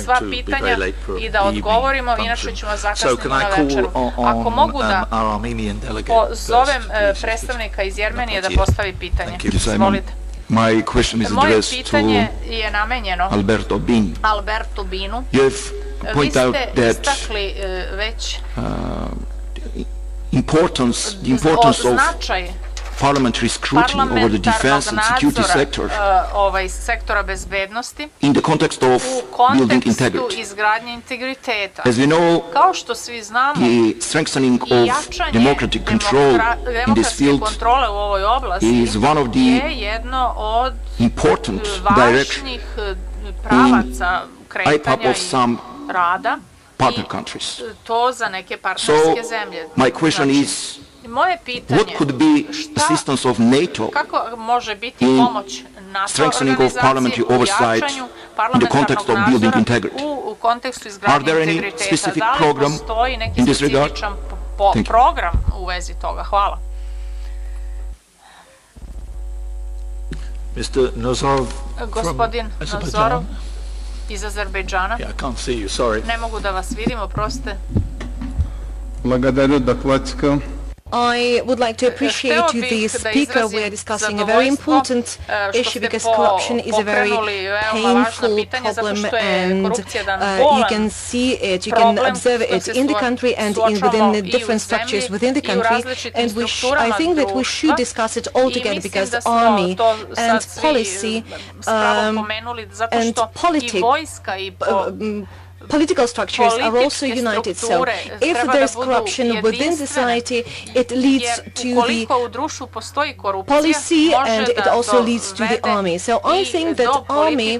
sva pitanja i da odgovorimo, inače ćemo zakasniti na večeru. Ako mogu da pozovem predstavnika iz Jermenije da postavi pitanje. Izvolite. Moje pitanje je namenjeno Alberto Binu. Vi ste istakli već značaj parliamentary scrutiny over the defense and security sector sektora bezbednosti in the context of building integrity. As we know, the strengthening of democratic control in this field is one of the important directions in IPAP of some partner countries. So my question is, what could be assistance of NATO in strengthening of parliamentary oversight in the context of building integrity? Are there any specific program in this regard? Thank you. Mr. Nazarov Gospodin Nazarov iz Azerbejdžana. Yeah, I can't see you, sorry. Ne mogu da vas vidim, oprostite. Благодарю докладчика. I would like to appreciate the speaker. We are discussing a very important issue because corruption is a very painful problem, and you can see it, you can observe it in the country and within the different structures within the country, and I think that we should discuss it all together because the army and policy and political structures are also united. So if there's corruption within society, it leads to the policy and it also leads to the army. So I think that army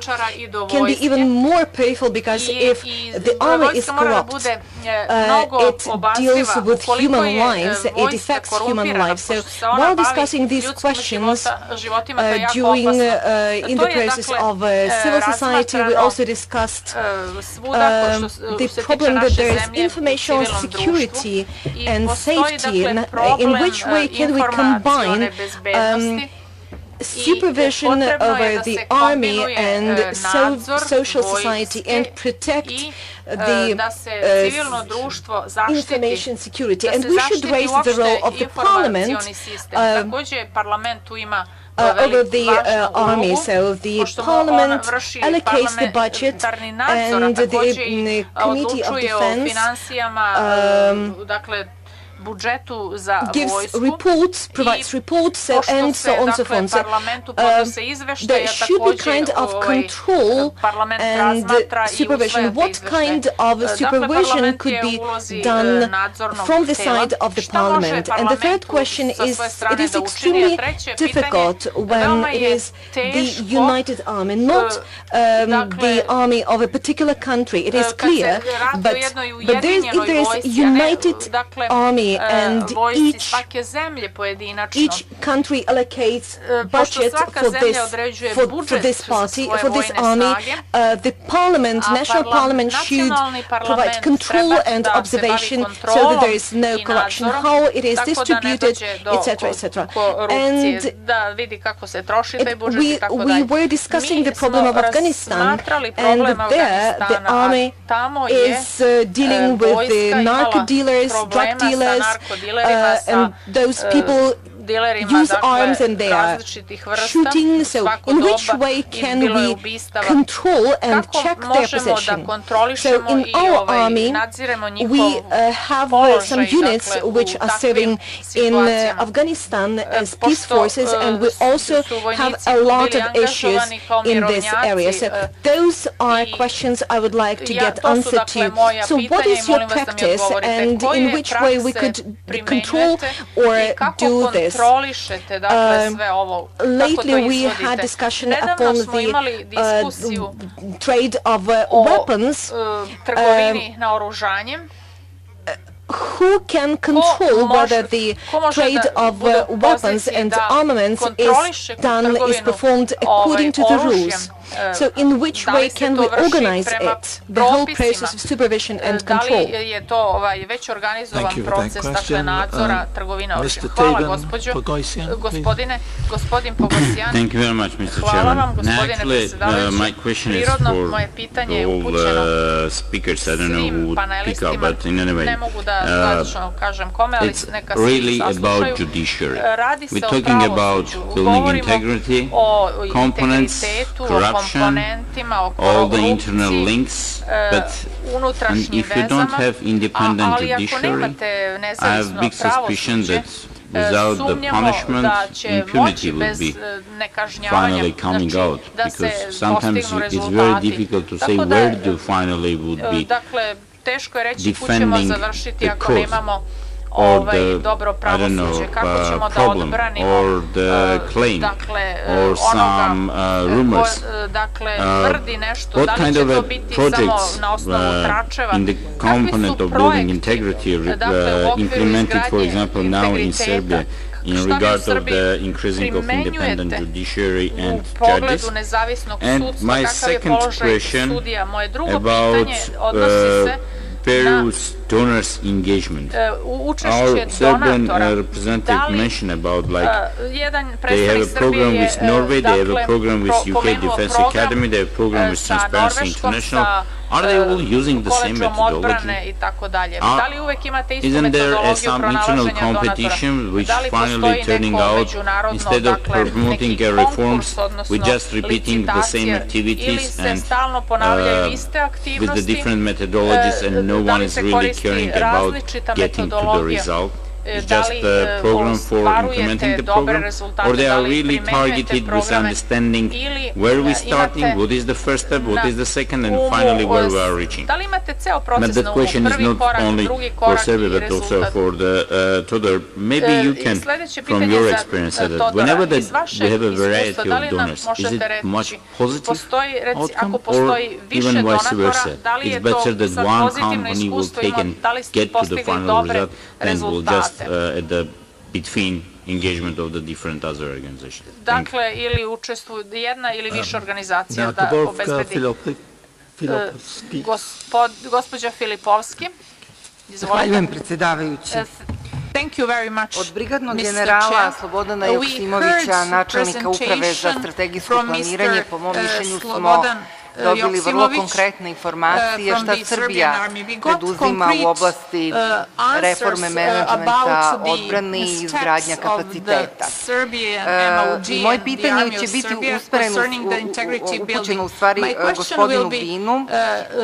can be even more painful because if the army is corrupt, it deals with human lives, it affects human lives. So while discussing these questions in the process of civil society, we also discussed the problem that there is information security and safety, in which way can we combine supervision over the army and social society and protect the information security. And we should raise the role of the parliament over the army. So the parliament allocates the budget and the Committee of Defense budžetu za vojsku provides reports and so on and so forth. There should be kind of control and supervision. What kind of supervision could be done from the side of the Parliament? And the third question is, it is extremely difficult when it is the United Army, not the army of a particular country. It is clear, but if there is United Army and each country allocates budget for this party, for this army, the Parliament, National Parliament should provide control and observation so that there is no corruption, how it is distributed, etc., etc. And we were discussing the problem of Afghanistan, and there the army is dealing with the narco dealers, drug dealers, and those people use arms and they are shooting. So in which way can we control and check their position? So in our army, we have some units which are serving in Afghanistan as peace forces, and we also have a lot of issues in this area. So those are questions I would like to get answered to. So what is your practice, and in which way we could control or do this? Lately we had discussion upon the trade of weapons. Who can control whether the trade of weapons and armaments is performed according to the rules? So in which way can we organize it, the whole process of supervision and control? Thank you for that question. Mr. Pogosian, Thank you very much, Mr. Chairman. Actually, my question is for all the speakers. I don't know who would pick up, but in any way, it's really about judiciary. We're talking about building integrity, components, corruption, all the internal links, but if you don't have independent judiciary, I have big suspicion that without the punishment, impunity will be finally coming out, because sometimes it's very difficult to say where the finally would be defending the cause, or the, I don't know, problem, or the claim, or some rumors. What kind of projects in the component of building integrity implemented, for example, now in Serbia, in regard of the increasing of independent judiciary and judges? And my second question about Peru's donors' engagement. Our Serbian representative mentioned about, like, they have a program with Norway, they have a program with UK Defense Academy, they have a program with Transparency International. Are they all using the same methodology? Isn't there some internal competition which finally turning out, instead of promoting reforms, we're just repeating the same activities and with the different methodologies, and no one is really caring about getting to the result? It's just a program for implementing the program, or they are really targeted with understanding where we're starting, what is the first step, what is the second, and finally where we are reaching. But that question is not only for Serbia, but also for the Todor. Maybe you can, from your experience, say that whenever we have a variety of donors, is it much positive outcome, or even vice versa? It's better that one company will take and get to the final result, and will just at the between engagement of the different other organizations. Dakle, ili učestvuju jedna ili više organizacija da obezbedi. Gospođa Filipovski. Zahvaljujem, predsjedavajući. Thank you very much, od brigadnog generala Slobodana Joksimovića, načelnika Uprave za strategijsko planiranje, po mom mišljenju smo dobili vrlo konkretne informacije šta Srbija preduzima u oblasti reforme menadžmenta, odbrane i izgradnja kapaciteta. Moje pitanje će biti upućeno u stvari gospodinu Binu,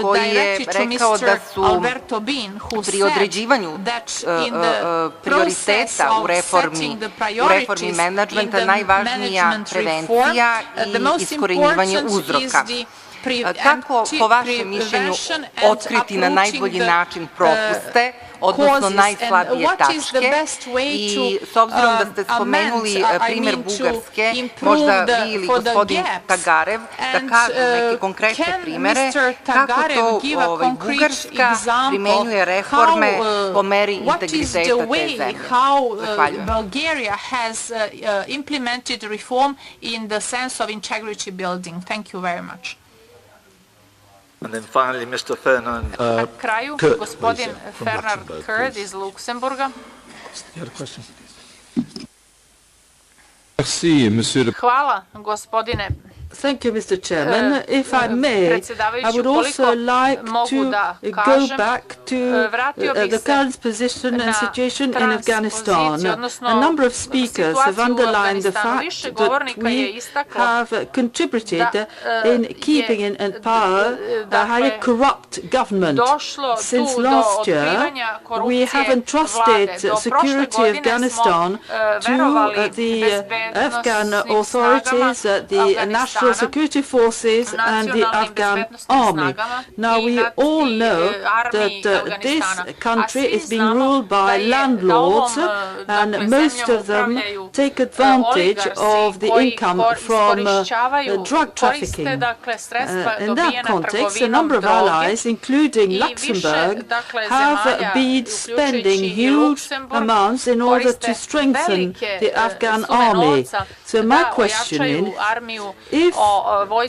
koji je rekao da su pri određivanju prioriteta u reformi menadžmenta najvažnija prevencija i iskorenjivanje uzroka. Kako, po vašem mišljenju, otkriti na najbolji način propuste, odnosno najslabije tačke, i s obzirom da ste spomenuli primjer Bugarske, možda vi ili gospodin Tagarev, da kažu neke konkretne primere, kako to Bugarska primenjuje reforme po meri integriteta te zemlje. Zahvaljujem. Bulgaria has implemented reform in the sense of integrity building. Thank you very much. And then finally, Mr. Fernand Na kraju, gospodin Fernand Kurd iz Luksemburga. Hvala, gospodine. Thank you, Mr. Chairman. If I may, I would also like to go back to the current position and situation in Afghanistan. A number of speakers have underlined the fact that we have contributed in keeping in power a highly corrupt government. Since last year, we have entrusted security of Afghanistan to the Afghan authorities, the national security forces and the Afghan army. Now we all know that this country is being ruled by landlords, and most of them take advantage of the income from drug trafficking. In that context, a number of allies, including Luxembourg, have been spending huge amounts in order to strengthen the Afghan army. So my question is,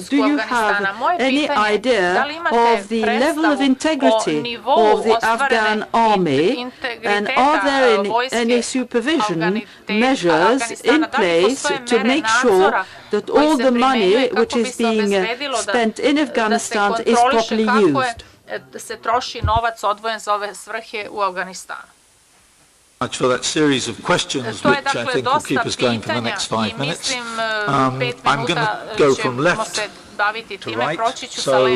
do you have any idea of the level of integrity of the Afghan army, and are there any supervision measures in place to make sure that all the money which is being spent in Afghanistan is properly used? Se troši novac odvojen za ove svrhe u Afganistanu. Much for that series of questions, which I think will keep us going for the next 5 minutes. I'm going to go from left to right. So,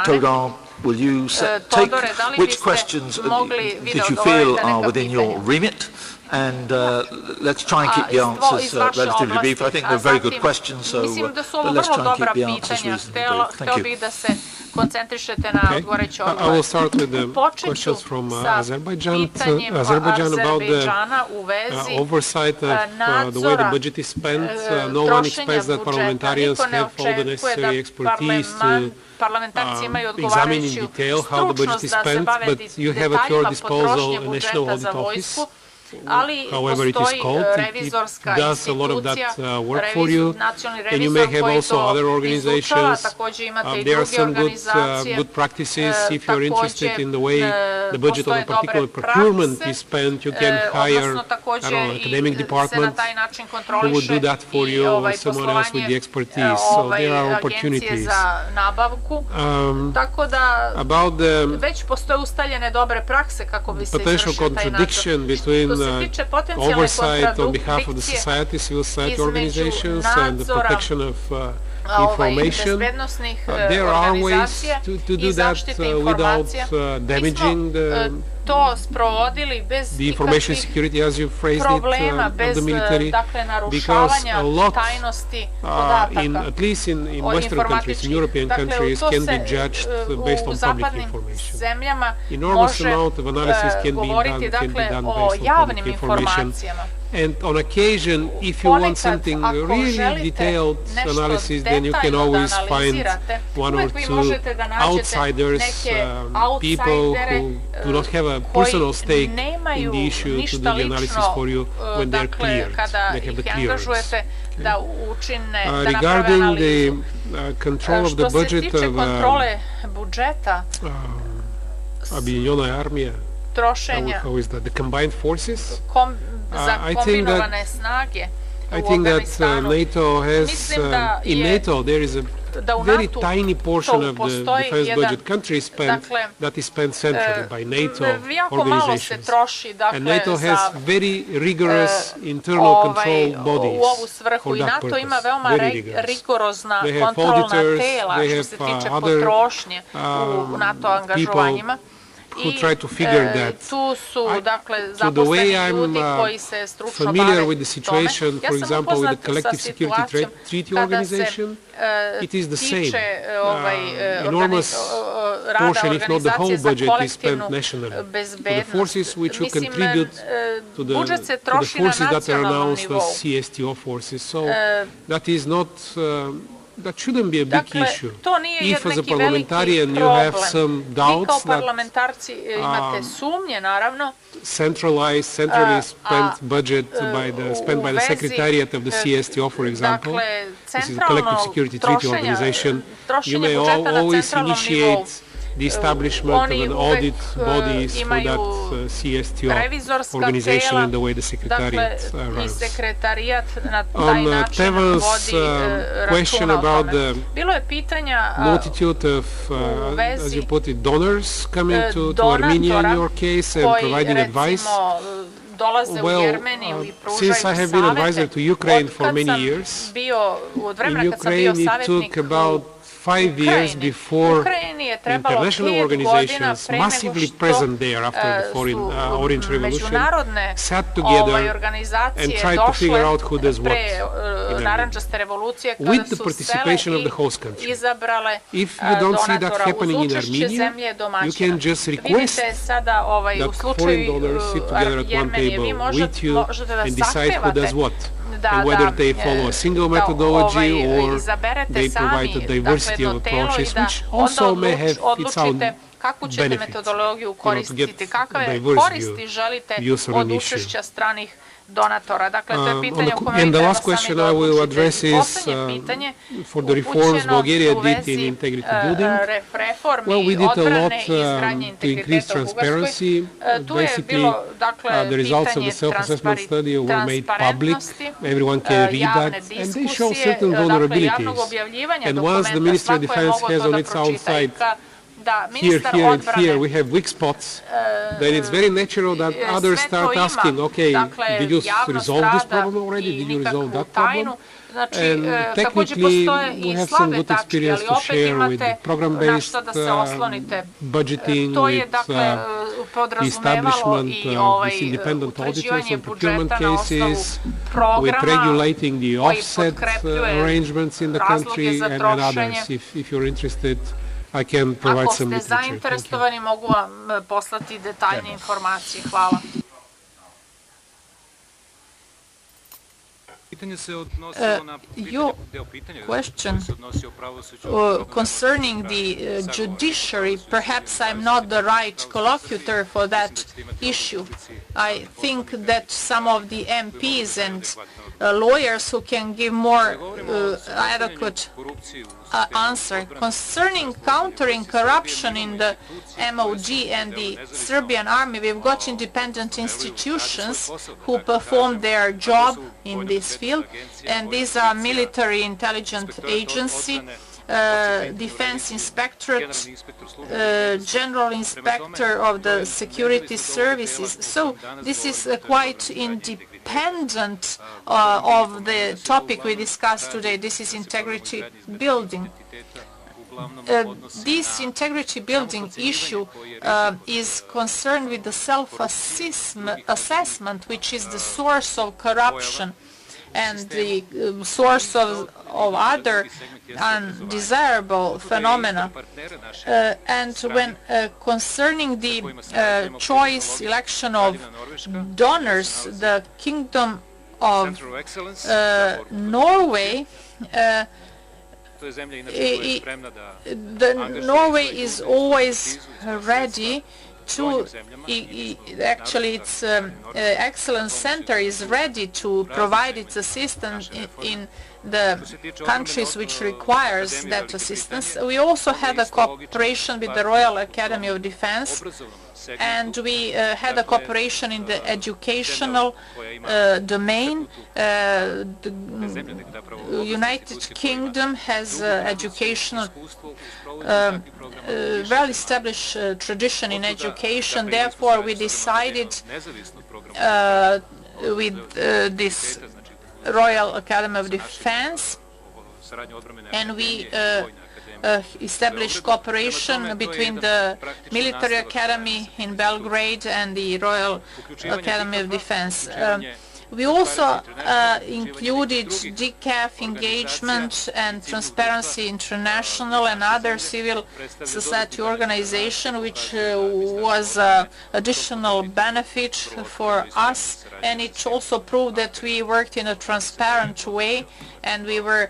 Togan, will you take which questions did you feel are within your remit? And let's try and keep the answers relatively brief. I think they're very good questions, so let's try and keep the answers reasonably brief. Thank you. I will start with the questions from Azerbaijan about the oversight of the way the budget is spent. No one expects that parliamentarians have all the necessary expertise to examine in detail how the budget is spent, but you have at your disposal a National Audit Office. However it is called, it does a lot of that work for you, and you may have also other organizations. There are some good practices. If you're interested in the way the budget of a particular procurement is spent, you can hire, I don't know, academic department who would do that for you, or someone else with the expertise. So there are opportunities. About the potential contradiction between oversight on behalf of the society, civil society organizations, and the protection of information. There are ways to do that without damaging the information security, as you phrased it, of the military, because a lot, at least in Western countries, in European countries, can be judged based on public information. Enormous amount of analysis can be done based on public information. And on occasion, if you want something really detailed analysis, then you can always find one or two outsiders, people who do not have a personal stake in the issue, to do the analysis for you when they're cleared. They have the clearance. Regarding the control of the budget of Объединенная армия, how is that? The combined forces? I think that NATO has, in NATO there is a very tiny portion of the defense budget countries spend that is spent centrally by NATO organizations. And NATO has very rigorous internal control bodies for that purpose, very rigorous. They have auditors, they have other people who try to figure that. So the way I'm familiar with the situation, for example, with the Collective Security Treaty Organization, it is the same. Enormous portion, if not the whole budget, is spent nationally. So the forces which you contribute to the forces that are announced as CSTO forces. So that is not... that shouldn't be a big issue. If as a parliamentarian you have some doubts that centrally spent budget spent by the Secretariat of the CSTO, for example, this is the Collective Security Treaty Organization, you may always initiate the establishment of an audit bodies for that CSTO organization and the way the Secretariat runs. On Tevan's question about the multitude of, as you put it, donors coming to Armenia in your case and providing advice, well, since I have been advisor to Ukraine for many years, in Ukraine it took about 5 years before international organizations massively present there after the Orange Revolution sat together and tried to figure out who does what with the participation of the host country. If you don't see that happening in Armenia, you can just request that foreign donors sit together at one table with you and decide who does what. And whether they follow a single methodology or they provide a diversity of approaches, which also may have its own benefits, to get diverse views on an issue. And the last question I will address is for the reforms Bulgaria did in integrity building. Well, we did a lot to increase transparency. Basically, the results of the self-assessment study were made public. Everyone can read that, and they show certain vulnerabilities. And once the Ministry of Defense has on its own side here, here, and here, we have weak spots, then it's very natural that others start asking, okay, did you resolve this problem already? Did you resolve that problem? And technically, we have some good experience to share with program-based budgeting, with the establishment of these independent auditors on procurement cases, with regulating the offset arrangements in the country, and others. If you're interested, I can provide some literature. Zainteresovani mogu vam poslati detaljne informacije. Hvala. Your question concerning the judiciary, perhaps I'm not the right collocutor for that issue. I think that some of the MPs and lawyers who can give more adequate answer. Concerning countering corruption in the MOD and the Serbian army, we've got independent institutions who perform their job in this field, and these are military intelligence agency, defense inspectorate, general inspector of the security services. So this is quite independent of the topic we discussed today. This is integrity building. This integrity building issue is concerned with the self-assessment, which is the source of corruption and the source of other undesirable phenomena. And when concerning the election of donors, the Kingdom of Norway, Norway is always ready to, actually its excellence center is ready to provide its assistance in the countries which requires that assistance. We also had a cooperation with the Royal Academy of Defense and we had a cooperation in the educational domain. The United Kingdom has educational well-established tradition in education. Therefore, we decided with this Royal Academy of Defense, and we established cooperation between the Military Academy in Belgrade and the Royal Academy of Defense. We also included DCAF engagement and Transparency International and other civil society organization, which was additional benefit for us, and it also proved that we worked in a transparent way and we were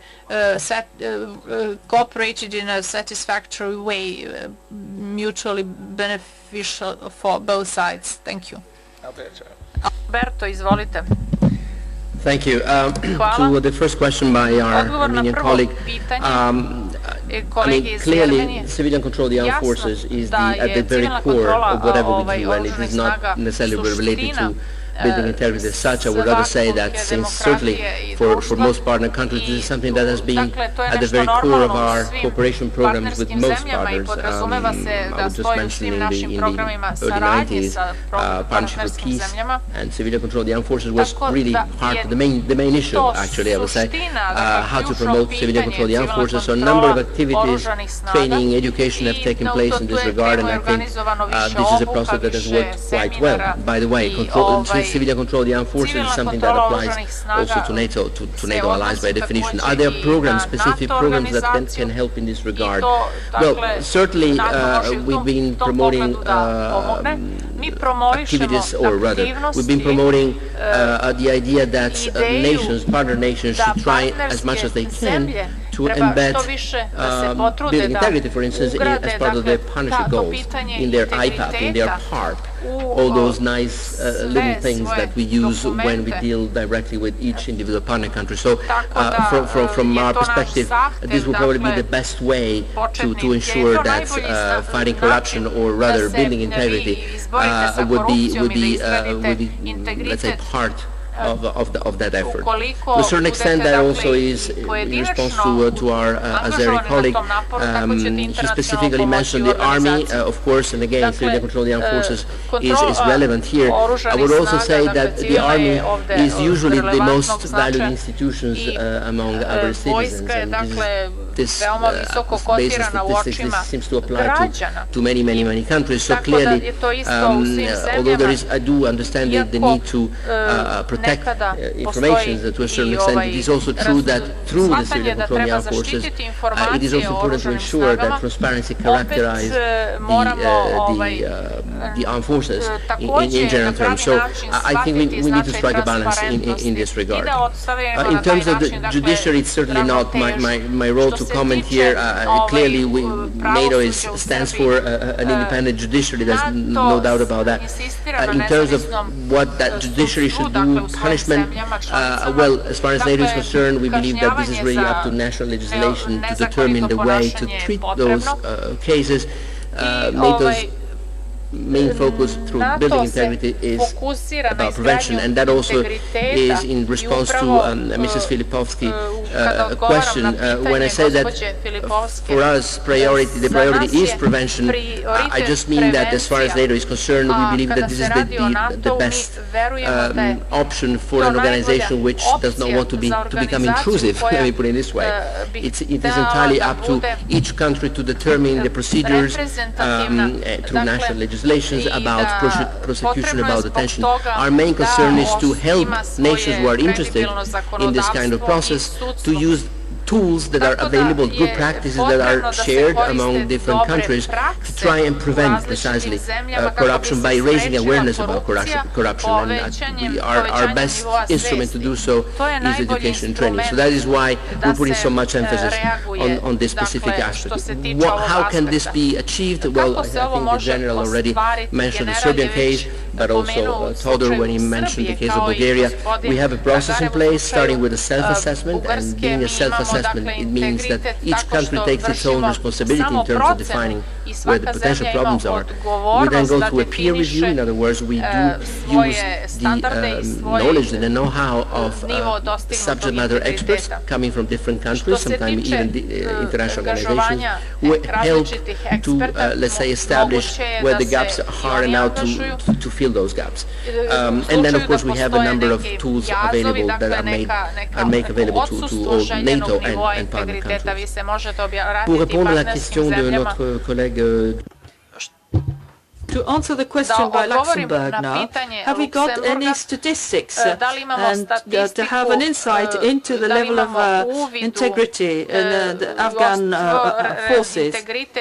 cooperated in a satisfactory way, mutually beneficial for both sides. Thank you. Alberto, izvolite. Thank you. To the first question by our Armenian colleague, clearly civilian control of the armed forces is at the very core of whatever we do, and it is not necessarily related to building integrity as such. I would rather say that since certainly for most partner countries this is something that has been at the very core of our cooperation programs with most partners. I would just mention in the early 90s, Partnership for Peace and civilian control of the armed forces was really part of the main issue, actually, I would say, how to promote civilian control of the armed forces. So a number of activities, training, education have taken place in this regard, and I think this is a process that has worked quite well. By the way, civilian control of the armed forces is something that applies also to NATO, to NATO allies by definition. Are there programs, specific programs that can help in this regard? Well, certainly we've been promoting activities, or rather, we've been promoting the idea that partner nations should try as much as they can to embed building integrity, for instance, as part of their partnership goals, in their IPAP, in their PARP, all those nice little things that we use when we deal directly with each individual partner country. So from our perspective, this will probably be the best way to ensure that fighting corruption, or rather building integrity, would be let's say, part of that effort. To a certain extent, that also is in response to our Azeri colleague. She specifically mentioned the army, of course, and again, civilian control of the armed forces is relevant here. I would also say that the army is usually the most valued institutions among our citizens, and this based on statistics, this seems to apply to many countries. So clearly, although I do understand the need to protect information to a certain extent, it is also true that through the civilian control of the armed forces, it is also important to ensure that transparency characterizes the armed forces in general terms. So I think we need to strike a balance in this regard. In terms of the judiciary, it's certainly not my role to comment here. Clearly, NATO stands for an independent judiciary. There's no doubt about that. In terms of what that judiciary should do, punishment, well, as far as NATO is concerned, we believe that this is really up to national legislation to determine the way to treat those cases. NATO's main focus through building integrity is about prevention, and that also is in response to Mrs. Filipovsky's question. When I say that for us the priority is prevention, I just mean that as far as NATO is concerned, we believe that this is the best option for an organization which does not want to become intrusive. Let me put it this way. It is entirely up to each country to determine the procedures through national legislation about prosecution, about detention. Our main concern is to help nations who are interested in this kind of process to use tools that are available, good practices that are shared among different countries to try and prevent precisely corruption by raising awareness about corruption. And our best instrument to do so is education and training. So that is why we're putting so much emphasis on this specific aspect. How can this be achieved? Well, I think the General already mentioned the Serbian case, but also Todor when he mentioned the case of Bulgaria. We have a process in place starting with a self-assessment, and being a self-assessment, it means that each country takes its own responsibility in terms of defining where the potential problems are. We then go through a peer review. In other words, we do use the knowledge and the know-how of subject matter experts coming from different countries, sometimes even international organizations, who help to, let's say, establish where the gaps are and how to fill those gaps. And then, of course, we have a number of tools available that are made available to all NATO and partner countries. Pour répondre à la question de notre collègue To answer the question by Luxembourg now, have we got any statistics and to have an insight into the level of integrity in the Afghan forces?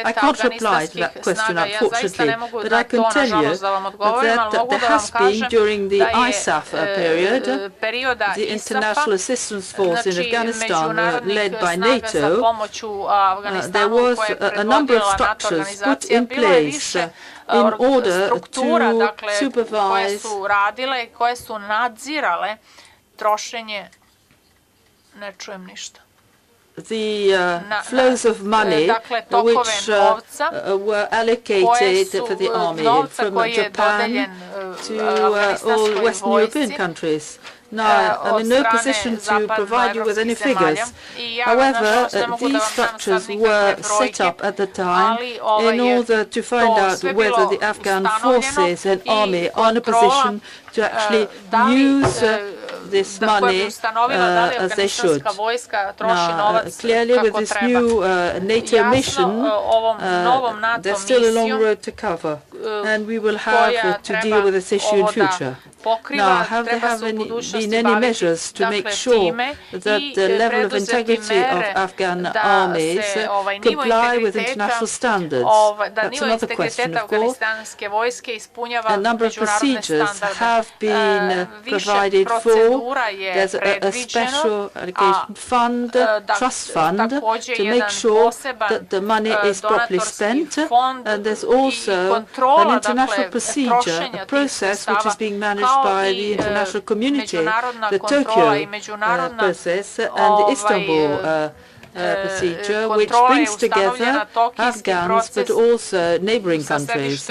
I can't reply to that question, unfortunately, but I can tell you that there has been, during the ISAF period, the International Assistance Force in Afghanistan, led by NATO, there was a number of structures put in place in order to supervise koje su nadzirale trošenje, ne čujem ništa. The flows of money which were allocated for the army from Japan to all Western European countries. Now, I'm in no position to provide you with any figures. However, these structures were set up at the time in order to find out whether the Afghan forces and army are in a position to actually use this money as they should. Now, clearly with this new NATO mission, there's still a long road to cover, and we will have to deal with this issue in future. Now, have there been any measures to make sure that the level of integrity of Afghan armies comply with international standards? That's another question, of course. A number of procedures have been provided for. There's a special allocation fund, trust fund, to make sure that the money is properly spent. And there's also an international procedure, a process which is being managed by the international community, the Tokyo process and the Istanbul procedure, which brings together Afghans but also neighboring countries.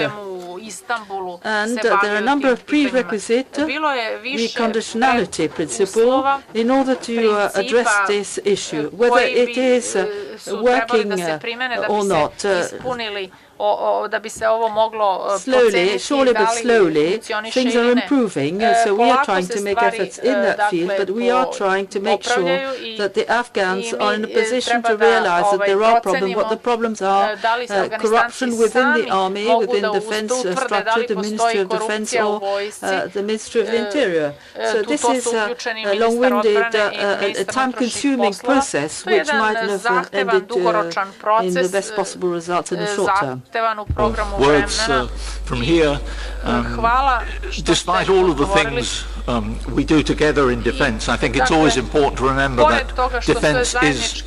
And there are a number of prerequisites, the conditionality principle, in order to address this issue, whether it is working or not. Slowly, surely but slowly, things are improving, so we are trying to make efforts in that field, but we are trying to make sure that the Afghans are in a position to realize that there are problems, what the problems are, corruption within the army, within defense structure, the Ministry of Defense or the Ministry of the Interior. So this is a long-winded, a time-consuming process which might have ended in the best possible results in the short term. Words from here. Despite all of the things we do together in defense, I think it's always important to remember that defense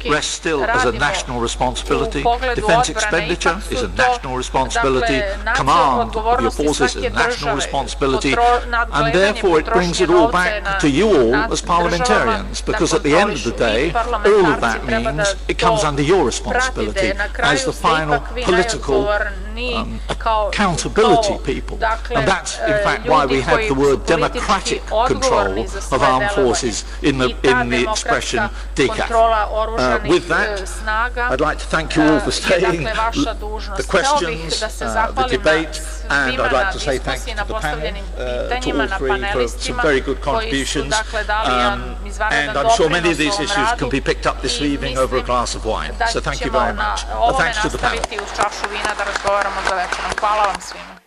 rests still as a national responsibility. Defense expenditure is a national responsibility. Command of your forces is a national responsibility. And therefore it brings it all back to you all as parliamentarians, because at the end of the day, all of that means it comes under your responsibility as the final political accountability people. And that's in fact why we have the word democratic control of armed forces in the expression DECAF. With that, I'd like to thank you all for staying, the questions, the debate, and I'd like to say thank you to the panel, to all three, for some very good contributions. And I'm sure many of these issues can be picked up this evening over a glass of wine. So thank you very much. Thanks to the panel. Hvala vam svima.